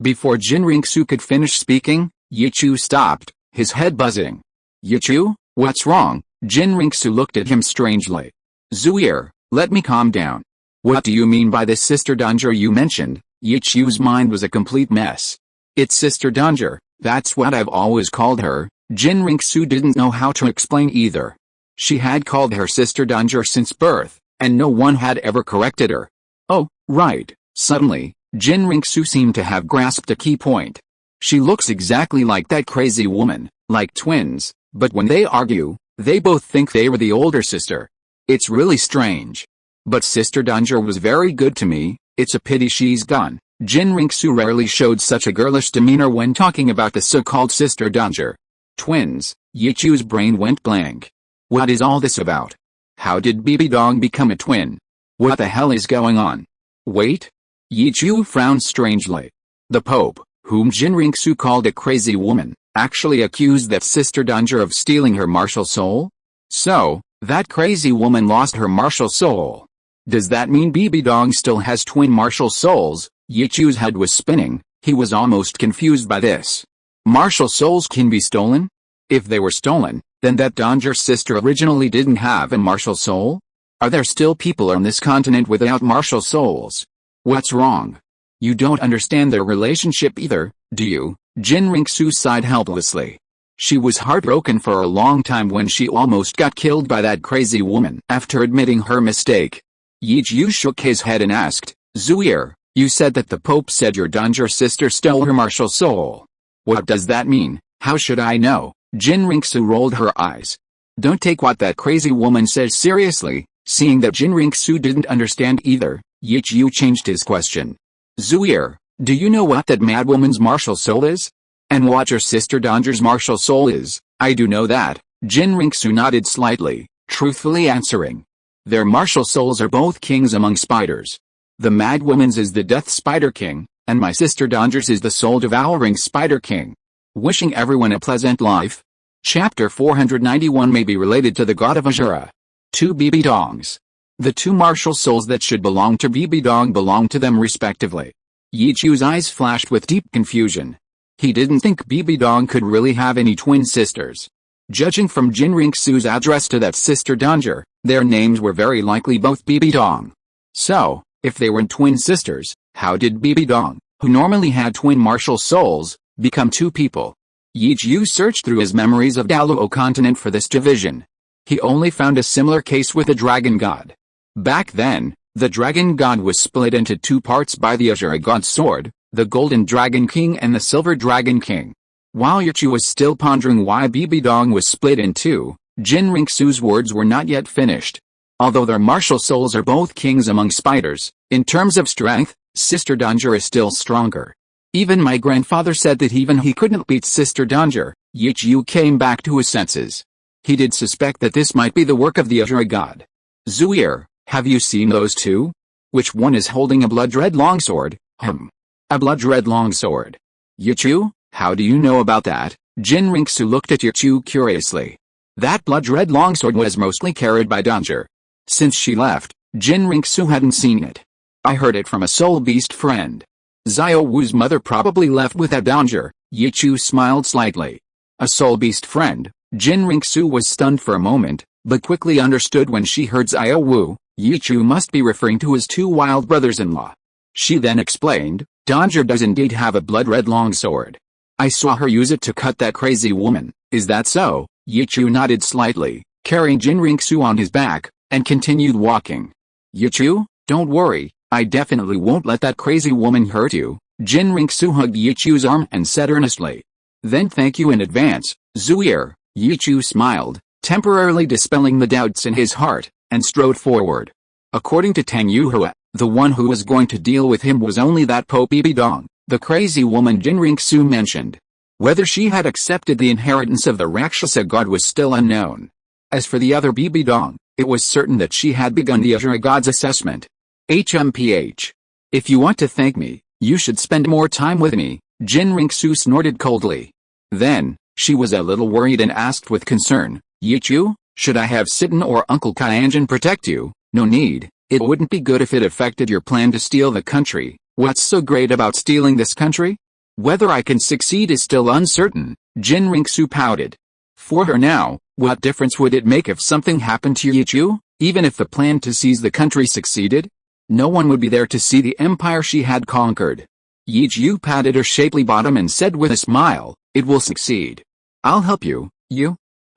before Jin Ringsu could finish speaking, Yichu stopped, his head buzzing. Yichu, what's wrong? Jin Ringsu looked at him strangely. Zuir, let me calm down. What do you mean by this Sister Danger you mentioned? Yichu's mind was a complete mess. It's Sister Danger, that's what I've always called her. Jin Ringsu didn't know how to explain either. She had called her Sister Danger since birth, and no one had ever corrected her. Oh, right. Suddenly, Jin Ringsu seemed to have grasped a key point. She looks exactly like that crazy woman, like twins, but when they argue, they both think they were the older sister. It's really strange. But Sister Danger was very good to me, it's a pity she's gone. Jinriksu rarely showed such a girlish demeanor when talking about the so-called Sister Danger. Twins, Yichu's brain went blank. What is all this about? How did Bibidong become a twin? What the hell is going on? Wait? Yichu frowned strangely. The Pope, whom Jinriksu called a crazy woman, actually accused that Sister Danger of stealing her martial soul? So, that crazy woman lost her martial soul. Does that mean Bibidong still has twin martial souls? Yichu's head was spinning, he was almost confused by this. Martial souls can be stolen? If they were stolen, then that Danger's sister originally didn't have a martial soul? Are there still people on this continent without martial souls? What's wrong? You don't understand their relationship either, do you? Jinriksu sighed helplessly. She was heartbroken for a long time when she almost got killed by that crazy woman. After admitting her mistake, Yichu shook his head and asked, Zuir, you said that the Pope said your Danger sister stole her martial soul. What does that mean? How should I know? Jinriksu rolled her eyes. Don't take what that crazy woman says seriously. Seeing that Jinriksu didn't understand either, Yichu changed his question. Zuir, do you know what that madwoman's martial soul is? And what your sister Danger's martial soul is? I do know that. Jinriksu nodded slightly, truthfully answering. Their martial souls are both kings among spiders. The madwoman's is the Death Spider King, and my sister Danger's is the soul-devouring Spider King. Wishing everyone a pleasant life. Chapter 491 may be related to the god of Azura. Two Bibidongs. The two martial souls that should belong to Bibidong belong to them respectively. Yichu's eyes flashed with deep confusion. He didn't think Bibidong could really have any twin sisters. Judging from Jinriksu's address to that sister Danger, their names were very likely both Bibidong. So, if they were twin sisters, how did Bibidong, who normally had twin martial souls, become two people? Yichu searched through his memories of Douluo continent for this division. He only found a similar case with the dragon god. Back then, the dragon god was split into two parts by the Azura god's sword, the golden dragon king and the silver dragon king. While Yichu was still pondering why Bibidong was split in two, Jinriksu's words were not yet finished. Although their martial souls are both kings among spiders, in terms of strength, Sister Danger is still stronger. Even my grandfather said that even he couldn't beat Sister Danger. Yichu came back to his senses. He did suspect that this might be the work of the Azura god. Zuir, have you seen those two? Which one is holding a blood-red longsword? A blood-red longsword. Yichu, how do you know about that? Jinriksu looked at Yichu curiously. That blood-red longsword was mostly carried by Danger. Since she left, Jinriksu hadn't seen it. I heard it from a soul beast friend. Xiao Wu's mother probably left without Danger. Yichu smiled slightly. A soul beast friend. Jinriksu was stunned for a moment, but quickly understood when she heard Xiao Wu. Yichu must be referring to his two wild brothers-in-law. She then explained, Danger does indeed have a blood-red longsword. I saw her use it to cut that crazy woman. Is that so? Yichu nodded slightly, carrying Jinriksu on his back, and continued walking. Yichu, don't worry, I definitely won't let that crazy woman hurt you. Jinriksu hugged Yichu's arm and said earnestly. Then thank you in advance, Zuir. Yichu smiled, temporarily dispelling the doubts in his heart, and strode forward. According to Tang Yuhua, the one who was going to deal with him was only that Pope Bibidong, the crazy woman Jinriksu mentioned. Whether she had accepted the inheritance of the Rakshasa god was still unknown. As for the other Bibidong, it was certain that she had begun the Azura god's assessment. HMPH. If you want to thank me, you should spend more time with me, Jinriksu snorted coldly. Then, she was a little worried and asked with concern, Yichu, should I have Sitten or Uncle Kyanjin protect you? No need, it wouldn't be good if it affected your plan to steal the country. What's so great about stealing this country? Whether I can succeed is still uncertain, Jinriksu pouted. For her now, what difference would it make if something happened to Yichu, even if the plan to seize the country succeeded? No one would be there to see the empire she had conquered. Yichu patted her shapely bottom and said with a smile, it will succeed. I'll help you,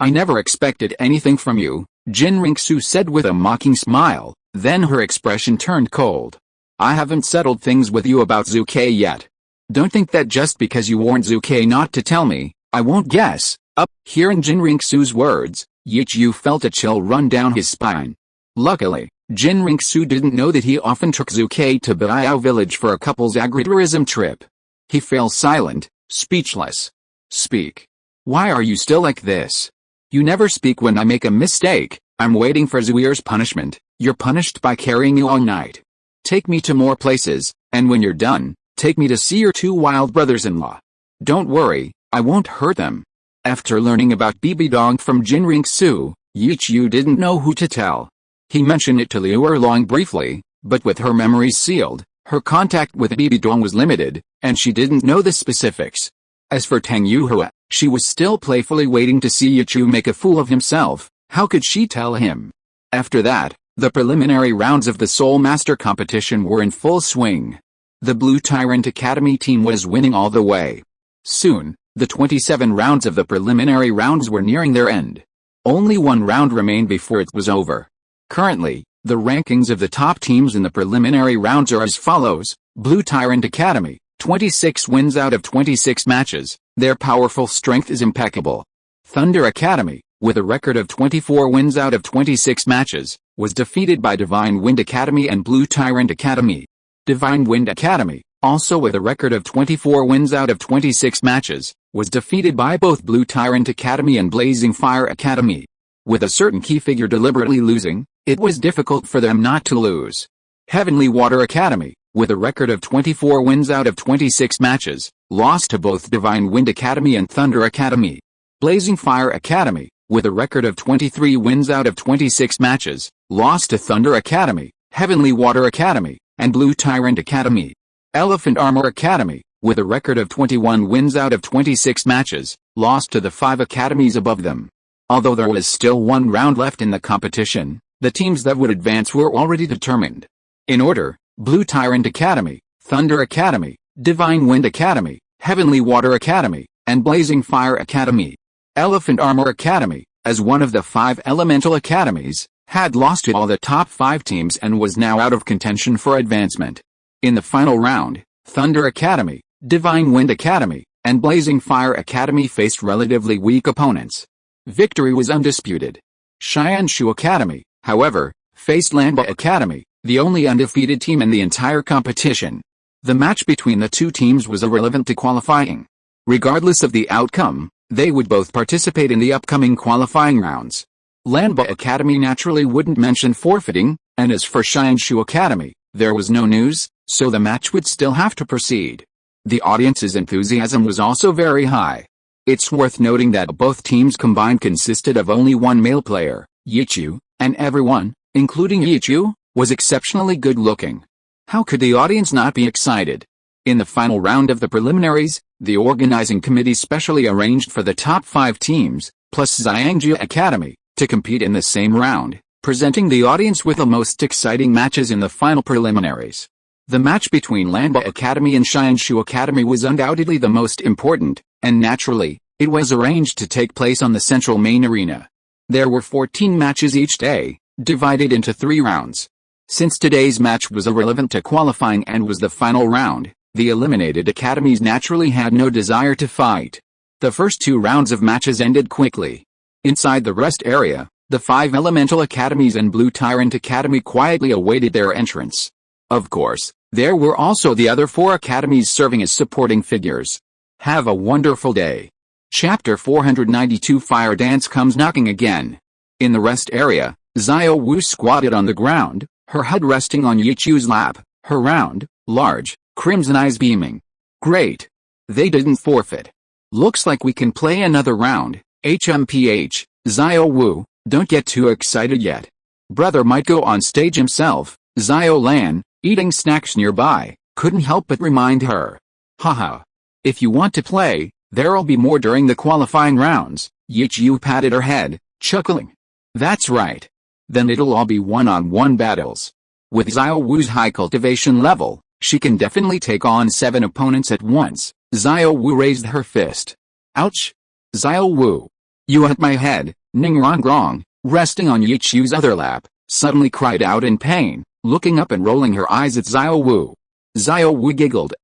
I never expected anything from you, Jinriksu said with a mocking smile, then her expression turned cold. I haven't settled things with you about Zuke yet. Don't think that just because you warned Zuke not to tell me, I won't guess. Hearing Jinriksu's words, Yichu felt a chill run down his spine. Luckily, Jinring Su didn't know that he often took Zuke to Biao village for a couple's agritourism trip. He fell silent, speechless. Speak. Why are you still like this? You never speak when I make a mistake. I'm waiting for Zuir's punishment. You're punished by carrying you all night. Take me to more places, and when you're done, take me to see your two wild brothers-in-law. Don't worry, I won't hurt them. After learning about Bibi Dong from Jinring Su, Yichu didn't know who to tell. He mentioned it to Liu Erlong briefly, but with her memories sealed, her contact with Bibi Dong was limited, and she didn't know the specifics. As for Tang Yuhua, she was still playfully waiting to see Yichu make a fool of himself. How could she tell him? After that, the preliminary rounds of the Soul Master competition were in full swing. The Blue Tyrant Academy team was winning all the way. Soon, the 27 rounds of the preliminary rounds were nearing their end. Only one round remained before it was over. Currently, the rankings of the top teams in the preliminary rounds are as follows. Blue Tyrant Academy, 26 wins out of 26 matches, their powerful strength is impeccable. Thunder Academy, with a record of 24 wins out of 26 matches, was defeated by Divine Wind Academy and Blue Tyrant Academy. Divine Wind Academy, also with a record of 24 wins out of 26 matches, was defeated by both Blue Tyrant Academy and Blazing Fire Academy. With a certain key figure deliberately losing, it was difficult for them not to lose. Heavenly Water Academy, with a record of 24 wins out of 26 matches, lost to both Divine Wind Academy and Thunder Academy. Blazing Fire Academy, with a record of 23 wins out of 26 matches, lost to Thunder Academy, Heavenly Water Academy, and Blue Tyrant Academy. Elephant Armor Academy, with a record of 21 wins out of 26 matches, lost to the 5 academies above them. Although there was still one round left in the competition, the teams that would advance were already determined. In order: Blue Tyrant Academy, Thunder Academy, Divine Wind Academy, Heavenly Water Academy, and Blazing Fire Academy. Elephant Armor Academy, as one of the 5 elemental academies, had lost to all the top 5 teams and was now out of contention for advancement. In the final round, Thunder Academy, Divine Wind Academy, and Blazing Fire Academy faced relatively weak opponents. Victory was undisputed. Xianshu Academy, however, faced Lanba Academy, the only undefeated team in the entire competition. The match between the two teams was irrelevant to qualifying. Regardless of the outcome, they would both participate in the upcoming qualifying rounds. Lanba Academy naturally wouldn't mention forfeiting, and as for Xianshu Academy, there was no news, so the match would still have to proceed. The audience's enthusiasm was also very high. It's worth noting that both teams combined consisted of only one male player, Yichu, and everyone, including Yichu, was exceptionally good-looking. How could the audience not be excited? In the final round of the preliminaries, the organizing committee specially arranged for the top 5 teams, plus Xiangjia Academy, to compete in the same round, presenting the audience with the most exciting matches in the final preliminaries. The match between Lanba Academy and Xianshu Academy was undoubtedly the most important, and naturally, it was arranged to take place on the central main arena. There were 14 matches each day, divided into 3 rounds. Since today's match was irrelevant to qualifying and was the final round, the eliminated academies naturally had no desire to fight. The first 2 rounds of matches ended quickly. Inside the rest area, the 5 elemental academies and Blue Tyrant Academy quietly awaited their entrance. Of course, there were also the other 4 academies serving as supporting figures. Have a wonderful day. Chapter 492 Fire Dance comes knocking again. In the rest area, Xiao Wu squatted on the ground, her head resting on Yichu's lap, her round, large, crimson eyes beaming. Great. They didn't forfeit. Looks like we can play another round. HMPH, Xiao Wu, don't get too excited yet. Brother might go on stage himself. Xiao Lan, eating snacks nearby, couldn't help but remind her. Haha. If you want to play, there'll be more during the qualifying rounds. Yichu patted her head, chuckling. That's right. Then it'll all be one-on-one battles. With Xiao Wu's high cultivation level, she can definitely take on 7 opponents at once. Xiao Wu raised her fist. Ouch! Xiao Wu. You hit my head. Ning Rongrong, resting on Yichu's other lap, suddenly cried out in pain, looking up and rolling her eyes at Xiao Wu. Xiao Wu giggled.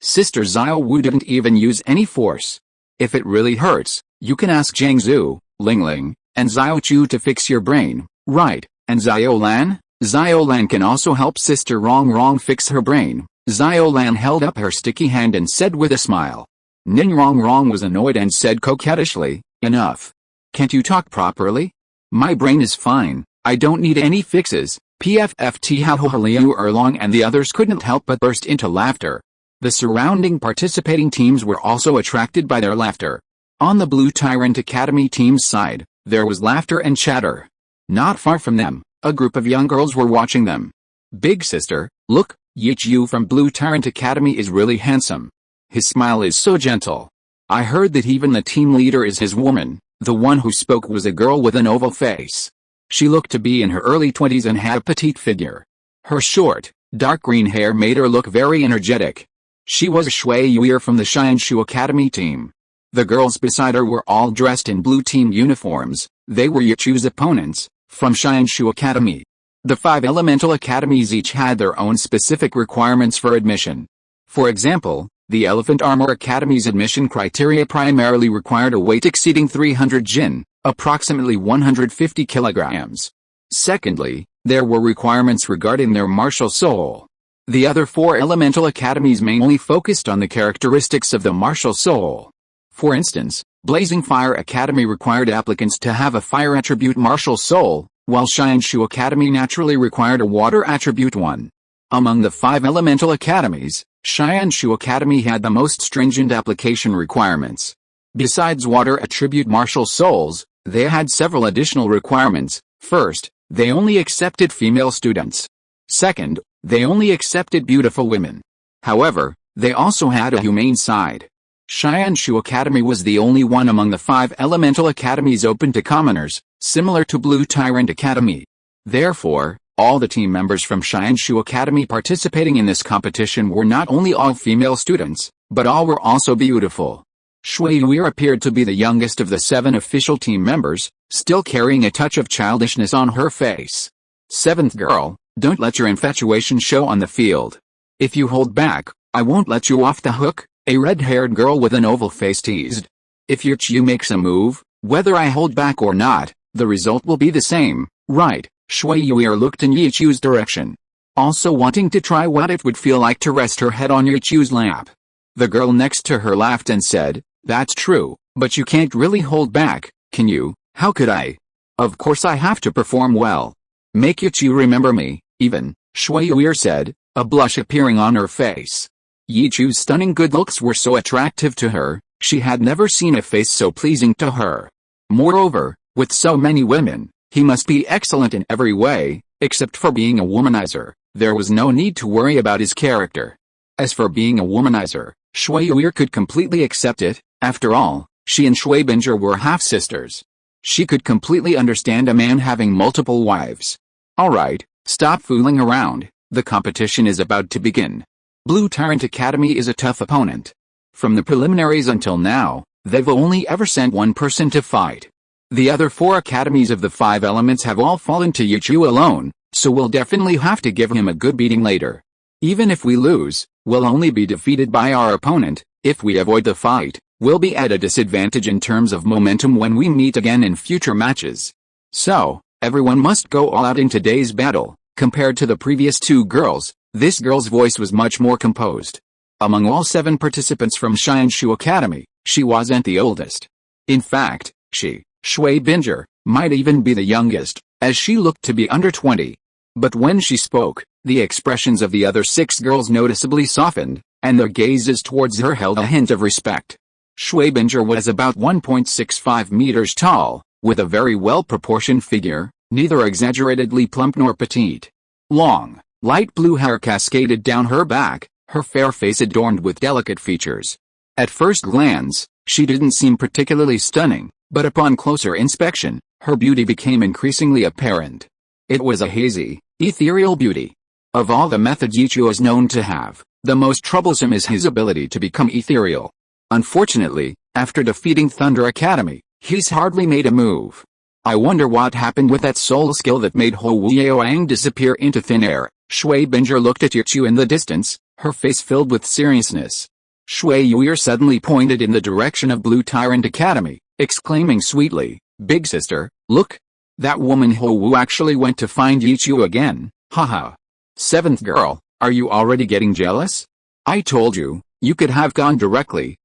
Sister Xiao Wu didn't even use any force. If it really hurts, you can ask Jiangzu, Lingling, and Xiao Chu to fix your brain, right, and Xiao Lan? Xiaolan can also help Sister Rongrong fix her brain. Xiaolan held up her sticky hand and said with a smile. Ning Rongrong was annoyed and said coquettishly, enough. Can't you talk properly? My brain is fine, I don't need any fixes. PFFT Liu Erlong and the others couldn't help but burst into laughter. The surrounding participating teams were also attracted by their laughter. On the Blue Tyrant Academy team's side, there was laughter and chatter. Not far from them, a group of young girls were watching them. Big sister, look, Yichu from Blue Tyrant Academy is really handsome. His smile is so gentle. I heard that even the team leader is his woman. The one who spoke was a girl with an oval face. She looked to be in her early 20s and had a petite figure. Her short, dark green hair made her look very energetic. She was Shui Yuer from the Xianshu Academy team. The girls beside her were all dressed in blue team uniforms. They were Yichu's opponents, from Xianshu Academy. The 5 elemental academies each had their own specific requirements for admission. For example, the Elephant Armor Academy's admission criteria primarily required a weight exceeding 300 jin, approximately 150 kilograms. Secondly, there were requirements regarding their martial soul. The other 4 elemental academies mainly focused on the characteristics of the martial soul. For instance, Blazing Fire Academy required applicants to have a fire attribute martial soul, while Xianshu Academy naturally required a water attribute one. Among the 5 elemental academies, Xianshu Academy had the most stringent application requirements. Besides water attribute martial souls, they had several additional requirements. First, they only accepted female students. Second, they only accepted beautiful women. However, they also had a humane side. Xianshu Academy was the only one among the 5 elemental academies open to commoners, similar to Blue Tyrant Academy. Therefore, all the team members from Xianshu Academy participating in this competition were not only all female students, but all were also beautiful. Shui Yuer appeared to be the youngest of the 7 official team members, still carrying a touch of childishness on her face. 7th girl, don't let your infatuation show on the field. If you hold back, I won't let you off the hook, a red-haired girl with an oval face teased. If Yichu makes a move, whether I hold back or not, the result will be the same, right? Shui Yuer looked in Yichu's direction, also wanting to try what it would feel like to rest her head on Yichu's lap. The girl next to her laughed and said, that's true, but you can't really hold back, can you? How could I? Of course I have to perform well. Make Yichu remember me, even, Shui Yuer said, a blush appearing on her face. Yichu's stunning good looks were so attractive to her, she had never seen a face so pleasing to her. Moreover, with so many women, he must be excellent in every way, except for being a womanizer. There was no need to worry about his character. As for being a womanizer, Shui Yuer could completely accept it. After all, she and Shui Binger were half-sisters. She could completely understand a man having multiple wives. Alright, stop fooling around, the competition is about to begin. Blue Tyrant Academy is a tough opponent. From the preliminaries until now, they've only ever sent one person to fight. The other 4 academies of the 5 elements have all fallen to Yichu alone, so we'll definitely have to give him a good beating later. Even if we lose, we'll only be defeated by our opponent. If we avoid the fight, we'll be at a disadvantage in terms of momentum when we meet again in future matches. So, everyone must go all out in today's battle. Compared to the previous 2 girls, this girl's voice was much more composed. Among all 7 participants from Xianshu Academy, she wasn't the oldest. In fact, Shui Binger, might even be the youngest, as she looked to be under 20. But when she spoke, the expressions of the other 6 girls noticeably softened, and their gazes towards her held a hint of respect. Shui Binger was about 1.65 meters tall, with a very well-proportioned figure, neither exaggeratedly plump nor petite. Long, light blue hair cascaded down her back, her fair face adorned with delicate features. At first glance, she didn't seem particularly stunning, but upon closer inspection, her beauty became increasingly apparent. It was a hazy, ethereal beauty. Of all the methods Yichu is known to have, the most troublesome is his ability to become ethereal. Unfortunately, after defeating Thunder Academy, he's hardly made a move. I wonder what happened with that soul skill that made Ho Wuyeoang disappear into thin air. Shui Binger looked at Yichu in the distance, her face filled with seriousness. Shui Yuer suddenly pointed in the direction of Blue Tyrant Academy, exclaiming sweetly, "Big sister, look! That woman Xiao Wu actually went to find Yichu again, haha. Seventh girl, are you already getting jealous? I told you, you could have gone directly.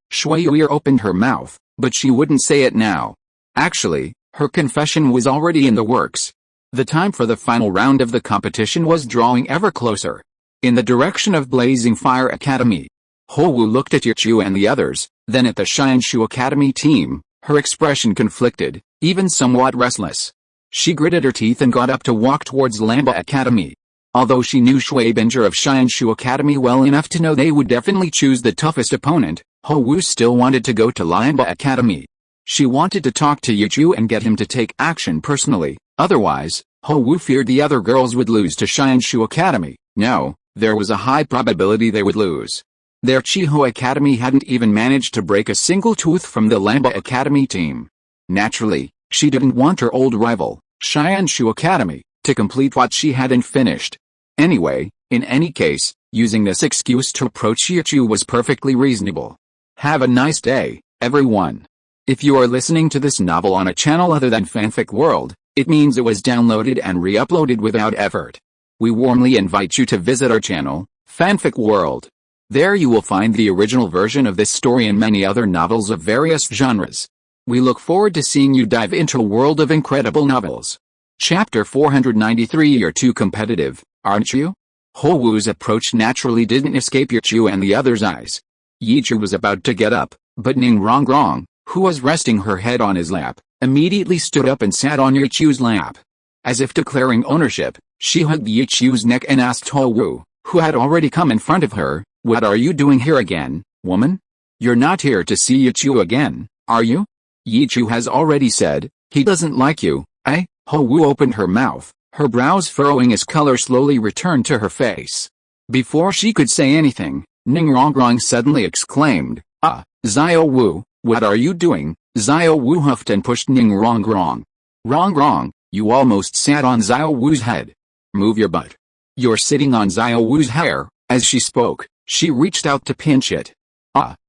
Shui Yu opened her mouth, but she wouldn't say it now. Actually, her confession was already in the works. The time for the final round of the competition was drawing ever closer. In the direction of Blazing Fire Academy, Xiao Wu looked at Yichu and the others, then at the Xianshu Academy team, her expression conflicted, even somewhat restless. She gritted her teeth and got up to walk towards Lamba Academy. Although she knew Shui Binger of Xianshu Academy well enough to know they would definitely choose the toughest opponent, Xiao Wu still wanted to go to Lamba Academy. She wanted to talk to Yichu and get him to take action personally, otherwise, Xiao Wu feared the other girls would lose to Xianshu Academy. No, there was a high probability they would lose. Their Chiho Academy hadn't even managed to break a single tooth from the Lamba Academy team. Naturally, she didn't want her old rival, Xianshu Academy, to complete what she hadn't finished. Anyway, in any case, using this excuse to approach Yichu was perfectly reasonable. Have a nice day, everyone. If you are listening to this novel on a channel other than Fanfic World, it means it was downloaded and re-uploaded without effort. We warmly invite you to visit our channel, Fanfic World. There you will find the original version of this story and many other novels of various genres. We look forward to seeing you dive into a world of incredible novels. Chapter 493. You're too competitive, aren't you? Xiao Wu's approach naturally didn't escape Yichu and the others' eyes. Yichu was about to get up, but Ningrongrong, who was resting her head on his lap, immediately stood up and sat on Yichu's lap. As if declaring ownership, she hugged Yichu's neck and asked Xiao Wu, who had already come in front of her, "What are you doing here again, woman? You're not here to see Yichu again, are you? Yichu has already said, he doesn't like you, eh?" Xiao Wu opened her mouth, her brows furrowing as color slowly returned to her face. Before she could say anything, Ningrongrong suddenly exclaimed, Xiao Wu, what are you doing?" Xiao Wu huffed and pushed Ningrongrong. "Rongrong, you almost sat on Xiao Wu's head. Move your butt. You're sitting on Xiao Wu's hair." As she spoke, she reached out to pinch it.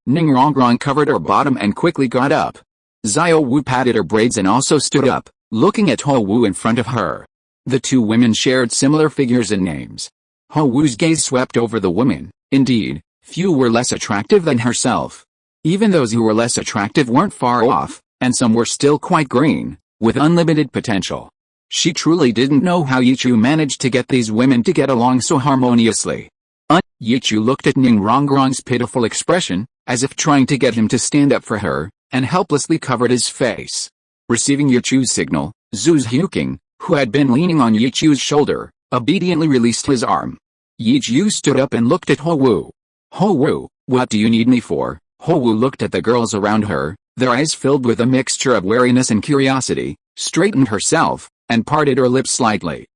Ningrongrong covered her bottom and quickly got up. Xiao Wu patted her braids and also stood up, looking at Xiao Wu in front of her. The two women shared similar figures and names. Xiao Wu's gaze swept over the women. Indeed, few were less attractive than herself. Even those who were less attractive weren't far off, and some were still quite green, with unlimited potential. She truly didn't know how Yichu managed to get these women to get along so harmoniously. Yichu looked at Ningrongrong's pitiful expression, as if trying to get him to stand up for her, and helplessly covered his face. Receiving Yichu's signal, Zhu Huking, who had been leaning on Yichu's shoulder, obediently released his arm. Yichu stood up and looked at Xiao Wu. "Xiao Wu, what do you need me for?" Xiao Wu looked at the girls around her, their eyes filled with a mixture of wariness and curiosity, straightened herself, and parted her lips slightly.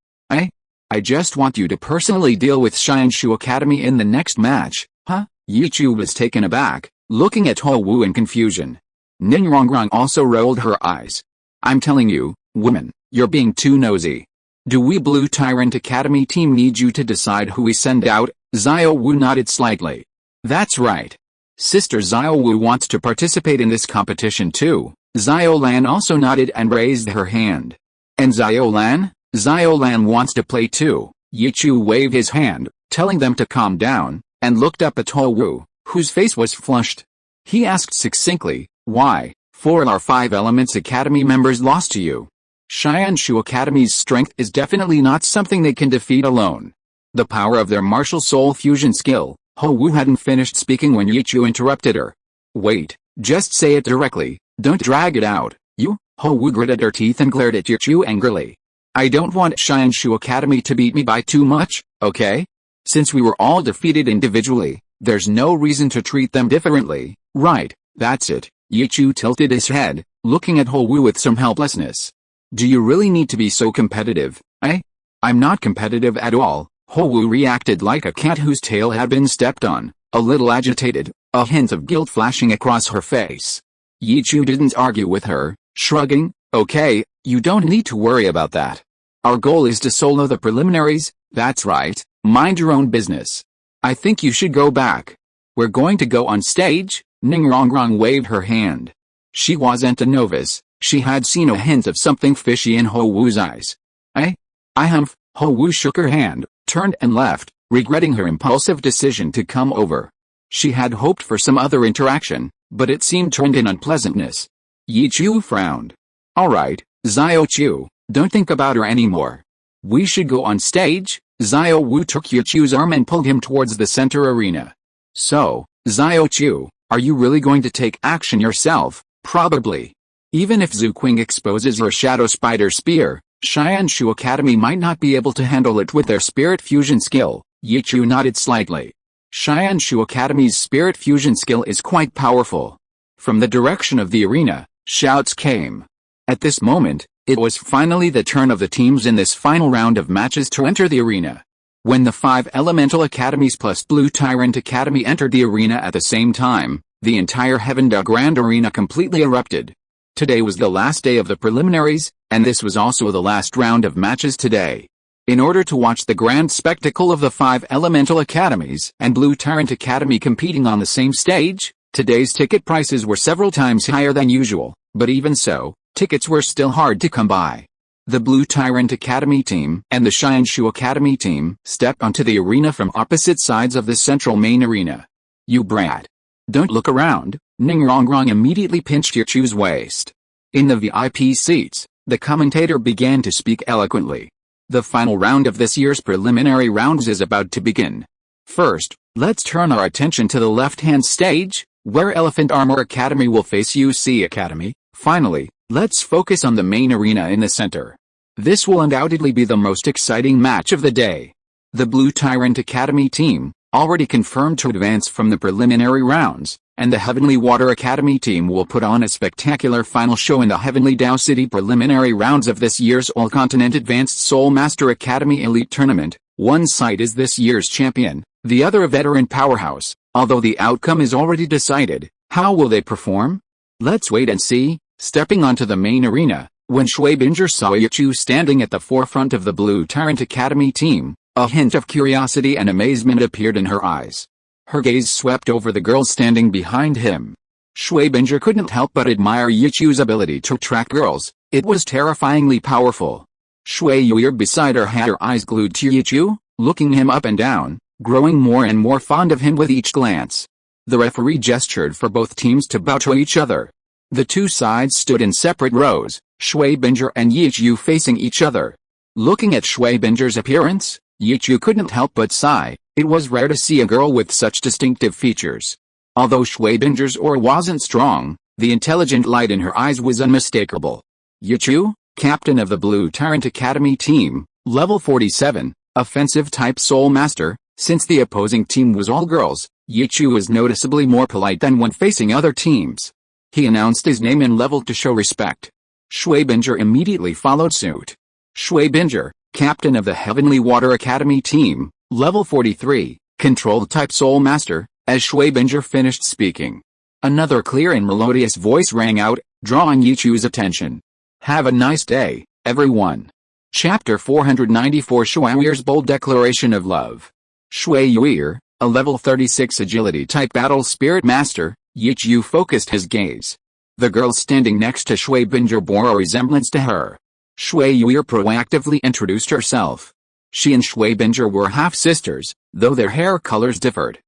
I just want you to personally deal with Xianshu Academy in the next match, huh?" Yichu was taken aback, looking at Xiao Wu in confusion. Ningrongrong also rolled her eyes. "I'm telling you, woman, you're being too nosy. Do we Blue Tyrant Academy team need you to decide who we send out?" Xiao Wu nodded slightly. "That's right. Sister Xiao Wu wants to participate in this competition too." Xiao Lan also nodded and raised her hand. "And Xiao Lan? Xiao Lan wants to play too." Yichu waved his hand, telling them to calm down, and looked up at Xiao Wu, whose face was flushed. He asked succinctly, "Why, 4 of our 5 Elements Academy members lost to you. Xianshu Academy's strength is definitely not something they can defeat alone. The power of their martial soul fusion skill." Xiao Wu hadn't finished speaking when Yichu interrupted her. "Wait, just say it directly, don't drag it out, you." Xiao Wu gritted her teeth and glared at Yichu angrily. "I don't want Xianshu Academy to beat me by too much, okay? Since we were all defeated individually, there's no reason to treat them differently, right?" "That's it." Yichu tilted his head, looking at Xiao Wu with some helplessness. "Do you really need to be so competitive, eh?" "I'm not competitive at all." Xiao Wu reacted like a cat whose tail had been stepped on, a little agitated, a hint of guilt flashing across her face. Yichu didn't argue with her, shrugging, "Okay, you don't need to worry about that. Our goal is to solo the preliminaries." "That's right, mind your own business. I think you should go back." "We're going to go on stage?" Ningrongrong waved her hand. She wasn't a novice, She had seen a hint of something fishy in Ho Wu's eyes. I humph. Ho Wu shook her hand, turned and left, regretting her impulsive decision to come over. She had hoped for some other interaction, but it seemed turned in unpleasantness. Yi Chu frowned. Alright, Xiao Chu, don't think about her anymore. We should go on stage. Xiao Wu took Yi Chu's arm and pulled him towards the center arena. So, Xiao Chu, are you really going to take action yourself? Probably. Even if Zhu Qing exposes your Shadow Spider Spear, Xianshu Academy might not be able to handle it with their Spirit Fusion skill. Yi Chu nodded slightly. Xianshu Academy's Spirit Fusion skill is quite powerful. From the direction of the arena, shouts came. At this moment, it was finally the turn of the teams in this final round of matches to enter the arena. When the 5 Elemental Academies plus Blue Tyrant Academy entered the arena at the same time, the entire Heavenda Grand Arena completely erupted. Today was the last day of the preliminaries, and this was also the last round of matches today. In order to watch the grand spectacle of the 5 Elemental Academies and Blue Tyrant Academy competing on the same stage, today's ticket prices were several times higher than usual, but even so, tickets were still hard to come by. The Blue Tyrant Academy team and the Xianshu Academy team stepped onto the arena from opposite sides of the central main arena. You brat. Don't look around. Ning Rongrong immediately pinched Yi Chu's waist. In the VIP seats, the commentator began to speak eloquently. The final round of this year's preliminary rounds is about to begin. First, let's turn our attention to the left-hand stage, where Elephant Armor Academy will face UC Academy. Finally, let's focus on the main arena in the center. This will undoubtedly be the most exciting match of the day. The Blue Tyrant Academy team, already confirmed to advance from the preliminary rounds, and the Heavenly Water Academy team will put on a spectacular final show in the Heavenly Dao City preliminary rounds of this year's All-Continent Advanced Soul Master Academy Elite Tournament. One side is this year's champion, the other a veteran powerhouse. Although the outcome is already decided, how will they perform? Let's wait and see. Stepping onto the main arena, when Shui Binger saw Yi Chu standing at the forefront of the Blue Tyrant Academy team, a hint of curiosity and amazement appeared in her eyes. Her gaze swept over the girl standing behind him. Shui Binger couldn't help but admire Yi Chu's ability to track girls. It was terrifyingly powerful. Shui Yuer beside her had her eyes glued to Yi Chu, looking him up and down, growing more and more fond of him with each glance. The referee gestured for both teams to bow to each other. The two sides stood in separate rows, Shui Binger and Yi Chu facing each other. Looking at Shui Binger's appearance, Yi Chu couldn't help but sigh. It was rare to see a girl with such distinctive features. Although Shui Binger's aura wasn't strong, the intelligent light in her eyes was unmistakable. Yi Chu, captain of the Blue Tyrant Academy team, level 47, offensive type Soul Master. Since the opposing team was all girls, Yi Chu was noticeably more polite than when facing other teams. He announced his name and level to show respect. Shui Binger immediately followed suit. Shui Binger, captain of the Heavenly Water Academy team, level 43, controlled type Soul Master. As Shui Binger finished speaking, another clear and melodious voice rang out, drawing Yi Chu's attention. Have a nice day, everyone. Chapter 494 Shui Yuer's Bold Declaration of Love. Shui Yuer, a level 36 agility type battle spirit master, Yi Chu focused his gaze. The girl standing next to Shui Binger bore a resemblance to her. Shui Yuer proactively introduced herself. She and Shui Binger were half-sisters, though their hair colors differed.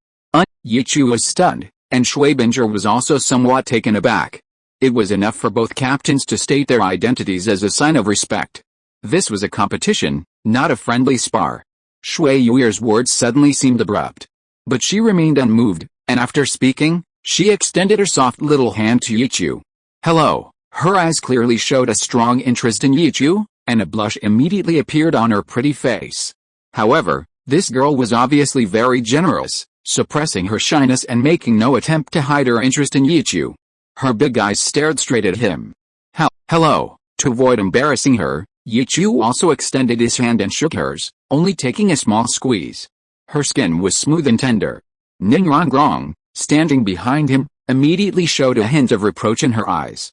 Yi Chu was stunned, and Shui Binger was also somewhat taken aback. It was enough for both captains to state their identities as a sign of respect. This was a competition, not a friendly spar. Shui Yuer's words suddenly seemed abrupt. But she remained unmoved, and after speaking, she extended her soft little hand to Yi Chu. Hello. Her eyes clearly showed a strong interest in Yi Chu, and a blush immediately appeared on her pretty face. However, this girl was obviously very generous, suppressing her shyness and making no attempt to hide her interest in Yi Chu. Her big eyes stared straight at him. Hello. To avoid embarrassing her, Yi Chu also extended his hand and shook hers, only taking a small squeeze. Her skin was smooth and tender. Ning Rongrong, standing behind him, immediately showed a hint of reproach in her eyes.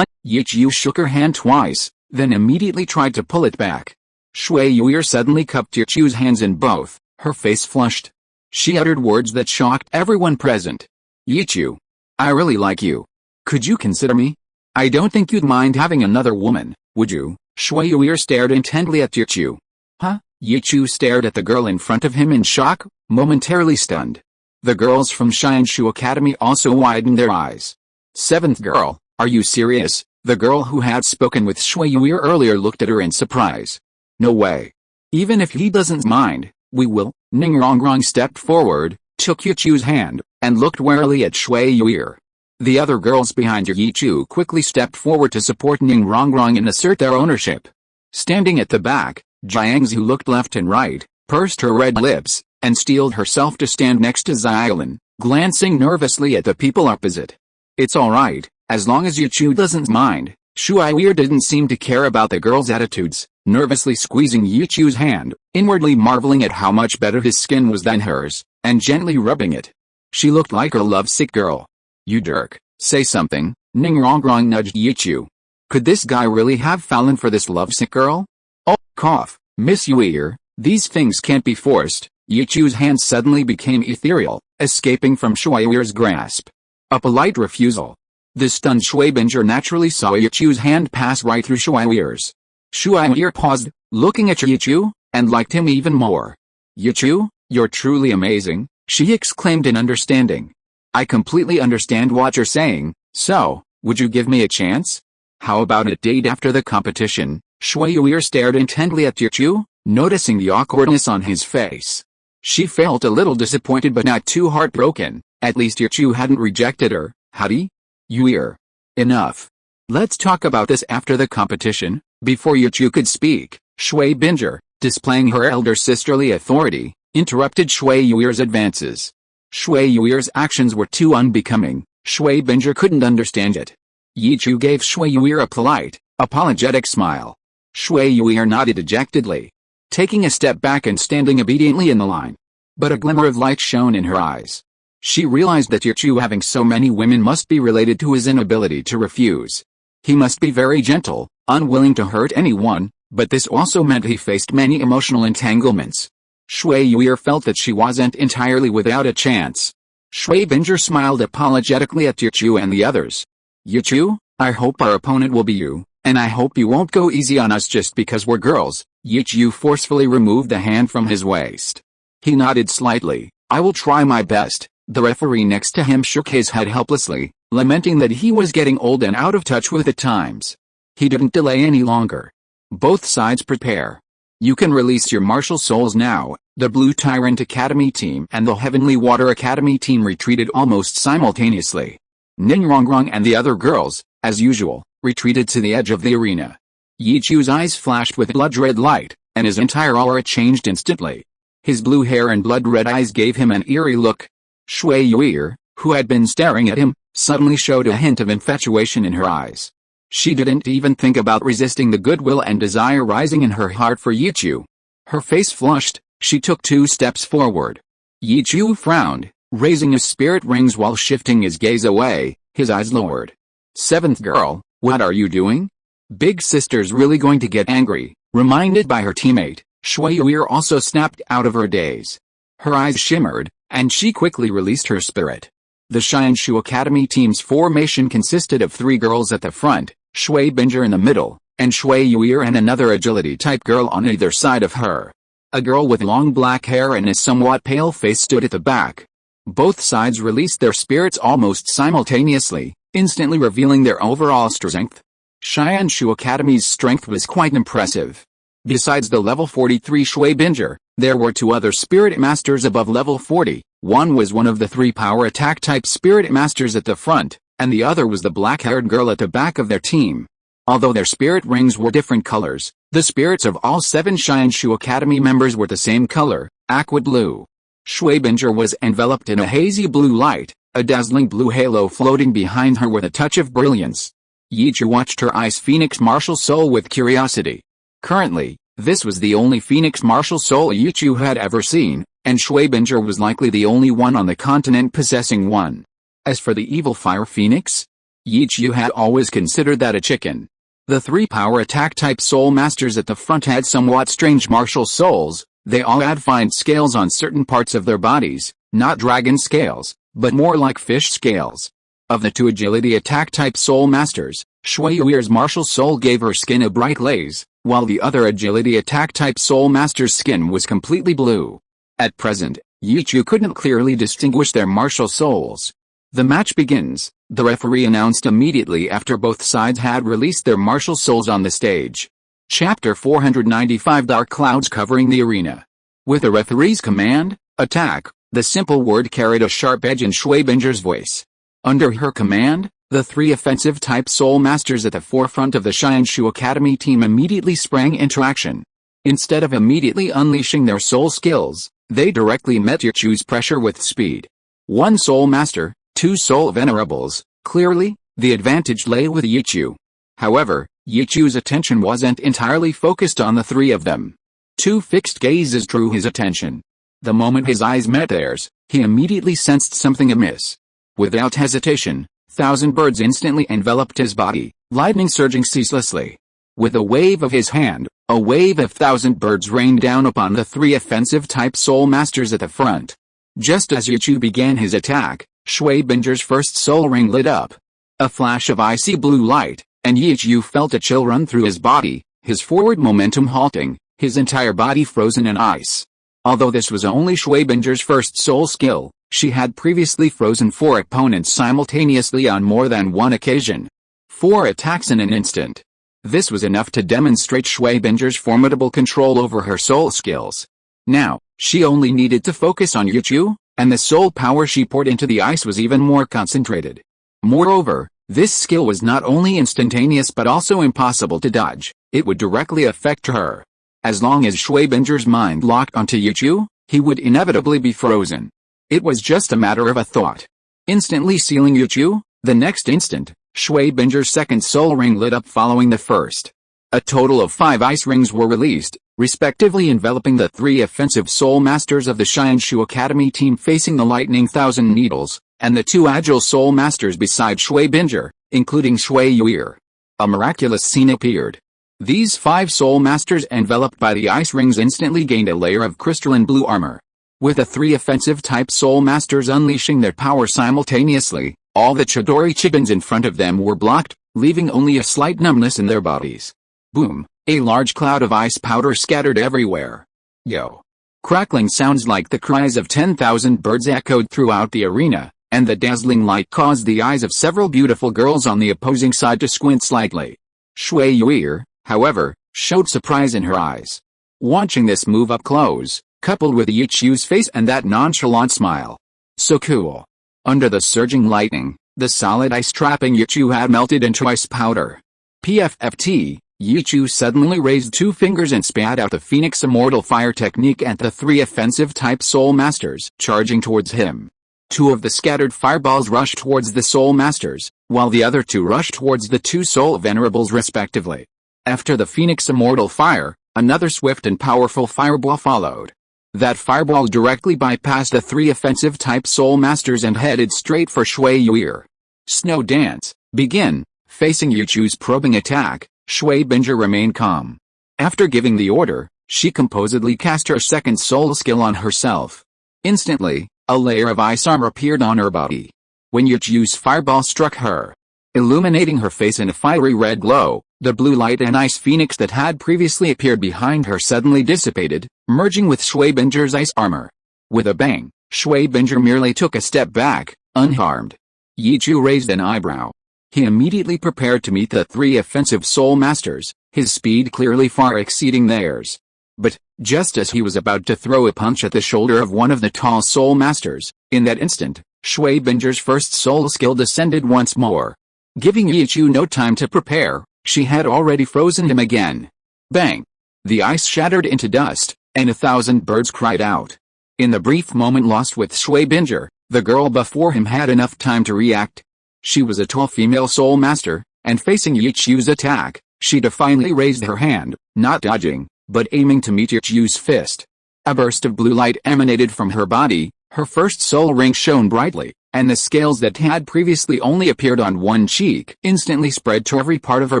Yi Chu shook her hand twice, then immediately tried to pull it back. Shui Yuer suddenly cupped Yi Chu's hands in both, her face flushed. She uttered words that shocked everyone present. Yi Chu. I really like you. Could you consider me? I don't think you'd mind having another woman, would you? Shui Yuir stared intently at Yichu. Huh? Yichu stared at the girl in front of him in shock, momentarily stunned. The girls from Xianshu Academy also widened their eyes. Seventh girl, are you serious? The girl who had spoken with Shui Yuir earlier looked at her in surprise. No way. Even if he doesn't mind, we will. Ningrongrong stepped forward, took Yichu's hand, and looked warily at Shui Yuir. The other girls behind Yichu quickly stepped forward to support Ningrongrong and assert their ownership. Standing at the back, Jiangzi looked left and right, pursed her red lips, and steeled herself to stand next to Xiaolin, glancing nervously at the people opposite. It's alright, as long as Yichu doesn't mind. Shui Yuir didn't seem to care about the girl's attitudes, nervously squeezing Yichu's hand, inwardly marveling at how much better his skin was than hers, and gently rubbing it. She looked like a lovesick girl. You jerk, say something. Ningrongrong nudged Yichu. Could this guy really have fallen for this lovesick girl? Oh, cough, Miss Yuir, these things can't be forced. Yichu's hand suddenly became ethereal, escaping from Shui Yuir's grasp. A polite refusal. The stunned Shui Binger naturally saw Yichu's hand pass right through Shui Yuir's. Shui Yuir paused, looking at Yichu, and liked him even more. Yichu, you're truly amazing, she exclaimed in understanding. I completely understand what you're saying, so, would you give me a chance? How about a date after the competition? Shui Yuir stared intently at Yichu, noticing the awkwardness on his face. She felt a little disappointed but not too heartbroken, at least Yichu hadn't rejected her, had he? Yuir. Enough. Let's talk about this after the competition. Before Yichu could speak, Shui Binger, displaying her elder sisterly authority, interrupted Shui Yuir's advances. Shui Yuir's actions were too unbecoming. Shui Binger couldn't understand it. Yichu gave Shui Yuir a polite, apologetic smile. Shui Yuir nodded dejectedly, taking a step back and standing obediently in the line. But a glimmer of light shone in her eyes. She realized that Yichu having so many women must be related to his inability to refuse. He must be very gentle, unwilling to hurt anyone, but this also meant he faced many emotional entanglements. Shui Yuir felt that she wasn't entirely without a chance. Shui Binger smiled apologetically at Yichu and the others. Yichu, I hope our opponent will be you, and I hope you won't go easy on us just because we're girls. Yichu forcefully removed the hand from his waist. He nodded slightly. I will try my best. The referee next to him shook his head helplessly, lamenting that he was getting old and out of touch with the times. He didn't delay any longer. Both sides prepare. You can release your martial souls now. The Blue Tyrant Academy team and the Heavenly Water Academy team retreated almost simultaneously. Ningrongrong and the other girls, as usual, retreated to the edge of the arena. Yichu's eyes flashed with blood-red light, and his entire aura changed instantly. His blue hair and blood-red eyes gave him an eerie look. Shui Yuir, who had been staring at him, suddenly showed a hint of infatuation in her eyes. She didn't even think about resisting the goodwill and desire rising in her heart for Yichu. Her face flushed, she took 2 steps forward. Yichu frowned, raising his spirit rings while shifting his gaze away, his eyes lowered. Seventh girl, what are you doing? Big sister's really going to get angry. Reminded by her teammate, Shui Yuir also snapped out of her daze. Her eyes shimmered, and she quickly released her spirit. The Xianshu Academy team's formation consisted of 3 girls at the front, Shui Binger in the middle, and Shui Yuir and another agility-type girl on either side of her. A girl with long black hair and a somewhat pale face stood at the back. Both sides released their spirits almost simultaneously, instantly revealing their overall strength. Xianshu Academy's strength was quite impressive. Besides the level 43 Shui Binger, there were 2 other spirit masters above level 40. One was one of the 3 power attack type spirit masters at the front, and the other was the black-haired girl at the back of their team. Although their spirit rings were different colors, the spirits of all 7 Xianshu Academy members were the same color, aqua blue. Shui Binger was enveloped in a hazy blue light, a dazzling blue halo floating behind her with a touch of brilliance. Yichu watched her ice phoenix martial soul with curiosity. Currently, this was the only phoenix martial soul Yichu had ever seen, and Shui Binger was likely the only one on the continent possessing one. As for the evil fire phoenix, Yichu had always considered that a chicken. The 3 power attack type soul masters at the front had somewhat strange martial souls. They all had fine scales on certain parts of their bodies, not dragon scales, but more like fish scales. Of the 2 agility attack type soul masters, Shui Yuer's martial soul gave her skin a bright glaze, while the other agility attack type soul master's skin was completely blue. At present, Yichu couldn't clearly distinguish their martial souls. The match begins, the referee announced immediately after both sides had released their martial souls on the stage. Chapter 495 Dark clouds covering the arena. With the referee's command, attack, the simple word carried a sharp edge in Shui Binger's voice. Under her command, the three offensive type soul masters at the forefront of the Xiangshu Academy team immediately sprang into action. Instead of immediately unleashing their soul skills, they directly met Yichu's pressure with speed. One soul master, two soul venerables. Clearly, the advantage lay with Yichu. However, Yichu's attention wasn't entirely focused on the three of them. Two fixed gazes drew his attention. The moment his eyes met theirs, he immediately sensed something amiss. Without hesitation, 1,000 birds instantly enveloped his body, lightning surging ceaselessly. With a wave of his hand, a wave of 1,000 birds rained down upon the three offensive type soul masters at the front. Just as Yichu began his attack, Shui Binger's first soul ring lit up. A flash of icy blue light, and Yichu felt a chill run through his body, his forward momentum halting, his entire body frozen in ice. Although this was only Shui Binger's first soul skill, she had previously frozen 4 opponents simultaneously on more than one occasion. 4 attacks in an instant. This was enough to demonstrate Shui Binger's formidable control over her soul skills. Now, she only needed to focus on Yichu, and the soul power she poured into the ice was even more concentrated. Moreover, this skill was not only instantaneous but also impossible to dodge. It would directly affect her. As long as Shui Binger's mind locked onto Yichu, he would inevitably be frozen. It was just a matter of a thought. Instantly sealing Yichu, the next instant, Shui Binger's second soul ring lit up following the first. A total of 5 ice rings were released, respectively enveloping the 3 offensive soul masters of the Xiangshu Academy team facing the lightning 1,000 needles, and the 2 agile soul masters beside Shui Binger, including Shui Yuer. A miraculous scene appeared. These 5 soul masters enveloped by the ice rings instantly gained a layer of crystalline blue armor. With the 3 offensive type soul masters unleashing their power simultaneously, all the Chidori Chibins in front of them were blocked, leaving only a slight numbness in their bodies. Boom! A large cloud of ice powder scattered everywhere. Yo! Crackling sounds like the cries of 10,000 birds echoed throughout the arena, and the dazzling light caused the eyes of several beautiful girls on the opposing side to squint slightly. Shui Yuer, however, showed surprise in her eyes. Watching this move up close, coupled with Yichu's face and that nonchalant smile. So cool. Under the surging lightning, the solid ice trapping Yichu had melted into ice powder. PFFT, Yichu suddenly raised 2 fingers and spat out the Phoenix Immortal Fire technique at the 3 offensive type soul masters charging towards him. 2 of the scattered fireballs rushed towards the soul masters, while the other 2 rushed towards the 2 soul venerables respectively. After the Phoenix Immortal Fire, another swift and powerful fireball followed. That fireball directly bypassed the 3 offensive type soul masters and headed straight for Shui Yuer. Snow Dance, begin. Facing Yichu's probing attack, Shui Binger remained calm. After giving the order, she composedly cast her second soul skill on herself. Instantly, a layer of ice armor appeared on her body. When Yichu's fireball struck her, illuminating her face in a fiery red glow, the blue light and ice phoenix that had previously appeared behind her suddenly dissipated, merging with Shui Binger's ice armor. With a bang, Shui Binger merely took a step back, unharmed. Yichu raised an eyebrow. He immediately prepared to meet the 3 offensive soul masters, his speed clearly far exceeding theirs. But, just as he was about to throw a punch at the shoulder of one of the tall soul masters, in that instant, Shui Binger's first soul skill descended once more. Giving Yichu no time to prepare, she had already frozen him again. Bang! The ice shattered into dust, and 1,000 birds cried out. In the brief moment lost with Shui Binger, the girl before him had enough time to react. She was a tall female soul master, and facing Yichu's attack, she defiantly raised her hand, not dodging, but aiming to meet Yichu's fist. A burst of blue light emanated from her body, her first soul ring shone brightly, and the scales that had previously only appeared on one cheek instantly spread to every part of her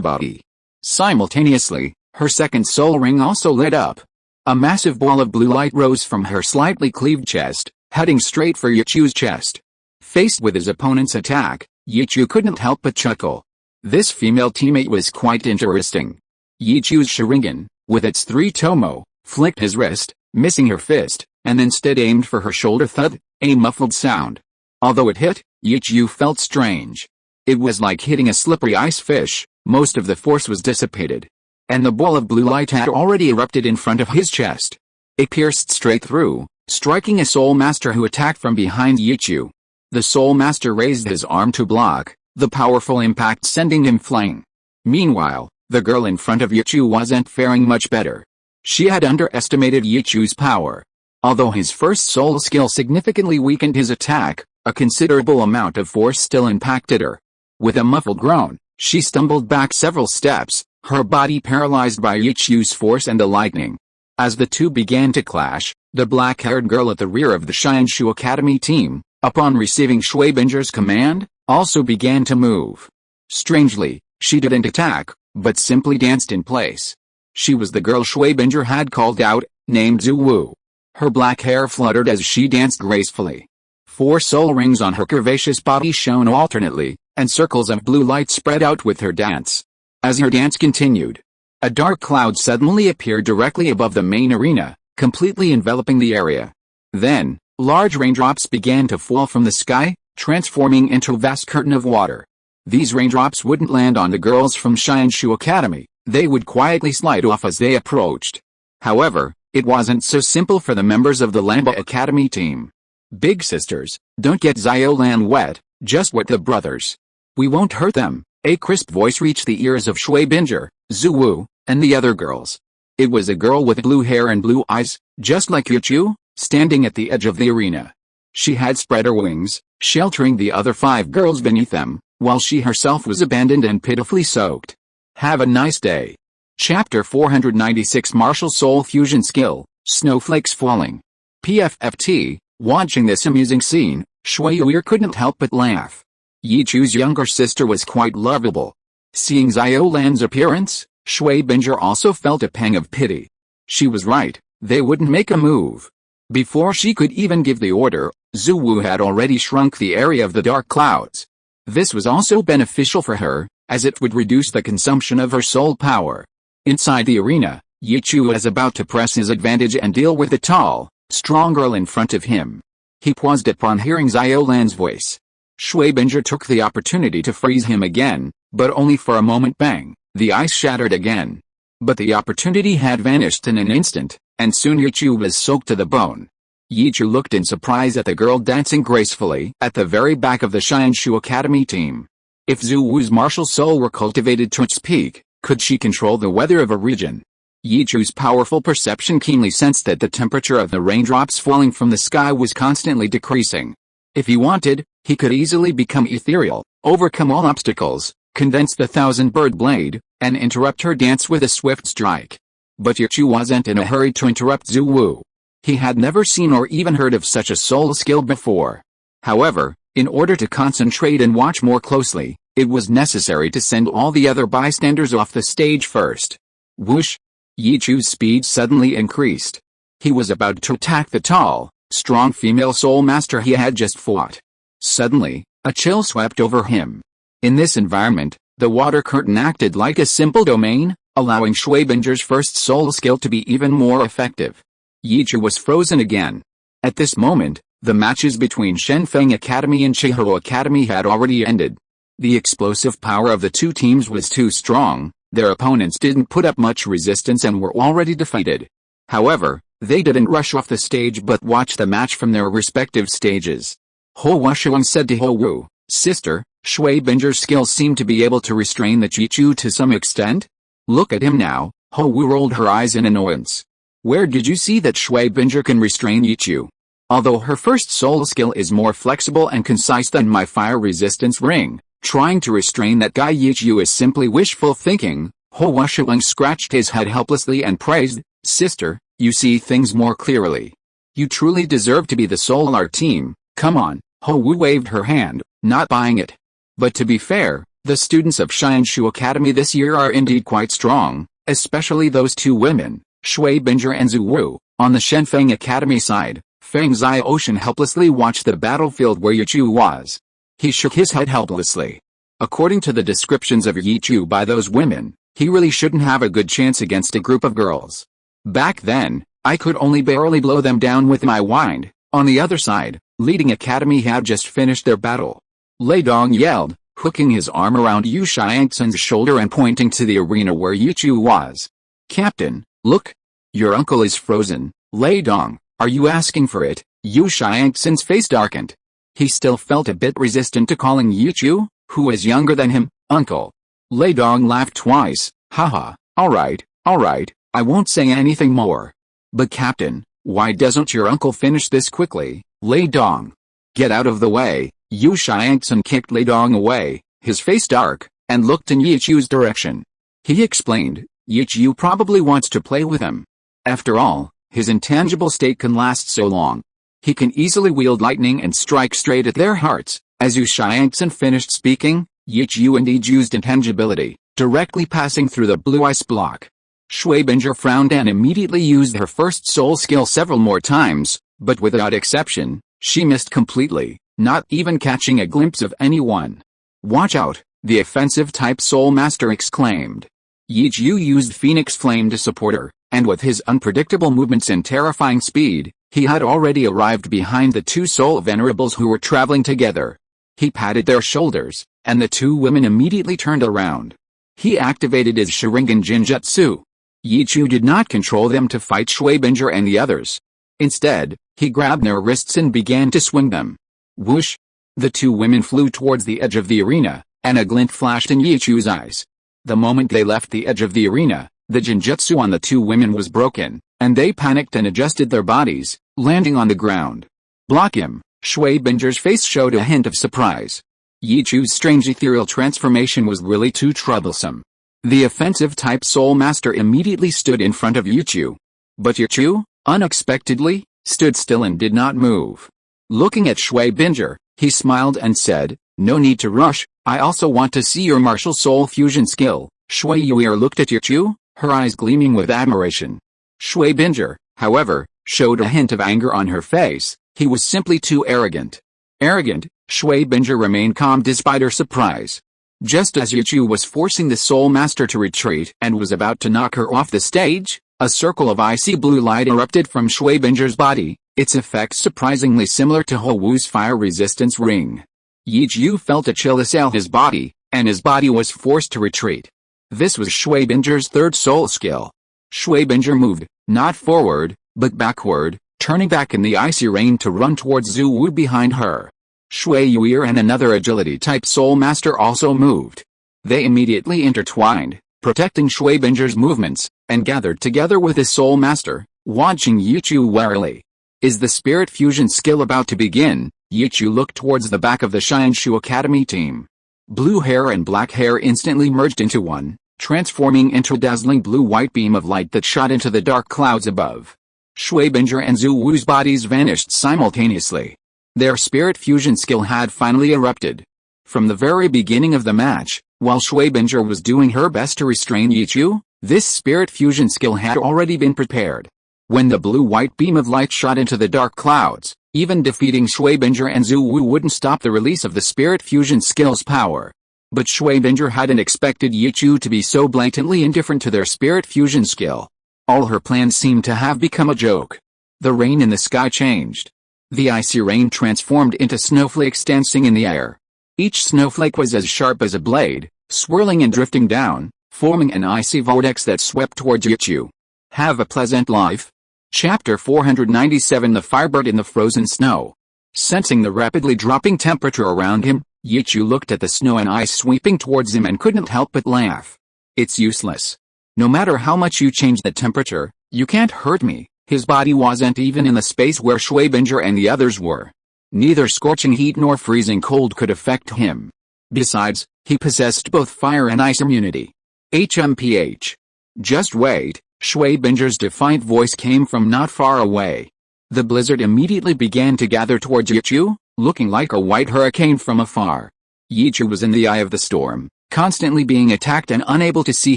body. Simultaneously, her second soul ring also lit up. A massive ball of blue light rose from her slightly cleaved chest, heading straight for Yichu's chest. Faced with his opponent's attack, Yichu couldn't help but chuckle. This female teammate was quite interesting. Yichu's Sharingan, with its 3 tomo, flicked his wrist, missing her fist, and instead aimed for her shoulder. Thud, a muffled sound. Although it hit, Yichu felt strange. It was like hitting a slippery ice fish. Most of the force was dissipated, and the ball of blue light had already erupted in front of his chest. It pierced straight through, striking a Soul Master who attacked from behind Yichu. The Soul Master raised his arm to block, the powerful impact sending him flying. Meanwhile, the girl in front of Yichu wasn't faring much better. She had underestimated Yichu's power. Although his first soul skill significantly weakened his attack, a considerable amount of force still impacted her. With a muffled groan, she stumbled back several steps, her body paralyzed by Yichu's force and the lightning. As the two began to clash, the black-haired girl at the rear of the Xianshu Academy team, upon receiving Shuibinger's command, also began to move. Strangely, she didn't attack, but simply danced in place. She was the girl Shuibinger had called out, named Xiao Wu. Her black hair fluttered as she danced gracefully. 4 soul rings on her curvaceous body shone alternately, and circles of blue light spread out with her dance. As her dance continued, a dark cloud suddenly appeared directly above the main arena, completely enveloping the area. Then, large raindrops began to fall from the sky, transforming into a vast curtain of water. These raindrops wouldn't land on the girls from Xianshu Academy, they would quietly slide off as they approached. However, it wasn't so simple for the members of the Lamba Academy team. Big sisters, don't get Xiaolan wet, just wet the brothers. We won't hurt them. A crisp voice reached the ears of Shuibinger, Xiao Wu, and the other girls. It was a girl with blue hair and blue eyes, just like Yichu, standing at the edge of the arena. She had spread her wings, sheltering the other 5 girls beneath them, while she herself was abandoned and pitifully soaked. Have a nice day. Chapter 496 Martial Soul Fusion Skill, Snowflakes Falling. PFFT, watching this amusing scene, Shuiyu couldn't help but laugh. Yichu's younger sister was quite lovable. Seeing Xiaolan's appearance, Shuibinger also felt a pang of pity. She was right, they wouldn't make a move. Before she could even give the order, Xiao Wu had already shrunk the area of the dark clouds. This was also beneficial for her, as it would reduce the consumption of her soul power. Inside the arena, Yichu was about to press his advantage and deal with the tall, strong girl in front of him. He paused upon hearing Xiaolan's voice. Shuibinger took the opportunity to freeze him again, but only for a moment. Bang, the ice shattered again. But the opportunity had vanished in an instant, and soon Yichu was soaked to the bone. Yichu looked in surprise at the girl dancing gracefully at the very back of the Xianshu Academy team. If Xiao Wu's martial soul were cultivated to its peak, could she control the weather of a region? Yichu's powerful perception keenly sensed that the temperature of the raindrops falling from the sky was constantly decreasing. If he wanted, he could easily become ethereal, overcome all obstacles, condense the 1,000-bird blade, and interrupt her dance with a swift strike. But Yichu wasn't in a hurry to interrupt Xiao Wu. He had never seen or even heard of such a soul skill before. However, in order to concentrate and watch more closely, it was necessary to send all the other bystanders off the stage first. Whoosh! Yichu's speed suddenly increased. He was about to attack the tall, strong female soul master he had just fought. Suddenly, a chill swept over him. In this environment, the water curtain acted like a simple domain, allowing Shuibinger's first soul skill to be even more effective. Yichu was frozen again. At this moment, the matches between Shenfeng Academy and Chihou Academy had already ended. The explosive power of the two teams was too strong, their opponents didn't put up much resistance and were already defeated. However, they didn't rush off the stage but watched the match from their respective stages. Ho Wuxiang said to Ho Wu, "Sister, Shuibinger's skills seem to be able to restrain the Chichu to some extent? Look at him now." Ho Wu rolled her eyes in annoyance. "Where did you see that Shuibinger can restrain Yichu? Although her first soul skill is more flexible and concise than my fire resistance ring, trying to restrain that guy Yichu is simply wishful thinking." Ho Wuxiang scratched his head helplessly and praised, "Sister, you see things more clearly. You truly deserve to be the soul of our team, come on." Ho Wu waved her hand, not buying it. But to be fair, the students of Xianshu Academy this year are indeed quite strong, especially those two women, Shuibinger and Xiao Wu. On the Shenfeng Academy side, Feng Xiaoshan helplessly watched the battlefield where Yichu was. He shook his head helplessly. According to the descriptions of Yichu by those women, he really shouldn't have a good chance against a group of girls. Back then, I could only barely blow them down with my wind. On the other side, leading academy had just finished their battle. Lei Dong yelled, hooking his arm around Yu Xiangxin's shoulder and pointing to the arena where Yichu was. Captain, look! Your uncle is frozen. Lei Dong, are you asking for it? Yu Xiangxin's face darkened. He still felt a bit resistant to calling Yichu, who was younger than him, uncle. Lei Dong laughed twice. Haha, alright, I won't say anything more. But Captain, why doesn't your uncle finish this quickly? Lei Dong. Get out of the way. Yu Xiangxin kicked Lei Dong away, his face dark, and looked in Yichu's direction. He explained, Yichu probably wants to play with him. After all, his intangible state can last so long. He can easily wield lightning and strike straight at their hearts. As Yu Xiangxin finished speaking, Yichu indeed used intangibility, directly passing through the blue ice block. Shui Binger frowned and immediately used her first soul skill several more times, but without exception, she missed completely, not even catching a glimpse of anyone. Watch out, the offensive type Soul Master exclaimed. Yichu used Phoenix Flame to support her, and with his unpredictable movements and terrifying speed, he had already arrived behind the two soul venerables who were traveling together. He patted their shoulders, and the two women immediately turned around. He activated his Sharingan Jinjutsu. Yichu did not control them to fight Shui Binger and the others. Instead, he grabbed their wrists and began to swing them. Whoosh! The two women flew towards the edge of the arena, and a glint flashed in Yichu's eyes. The moment they left the edge of the arena, the Jinjutsu on the two women was broken, and they panicked and adjusted their bodies, landing on the ground. Block him! Shui Binger's face showed a hint of surprise. Yichu's strange ethereal transformation was really too troublesome. The offensive type Soul Master immediately stood in front of Yichu. But Yichu, unexpectedly, stood still and did not move. Looking at Shui Binger, he smiled and said, no need to rush, I also want to see your martial soul fusion skill. Shui Yuir looked at Yichu, her eyes gleaming with admiration. Shui Binger, however, showed a hint of anger on her face. He was simply too arrogant. Arrogant, Shui Binger remained calm despite her surprise. Just as Yichu was forcing the Soul Master to retreat and was about to knock her off the stage, a circle of icy blue light erupted from Shui Binger's body, its effect surprisingly similar to Ho Wu's fire resistance ring. Yichu felt a chill assail his body, and his body was forced to retreat. This was Shui Binger's third soul skill. Shui Binger moved, not forward, but backward, turning back in the icy rain to run towards Xiao Wu behind her. Shui Yuir and another agility-type Soul Master also moved. They immediately intertwined, protecting Shui Binger's movements, and gathered together with his Soul Master, watching Yichu warily. Is the Spirit Fusion skill about to begin? Yichu looked towards the back of the Xiangshu Academy team. Blue hair and black hair instantly merged into one, transforming into a dazzling blue-white beam of light that shot into the dark clouds above. Shui Binger and Xiao Wu's bodies vanished simultaneously. Their Spirit Fusion skill had finally erupted. From the very beginning of the match, while Shui Binger was doing her best to restrain Yichu, this Spirit Fusion skill had already been prepared. When the blue-white beam of light shot into the dark clouds, even defeating Shui Binger and Xiao Wu wouldn't stop the release of the Spirit Fusion skill's power. But Shui Binger hadn't expected Yichu to be so blatantly indifferent to their Spirit Fusion skill. All her plans seemed to have become a joke. The rain in the sky changed. The icy rain transformed into snowflakes dancing in the air. Each snowflake was as sharp as a blade, swirling and drifting down, forming an icy vortex that swept towards Yichu. Have a pleasant life. Chapter 497 The Firebird in the Frozen Snow. Sensing the rapidly dropping temperature around him, Yichu looked at the snow and ice sweeping towards him and couldn't help but laugh. It's useless. No matter how much you change the temperature, you can't hurt me. His body wasn't even in the space where Shui Binger and the others were. Neither scorching heat nor freezing cold could affect him. Besides, he possessed both fire and ice immunity. HMPH. Just wait, Shui Binger's defiant voice came from not far away. The blizzard immediately began to gather towards Yichu, looking like a white hurricane from afar. Yichu was in the eye of the storm, constantly being attacked and unable to see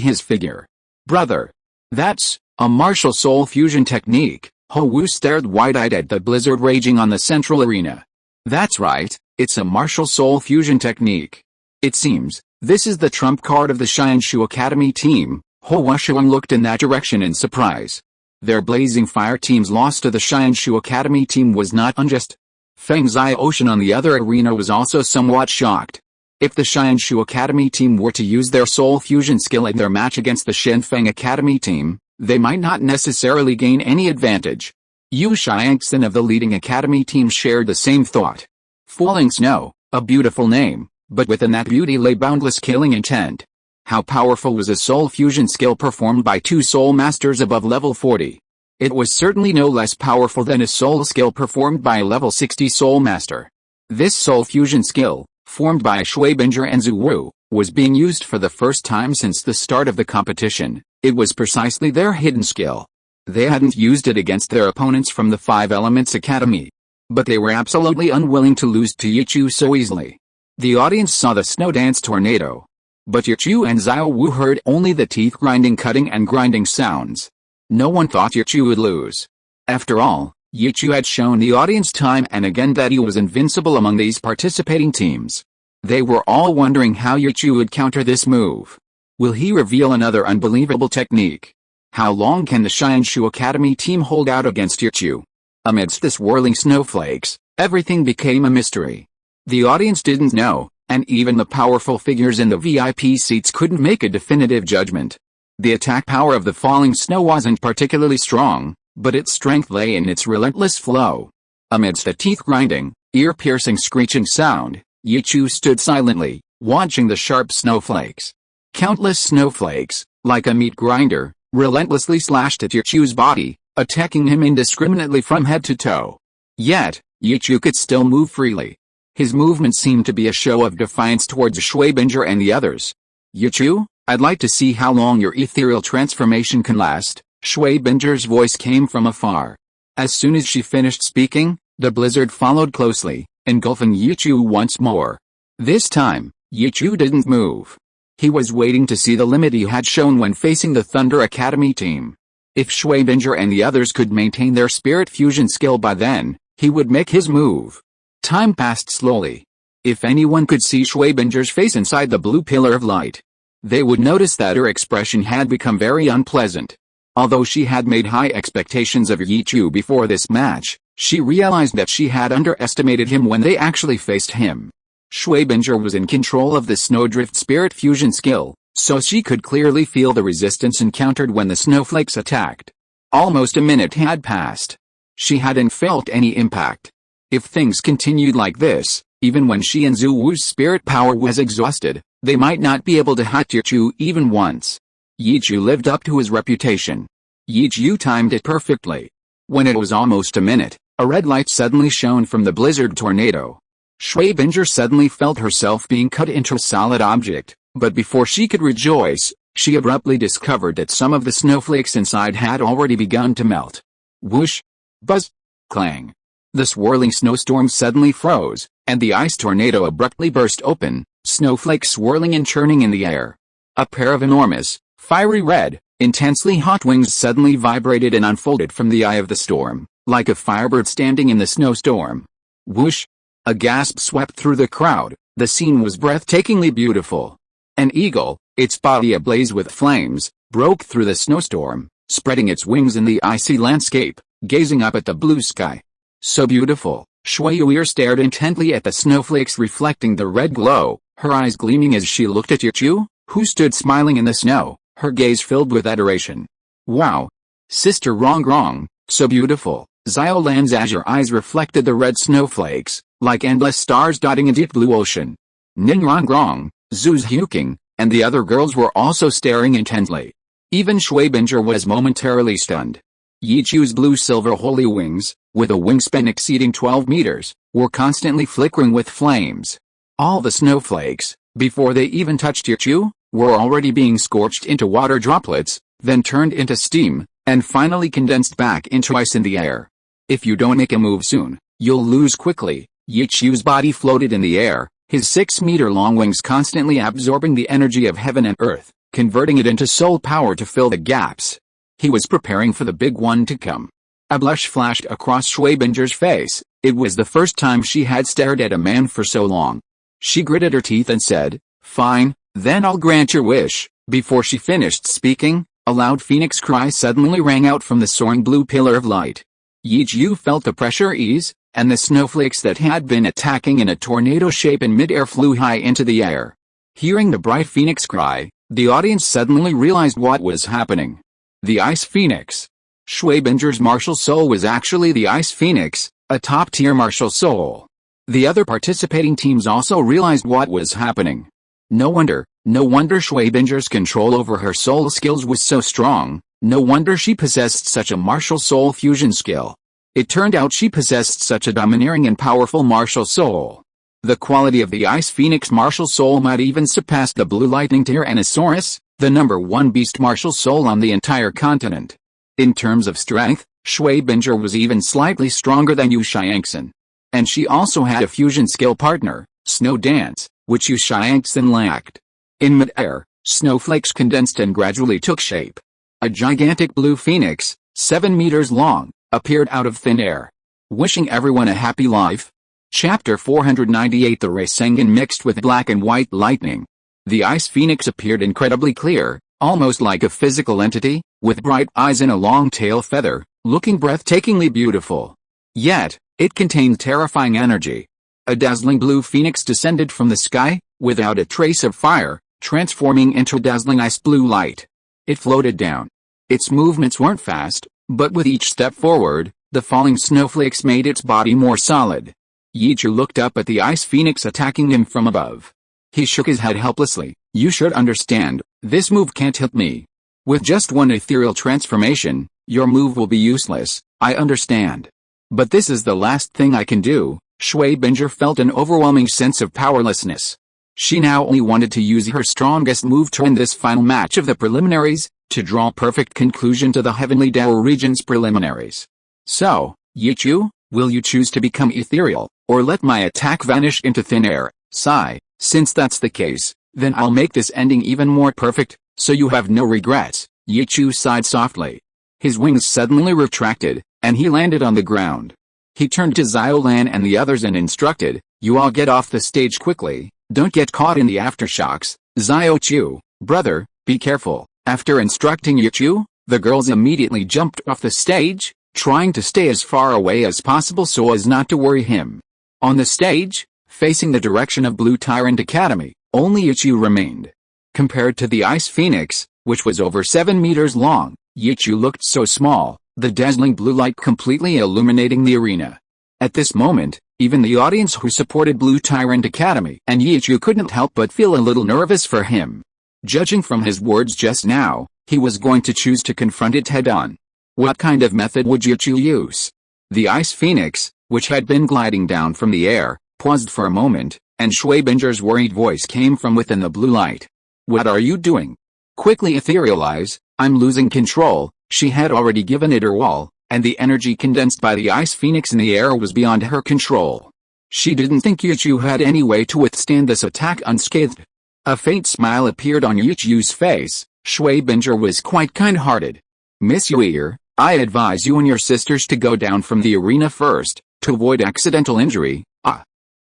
his figure. Brother. That's a martial soul fusion technique. Ho Wu stared wide-eyed at the blizzard raging on the central arena. That's right, it's a martial soul fusion technique. It seems, this is the trump card of the Xianshu Academy team. Ho Wuxiang looked in that direction in surprise. Their blazing fire team's loss to the Xianshu Academy team was not unjust. Feng Xiaoshan on the other arena was also somewhat shocked. If the Xianshu Academy team were to use their soul fusion skill in their match against the Shenfeng Academy team, they might not necessarily gain any advantage. Yu Xiangxin of the leading academy team shared the same thought. Falling Snow, a beautiful name, but within that beauty lay boundless killing intent. How powerful was a soul fusion skill performed by two soul masters above level 40? It was certainly no less powerful than a soul skill performed by a level 60 soul master. This soul fusion skill, formed by Shuibinger and Xiao Wu, was being used for the first time since the start of the competition. It was precisely their hidden skill. They hadn't used it against their opponents from the Five Elements Academy. But they were absolutely unwilling to lose to Yichu so easily. The audience saw the snow dance tornado. But Yichu and Xiao Wu heard only the teeth grinding, cutting and grinding sounds. No one thought Yichu would lose. After all, Yichu had shown the audience time and again that he was invincible among these participating teams. They were all wondering how Yichu would counter this move. Will he reveal another unbelievable technique? How long can the Xianshu Academy team hold out against Yichu? Amidst the swirling snowflakes, everything became a mystery. The audience didn't know, and even the powerful figures in the VIP seats couldn't make a definitive judgment. The attack power of the falling snow wasn't particularly strong, but its strength lay in its relentless flow. Amidst a teeth-grinding, ear-piercing screeching sound, Yichu stood silently, watching the sharp snowflakes. Countless snowflakes, like a meat grinder, relentlessly slashed at Yichu's body, attacking him indiscriminately from head to toe. Yet, Yichu could still move freely. His movement seemed to be a show of defiance towards Shuibinger and the others. Yichu, I'd like to see how long your ethereal transformation can last. Shuibinger's voice came from afar. As soon as she finished speaking, the blizzard followed closely, engulfing Yichu once more. This time, Yichu didn't move. He was waiting to see the limit he had shown when facing the Thunder Academy team. If Shuibinger and the others could maintain their spirit fusion skill by then, he would make his move. Time passed slowly. If anyone could see Shuibinger's face inside the blue pillar of light, they would notice that her expression had become very unpleasant. Although she had made high expectations of Yichu before this match, she realized that she had underestimated him when they actually faced him. Shuibinger was in control of the Snowdrift Spirit Fusion skill, so she could clearly feel the resistance encountered when the snowflakes attacked. Almost a minute had passed. She hadn't felt any impact. If things continued like this, even when she and Xiao Wu's spirit power was exhausted, they might not be able to hit Yichu even once. Yichu lived up to his reputation. Yichu timed it perfectly. When it was almost a minute, a red light suddenly shone from the blizzard tornado. Shuibinger suddenly felt herself being cut into a solid object, but before she could rejoice, she abruptly discovered that some of the snowflakes inside had already begun to melt. Whoosh! Buzz! Clang! The swirling snowstorm suddenly froze, and the ice tornado abruptly burst open, snowflakes swirling and churning in the air. A pair of enormous, fiery red, intensely hot wings suddenly vibrated and unfolded from the eye of the storm, like a firebird standing in the snowstorm. Whoosh! A gasp swept through the crowd. The scene was breathtakingly beautiful. An eagle, its body ablaze with flames, broke through the snowstorm, spreading its wings in the icy landscape, gazing up at the blue sky. So beautiful, Shuibinger stared intently at the snowflakes reflecting the red glow, her eyes gleaming as she looked at Yichu, who stood smiling in the snow, her gaze filled with adoration. Wow! Sister Rongrong, so beautiful. Xiao Lan's azure eyes reflected the red snowflakes, like endless stars dotting a deep blue ocean. Ning Rongrong, Zhu's Huking, and the other girls were also staring intently. Even Shuibinger was momentarily stunned. Yichu's blue-silver holy wings, with a wingspan exceeding 12 meters, were constantly flickering with flames. All the snowflakes, before they even touched Yichu, were already being scorched into water droplets, then turned into steam, and finally condensed back into ice in the air. If you don't make a move soon, you'll lose quickly. Yichu's body floated in the air, his 6-meter-long wings constantly absorbing the energy of heaven and earth, converting it into soul power to fill the gaps. He was preparing for the big one to come. A blush flashed across Shuibinger's face. It was the first time she had stared at a man for so long. She gritted her teeth and said, Fine, then I'll grant your wish. Before she finished speaking, a loud phoenix cry suddenly rang out from the soaring blue pillar of light. Yichu felt the pressure ease, and the snowflakes that had been attacking in a tornado shape in midair flew high into the air. Hearing the bright phoenix cry, the audience suddenly realized what was happening. The Ice Phoenix. Schwabinger's martial soul was actually the Ice Phoenix, a top-tier martial soul. The other participating teams also realized what was happening. No wonder Schwabinger's control over her soul skills was so strong, no wonder she possessed such a martial soul fusion skill. It turned out she possessed such a domineering and powerful martial soul. The quality of the Ice Phoenix martial soul might even surpass the Blue Lightning Tyrannosaurus, the #1 beast martial soul on the entire continent. In terms of strength, Schwabinger was even slightly stronger than Yu Xiangxin. And she also had a fusion skill partner, Snow Dance, which Yu Xiangxin lacked. In mid-air, snowflakes condensed and gradually took shape. A gigantic blue phoenix, 7 meters long, appeared out of thin air. Wishing everyone a happy life. Chapter 498 The Rasengan mixed with black and white lightning. The Ice Phoenix appeared incredibly clear, almost like a physical entity, with bright eyes and a long tail feather, looking breathtakingly beautiful. Yet, it contained terrifying energy. A dazzling blue phoenix descended from the sky, without a trace of fire, transforming into dazzling ice blue light. It floated down. Its movements weren't fast, but with each step forward, the falling snowflakes made its body more solid. Yichu looked up at the Ice Phoenix attacking him from above. He shook his head helplessly. You should understand, this move can't hit me. With just one ethereal transformation, your move will be useless, I understand. But this is the last thing I can do. Schwabinger felt an overwhelming sense of powerlessness. She now only wanted to use her strongest move to win this final match of the preliminaries, to draw perfect conclusion to the Heavenly Dao region's preliminaries. So, Yichu, will you choose to become ethereal, or let my attack vanish into thin air? Sigh, since that's the case, then I'll make this ending even more perfect, so you have no regrets. Yichu sighed softly. His wings suddenly retracted, and he landed on the ground. He turned to Xiaolan and the others and instructed, you all get off the stage quickly, don't get caught in the aftershocks. Xiaochu, brother, be careful. After instructing Yichu, the girls immediately jumped off the stage, trying to stay as far away as possible so as not to worry him. On the stage, facing the direction of Blue Tyrant Academy, only Yichu remained. Compared to the Ice Phoenix, which was over 7 meters long, Yichu looked so small, the dazzling blue light completely illuminating the arena. At this moment, even the audience who supported Blue Tyrant Academy and Yichu couldn't help but feel a little nervous for him. Judging from his words just now, he was going to choose to confront it head-on. What kind of method would Yichu use? The Ice Phoenix, which had been gliding down from the air, paused for a moment, and Schwabinger's worried voice came from within the blue light. What are you doing? Quickly etherealize, I'm losing control. She had already given it her all, and the energy condensed by the Ice Phoenix in the air was beyond her control. She didn't think Yichu had any way to withstand this attack unscathed. A faint smile appeared on Yichu's face. Schwabinger was quite kind-hearted. Miss Yuir, I advise you and your sisters to go down from the arena first, to avoid accidental injury.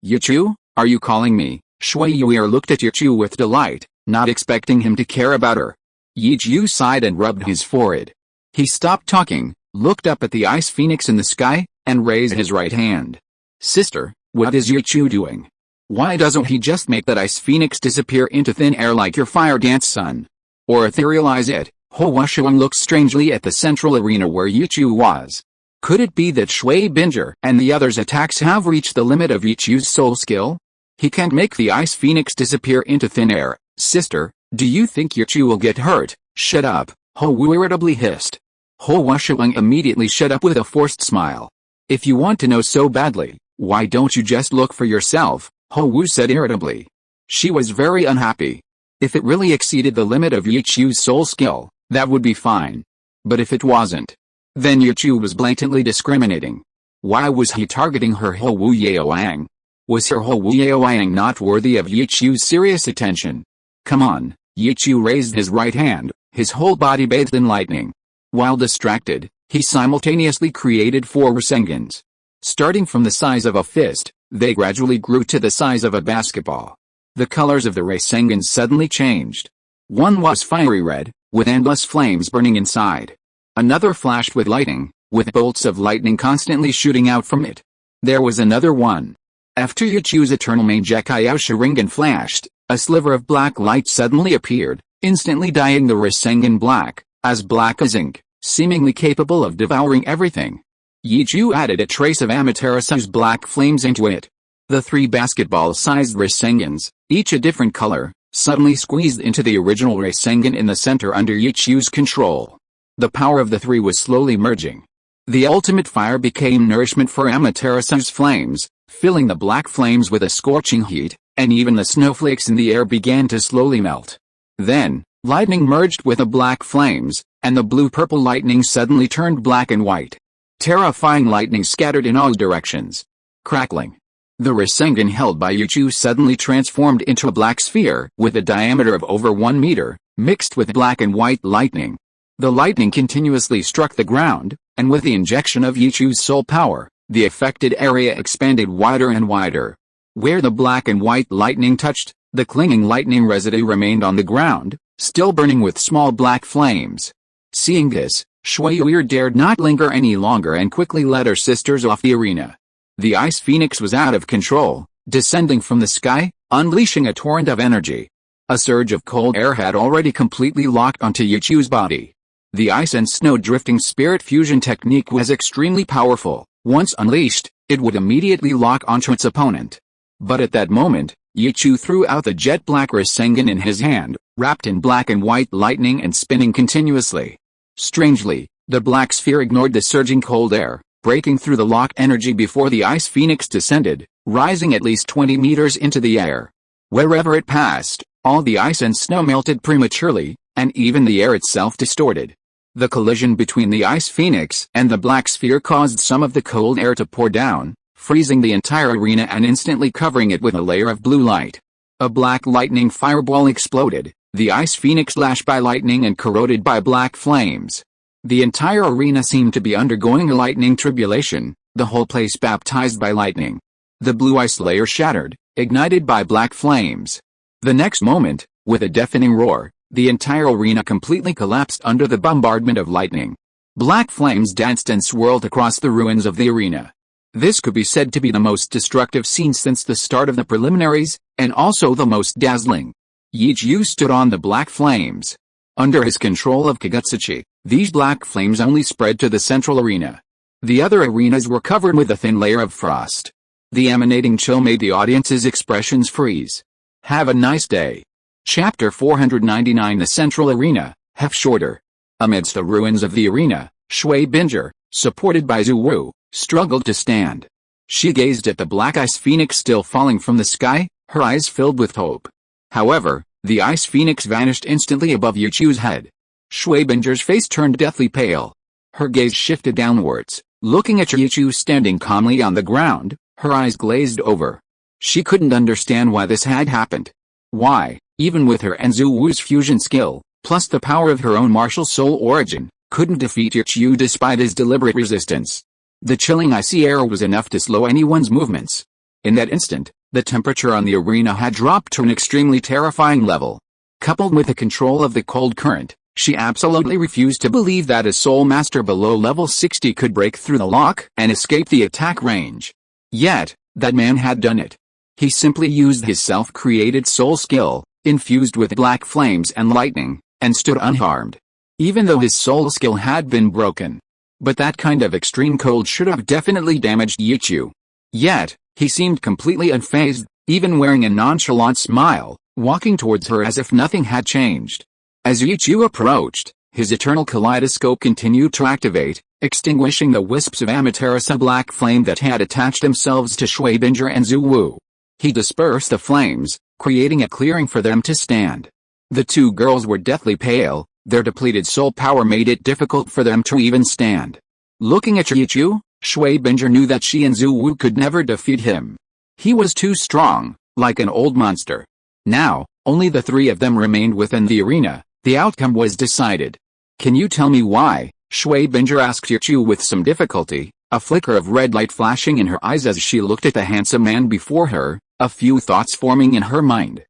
Yichu, are you calling me? Yuir looked at Yichu with delight, not expecting him to care about her. Yichu sighed and rubbed his forehead. He stopped talking, looked up at the Ice Phoenix in the sky, and raised his right hand. Sister, what is Yichu doing? Why doesn't he just make that Ice Phoenix disappear into thin air like your fire dance son? Or etherealize it? Ho Wuxiang looked strangely at the central arena where Yichu was. Could it be that Schwabinger and the others' attacks have reached the limit of Yichu's soul skill? He can't make the Ice Phoenix disappear into thin air. Sister, do you think Yichu will get hurt? Shut up, Ho Wu irritably hissed. Ho Wuxiang immediately shut up with a forced smile. If you want to know so badly, why don't you just look for yourself? Ho Wu said irritably. She was very unhappy. If it really exceeded the limit of Yichu's soul skill, that would be fine. But if it wasn't, then Yichu was blatantly discriminating. Why was he targeting her Ho Wu Yaoang? Was her Ho Wu Yaoang not worthy of Yichu's serious attention? Come on, Yichu raised his right hand, his whole body bathed in lightning. While distracted, he simultaneously created 4 Rasengans. Starting from the size of a fist, they gradually grew to the size of a basketball. The colors of the Rasengan suddenly changed. One was fiery red, with endless flames burning inside. Another flashed with lightning, with bolts of lightning constantly shooting out from it. There was another one. After Yichu's eternal Mangekyou Sharingan flashed, a sliver of black light suddenly appeared, instantly dyeing the Rasengan black as ink, seemingly capable of devouring everything. Yichu added a trace of Amaterasu's black flames into it. The 3 basketball-sized Rasengans, each a different color, suddenly squeezed into the original Rasengan in the center under Yichu's control. The power of the 3 was slowly merging. The ultimate fire became nourishment for Amaterasu's flames, filling the black flames with a scorching heat, and even the snowflakes in the air began to slowly melt. Then, lightning merged with the black flames, and the blue-purple lightning suddenly turned black and white. Terrifying lightning scattered in all directions. Crackling. The Rasengan held by Yichu suddenly transformed into a black sphere with a diameter of over 1 meter, mixed with black and white lightning. The lightning continuously struck the ground, and with the injection of Yichu's soul power, the affected area expanded wider and wider. Where the black and white lightning touched, the clinging lightning residue remained on the ground, still burning with small black flames. Seeing this, Xiao Wu dared not linger any longer and quickly led her sisters off the arena. The Ice Phoenix was out of control, descending from the sky, unleashing a torrent of energy. A surge of cold air had already completely locked onto Yichu's body. The ice and snow drifting spirit fusion technique was extremely powerful. Once unleashed, it would immediately lock onto its opponent. But at that moment, Yichu threw out the jet black Rasengan in his hand, wrapped in black and white lightning and spinning continuously. Strangely, the black sphere ignored the surging cold air, breaking through the locked energy before the Ice Phoenix descended, rising at least 20 meters into the air. Wherever it passed, all the ice and snow melted prematurely, and even the air itself distorted. The collision between the Ice Phoenix and the black sphere caused some of the cold air to pour down, freezing the entire arena and instantly covering it with a layer of blue light. A black lightning fireball exploded, the Ice Phoenix lashed by lightning and corroded by black flames. The entire arena seemed to be undergoing a lightning tribulation, the whole place baptized by lightning. The blue ice layer shattered, ignited by black flames. The next moment, with a deafening roar, the entire arena completely collapsed under the bombardment of lightning. Black flames danced and swirled across the ruins of the arena. This could be said to be the most destructive scene since the start of the preliminaries, and also the most dazzling. Yichu stood on the black flames. Under his control of Kagutsuchi, these black flames only spread to the central arena. The other arenas were covered with a thin layer of frost. The emanating chill made the audience's expressions freeze. Have a nice day. Chapter 499 The Central Arena, half shorter. Amidst the ruins of the arena, Shui Binger, supported by Xiao Wu, struggled to stand. She gazed at the black ice phoenix still falling from the sky, her eyes filled with hope. However, the ice phoenix vanished instantly above Yichu's head. Shui Binger's face turned deathly pale. Her gaze shifted downwards, looking at Yichu standing calmly on the ground, her eyes glazed over. She couldn't understand why this had happened. Why, even with her and Xiao Wu's fusion skill, plus the power of her own martial soul origin, couldn't defeat Yichu despite his deliberate resistance. The chilling icy air was enough to slow anyone's movements. In that instant, the temperature on the arena had dropped to an extremely terrifying level. Coupled with the control of the cold current, she absolutely refused to believe that a soul master below level 60 could break through the lock and escape the attack range. Yet, that man had done it. He simply used his self-created soul skill, infused with black flames and lightning, and stood unharmed. Even though his soul skill had been broken. But that kind of extreme cold should have definitely damaged Yichu. Yet, he seemed completely unfazed, even wearing a nonchalant smile, walking towards her as if nothing had changed. As Yichu approached, his eternal kaleidoscope continued to activate, extinguishing the wisps of Amaterasu black flame that had attached themselves to Shui Binger and Xiao Wu. He dispersed the flames, creating a clearing for them to stand. The two girls were deathly pale, their depleted soul power made it difficult for them to even stand. Looking at Yichu, Shui Binger knew that she and Xiao Wu could never defeat him. He was too strong, like an old monster. Now, only the three of them remained within the arena. The outcome was decided. Can you tell me why? Shui Binger asked Yichu with some difficulty, a flicker of red light flashing in her eyes as she looked at the handsome man before her, a few thoughts forming in her mind.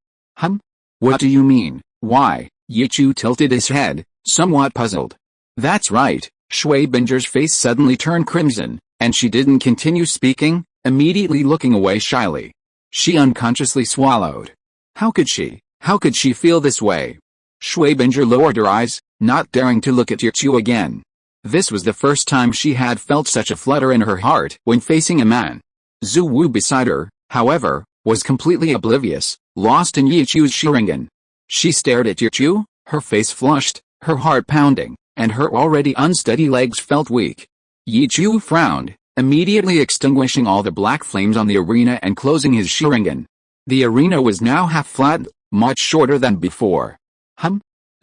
What do you mean, why? Yichu tilted his head, somewhat puzzled. That's right, Shui Binger's face suddenly turned crimson, and she didn't continue speaking, immediately looking away shyly. She unconsciously swallowed. How could she feel this way? Shui Binger lowered her eyes, not daring to look at Yichu again. This was the first time she had felt such a flutter in her heart when facing a man. Zhu Wu beside her, however, was completely oblivious, lost in Yichu's Sharingan. She stared at Yichu, her face flushed, her heart pounding, and her already unsteady legs felt weak. Yichu frowned, immediately extinguishing all the black flames on the arena and closing his Sharingan. The arena was now half flattened, much shorter than before.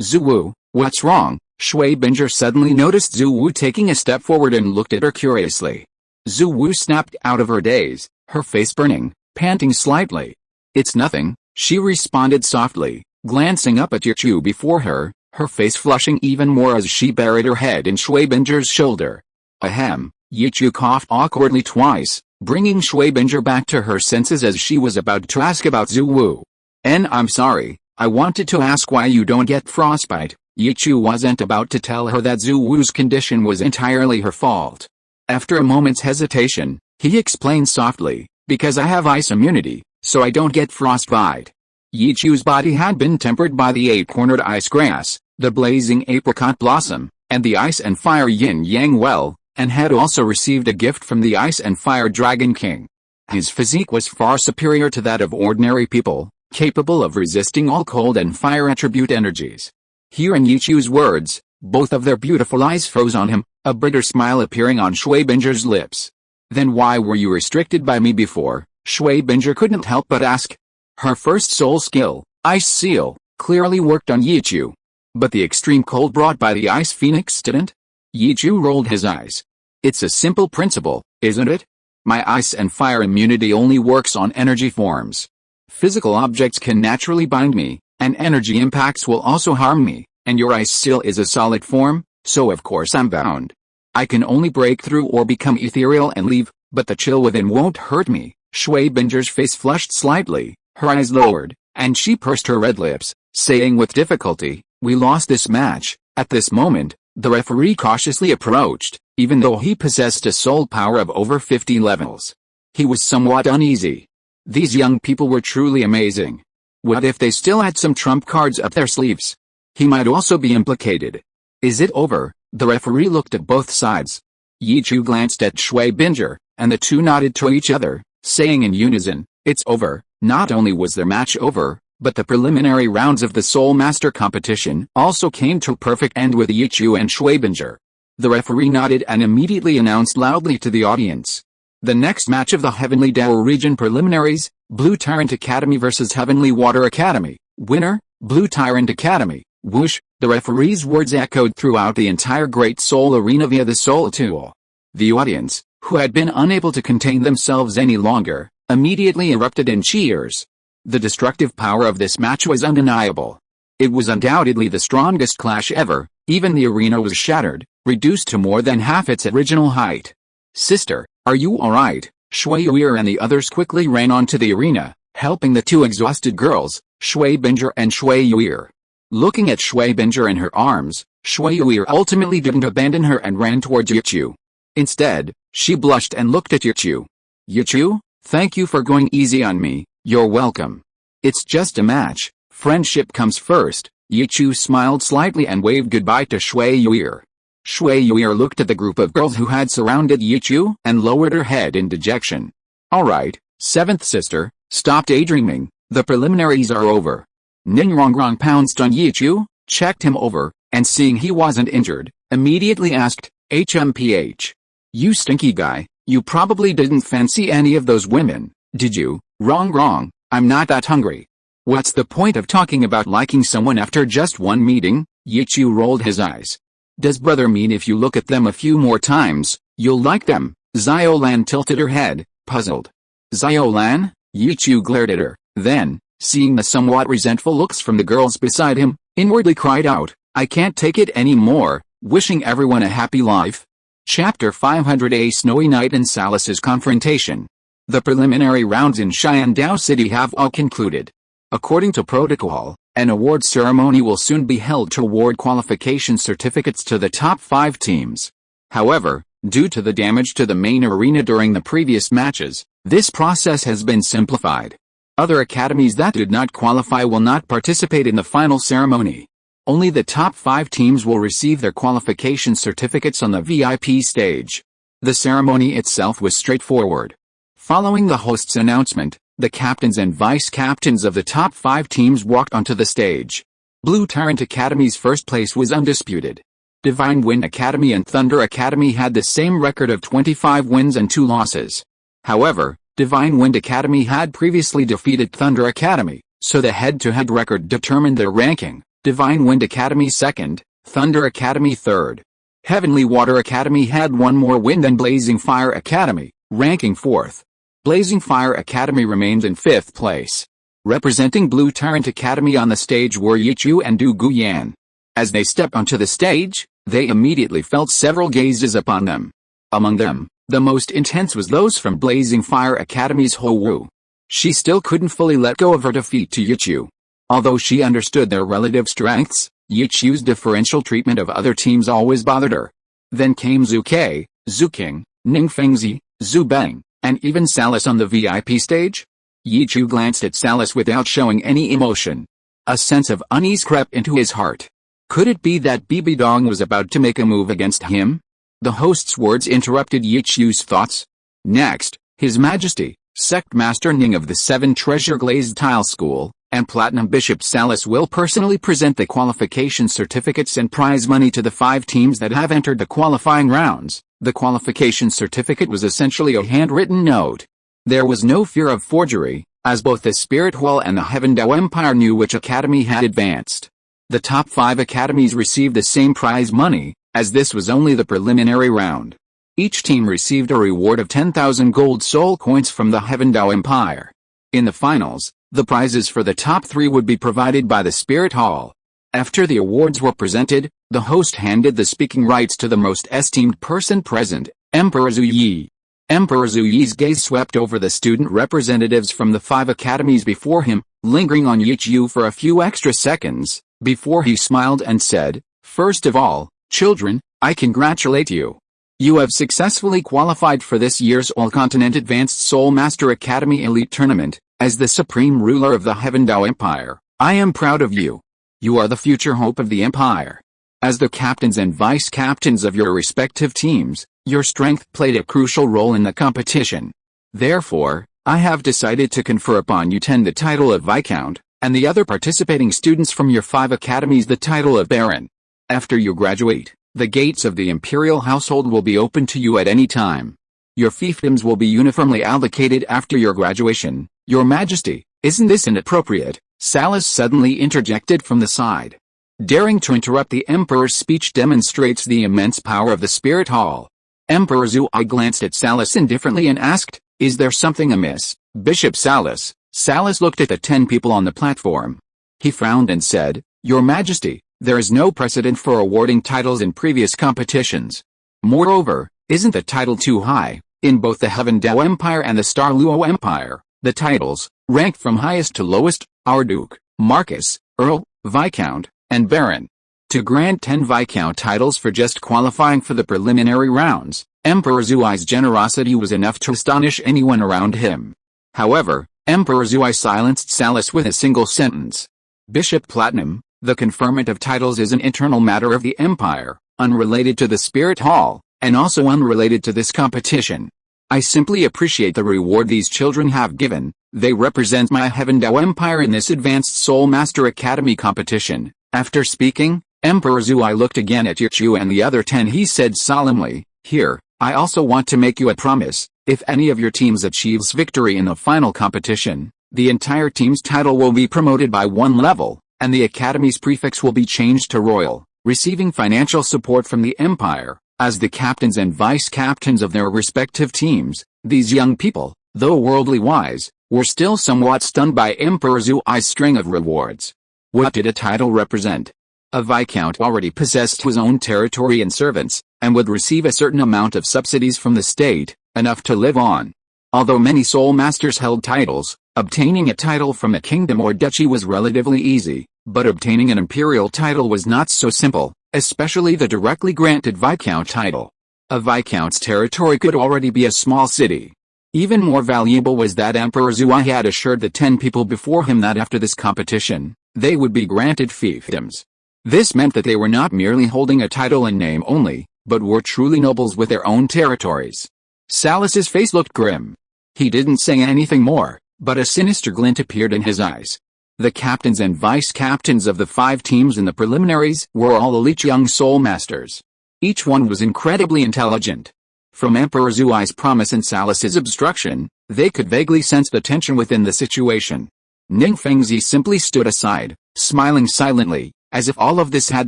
Zhu Wu, what's wrong? Shui Binger suddenly noticed Zhu Wu taking a step forward and looked at her curiously. Zhu Wu snapped out of her daze, her face burning, panting slightly. It's nothing, she responded softly, glancing up at Yichu before her, her face flushing even more as she buried her head in Shui Binger's shoulder. Ahem, Yichu coughed awkwardly twice, bringing Shui Binger back to her senses as she was about to ask about Zhu Wu. I'm sorry, I wanted to ask why you don't get frostbite. Yichu wasn't about to tell her that Zhu Wu's condition was entirely her fault. After a moment's hesitation, he explained softly, because I have ice immunity, so I don't get frostbite. Yichu's body had been tempered by the 8-cornered ice grass, the blazing apricot blossom, and the ice and fire yin-yang well, and had also received a gift from the ice and fire dragon king. His physique was far superior to that of ordinary people, capable of resisting all cold and fire attribute energies. Hearing Yichu's words, both of their beautiful eyes froze on him, a bitter smile appearing on Shui Binger's lips. Then why were you restricted by me before? Shui Binger couldn't help but ask. Her first soul skill, Ice Seal, clearly worked on Yichu. But the extreme cold brought by the Ice Phoenix didn't? Yichu rolled his eyes. It's a simple principle, isn't it? My ice and fire immunity only works on energy forms. Physical objects can naturally bind me, and energy impacts will also harm me, and your ice seal is a solid form, so of course I'm bound. I can only break through or become ethereal and leave, but the chill within won't hurt me. Shui Binger's face flushed slightly, her eyes lowered, and she pursed her red lips, saying with difficulty, we lost this match. At this moment, the referee cautiously approached, even though he possessed a soul power of over 50 levels. He was somewhat uneasy. These young people were truly amazing. What if they still had some trump cards up their sleeves? He might also be implicated. Is it over? The referee looked at both sides. Yichu glanced at Shui Binger, and the two nodded to each other, saying in unison, it's over. Not only was their match over, but the preliminary rounds of the Soul Master competition also came to a perfect end with Yichu and Shui Binger. The referee nodded and immediately announced loudly to the audience. The next match of the Heavenly Douluo region preliminaries, Blue Tyrant Academy vs Heavenly Water Academy. Winner, Blue Tyrant Academy. Whoosh, the referee's words echoed throughout the entire Great Soul Arena via the Soul Tool. The audience, who had been unable to contain themselves any longer, immediately erupted in cheers. The destructive power of this match was undeniable. It was undoubtedly the strongest clash ever. Even the arena was shattered, reduced to more than half its original height. Sister, are you alright? Shui Wu and the others quickly ran onto the arena, helping the two exhausted girls, Shui Binger and Shui Wu. Looking at Shui Binger in her arms, Shui Wu ultimately didn't abandon her and ran towards Yichu. Instead, she blushed and looked at Yichu. Yichu, thank you for going easy on me, you're welcome. It's just a match, friendship comes first. Yichu smiled slightly and waved goodbye to Shui Wu. Shui Wu looked at the group of girls who had surrounded Yichu and lowered her head in dejection. Alright, seventh sister, stop daydreaming, the preliminaries are over. Ningrongrong pounced on Yichu, checked him over, and seeing he wasn't injured, immediately asked, HMPH. You stinky guy, you probably didn't fancy any of those women, did you? Wrong, I'm not that hungry. What's the point of talking about liking someone after just one meeting? Yichu rolled his eyes. Does brother mean if you look at them a few more times, you'll like them? Xiaolan tilted her head, puzzled. Xiaolan? Yichu glared at her, then, seeing the somewhat resentful looks from the girls beside him, inwardly cried out, I can't take it anymore, wishing everyone a happy life. Chapter 500 A Snowy Night and Salus's Confrontation. The preliminary rounds in Xiandao City have all concluded. According to protocol, an award ceremony will soon be held to award qualification certificates to the top 5 teams. However, due to the damage to the main arena during the previous matches, this process has been simplified. Other academies that did not qualify will not participate in the final ceremony. Only the top 5 teams will receive their qualification certificates on the VIP stage. The ceremony itself was straightforward. Following the host's announcement, the captains and vice-captains of the top 5 teams walked onto the stage. Blue Tyrant Academy's first place was undisputed. Divine Wind Academy and Thunder Academy had the same record of 25 wins and 2 losses. However, Divine Wind Academy had previously defeated Thunder Academy, so the head-to-head record determined their ranking. Divine Wind Academy second, Thunder Academy third. Heavenly Water Academy had one more win than Blazing Fire Academy, ranking 4th. Blazing Fire Academy remained in 5th place. Representing Blue Tyrant Academy on the stage were Yichu and Du Guyan. As they stepped onto the stage, they immediately felt several gazes upon them. Among them, the most intense was those from Blazing Fire Academy's Xiao Wu. She still couldn't fully let go of her defeat to Yichu. Although she understood their relative strengths, Yichu's differential treatment of other teams always bothered her. Then came Zhu Kai, Zhu King, Ning Fengzi, Zhu Beng, and even Salis on the VIP stage. Yichu glanced at Salis without showing any emotion. A sense of unease crept into his heart. Could it be that Bibi Dong was about to make a move against him? The host's words interrupted Yichu's thoughts. Next, His Majesty, Sect Master Ning of the 7 Treasure Glazed Tile School, and Platinum Bishop Salis will personally present the qualification certificates and prize money to the 5 teams that have entered the qualifying rounds. The qualification certificate was essentially a handwritten note. There was no fear of forgery, as both the Spirit Hall and the Heavendao Empire knew which academy had advanced. The top 5 academies received the same prize money, as this was only the preliminary round. Each team received a reward of 10,000 gold soul coins from the Heavendao Empire. In the finals, the prizes for the top 3 would be provided by the Spirit Hall. After the awards were presented, the host handed the speaking rights to the most esteemed person present, Emperor Zhu Yi. Emperor Zhu Yi's gaze swept over the student representatives from the 5 academies before him, lingering on Yichu for a few extra seconds, before he smiled and said, "First of all, children, I congratulate you. You have successfully qualified for this year's All-Continent Advanced Soul Master Academy Elite Tournament. As the supreme ruler of the Heavendao Empire, I am proud of you. You are the future hope of the Empire. As the captains and vice-captains of your respective teams, your strength played a crucial role in the competition. Therefore, I have decided to confer upon you 10 the title of Viscount, and the other participating students from your 5 academies the title of Baron. After you graduate, the gates of the Imperial household will be open to you at any time. Your fiefdoms will be uniformly allocated after your graduation. Your Majesty, isn't this inappropriate?" Salis suddenly interjected from the side. Daring to interrupt the Emperor's speech demonstrates the immense power of the Spirit Hall. Emperor Zhu Yi glanced at Salis indifferently and asked, "Is there something amiss, Bishop Salis?" Salis looked at the 10 people on the platform. He frowned and said, "Your Majesty, there is no precedent for awarding titles in previous competitions. Moreover, isn't the title too high? In both the Heavendao Empire and the Douluo Empire, the titles, ranked from highest to lowest, are Duke, Marquess, Earl, Viscount, and Baron. To grant 10 Viscount titles for just qualifying for the preliminary rounds, Emperor Zhu Yi's generosity was enough to astonish anyone around him." However, Emperor Zhu Yi silenced Salis with a single sentence. "Bishop Platinum, the conferment of titles is an internal matter of the Empire, unrelated to the Spirit Hall, and also unrelated to this competition. I simply appreciate the reward these children have given. They represent my Heavendao Empire in this Advanced Soul Master Academy competition." After speaking, Emperor Zhu Yi looked again at Yichu and the other 10. He said solemnly, "Here, I also want to make you a promise. If any of your teams achieves victory in the final competition, the entire team's title will be promoted by 1 level, and the Academy's prefix will be changed to Royal, receiving financial support from the Empire." As the captains and vice-captains of their respective teams, these young people, though worldly wise, were still somewhat stunned by Emperor Zhu Yi's string of rewards. What did a title represent? A Viscount already possessed his own territory and servants, and would receive a certain amount of subsidies from the state, enough to live on. Although many soul masters held titles, obtaining a title from a kingdom or duchy was relatively easy, but obtaining an imperial title was not so simple, especially the directly granted viscount title. A viscount's territory could already be a small city. Even more valuable was that Emperor Zhuai had assured the 10 people before him that after this competition, they would be granted fiefdoms. This meant that they were not merely holding a title in name only, but were truly nobles with their own territories. Salus's face looked grim. He didn't say anything more, but a sinister glint appeared in his eyes. The captains and vice-captains of the 5 teams in the preliminaries were all elite young soul masters. Each one was incredibly intelligent. From Emperor Zhuai's promise and Salus's obstruction, they could vaguely sense the tension within the situation. Ning Fengzi simply stood aside, smiling silently, as if all of this had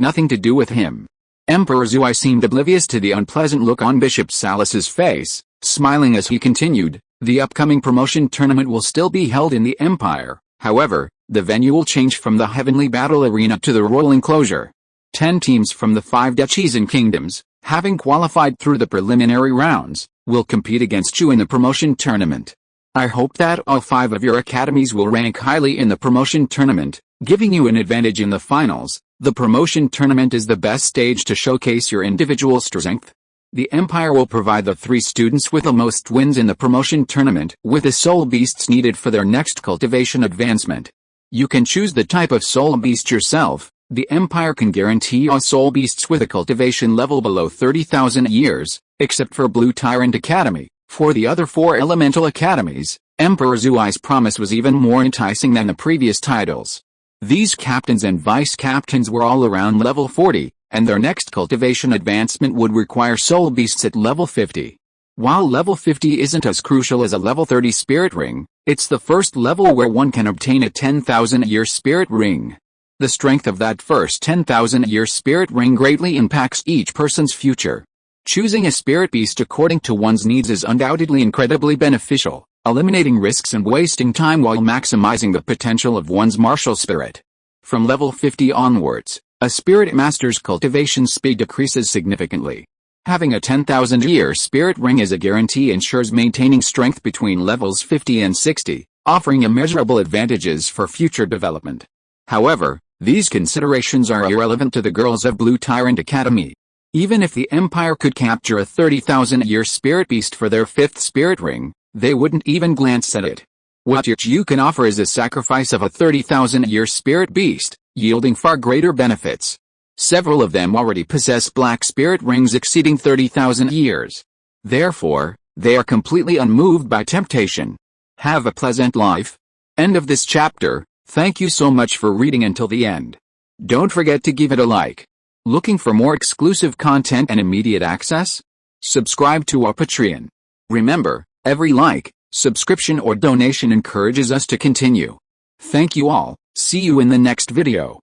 nothing to do with him. Emperor Zhuai seemed oblivious to the unpleasant look on Bishop Salus's face, smiling as he continued, "The upcoming promotion tournament will still be held in the Empire, however, the venue will change from the Heavenly Battle Arena to the Royal Enclosure. 10 teams from the 5 duchies and kingdoms, having qualified through the preliminary rounds, will compete against you in the promotion tournament. I hope that all 5 of your academies will rank highly in the promotion tournament, giving you an advantage in the finals. The promotion tournament is the best stage to showcase your individual strength. The Empire will provide the 3 students with the most wins in the promotion tournament with the soul beasts needed for their next cultivation advancement. You can choose the type of soul beast yourself. The Empire can guarantee all soul beasts with a cultivation level below 30,000 years, except for Blue Tyrant Academy. For the other 4 elemental academies, Emperor Zhuai's promise was even more enticing than the previous titles. These captains and vice-captains were all around level 40, and their next cultivation advancement would require soul beasts at level 50. While level 50 isn't as crucial as a level 30 spirit ring, it's the first level where one can obtain a 10,000-year spirit ring. The strength of that first 10,000-year spirit ring greatly impacts each person's future. Choosing a spirit beast according to one's needs is undoubtedly incredibly beneficial, eliminating risks and wasting time while maximizing the potential of one's martial spirit. From level 50 onwards, a spirit master's cultivation speed decreases significantly. Having a 10,000-year spirit ring as a guarantee ensures maintaining strength between levels 50 and 60, offering immeasurable advantages for future development. However, these considerations are irrelevant to the girls of Blue Tyrant Academy. Even if the Empire could capture a 30,000-year spirit beast for their 5th spirit ring, they wouldn't even glance at it. What you can offer is a sacrifice of a 30,000-year spirit beast, yielding far greater benefits. Several of them already possess black spirit rings exceeding 30,000 years. Therefore, they are completely unmoved by temptation. Have a pleasant life. End of this chapter. Thank you so much for reading until the end. Don't forget to give it a like. Looking for more exclusive content and immediate access? Subscribe to our Patreon. Remember, every like, subscription or donation encourages us to continue. Thank you all. See you in the next video.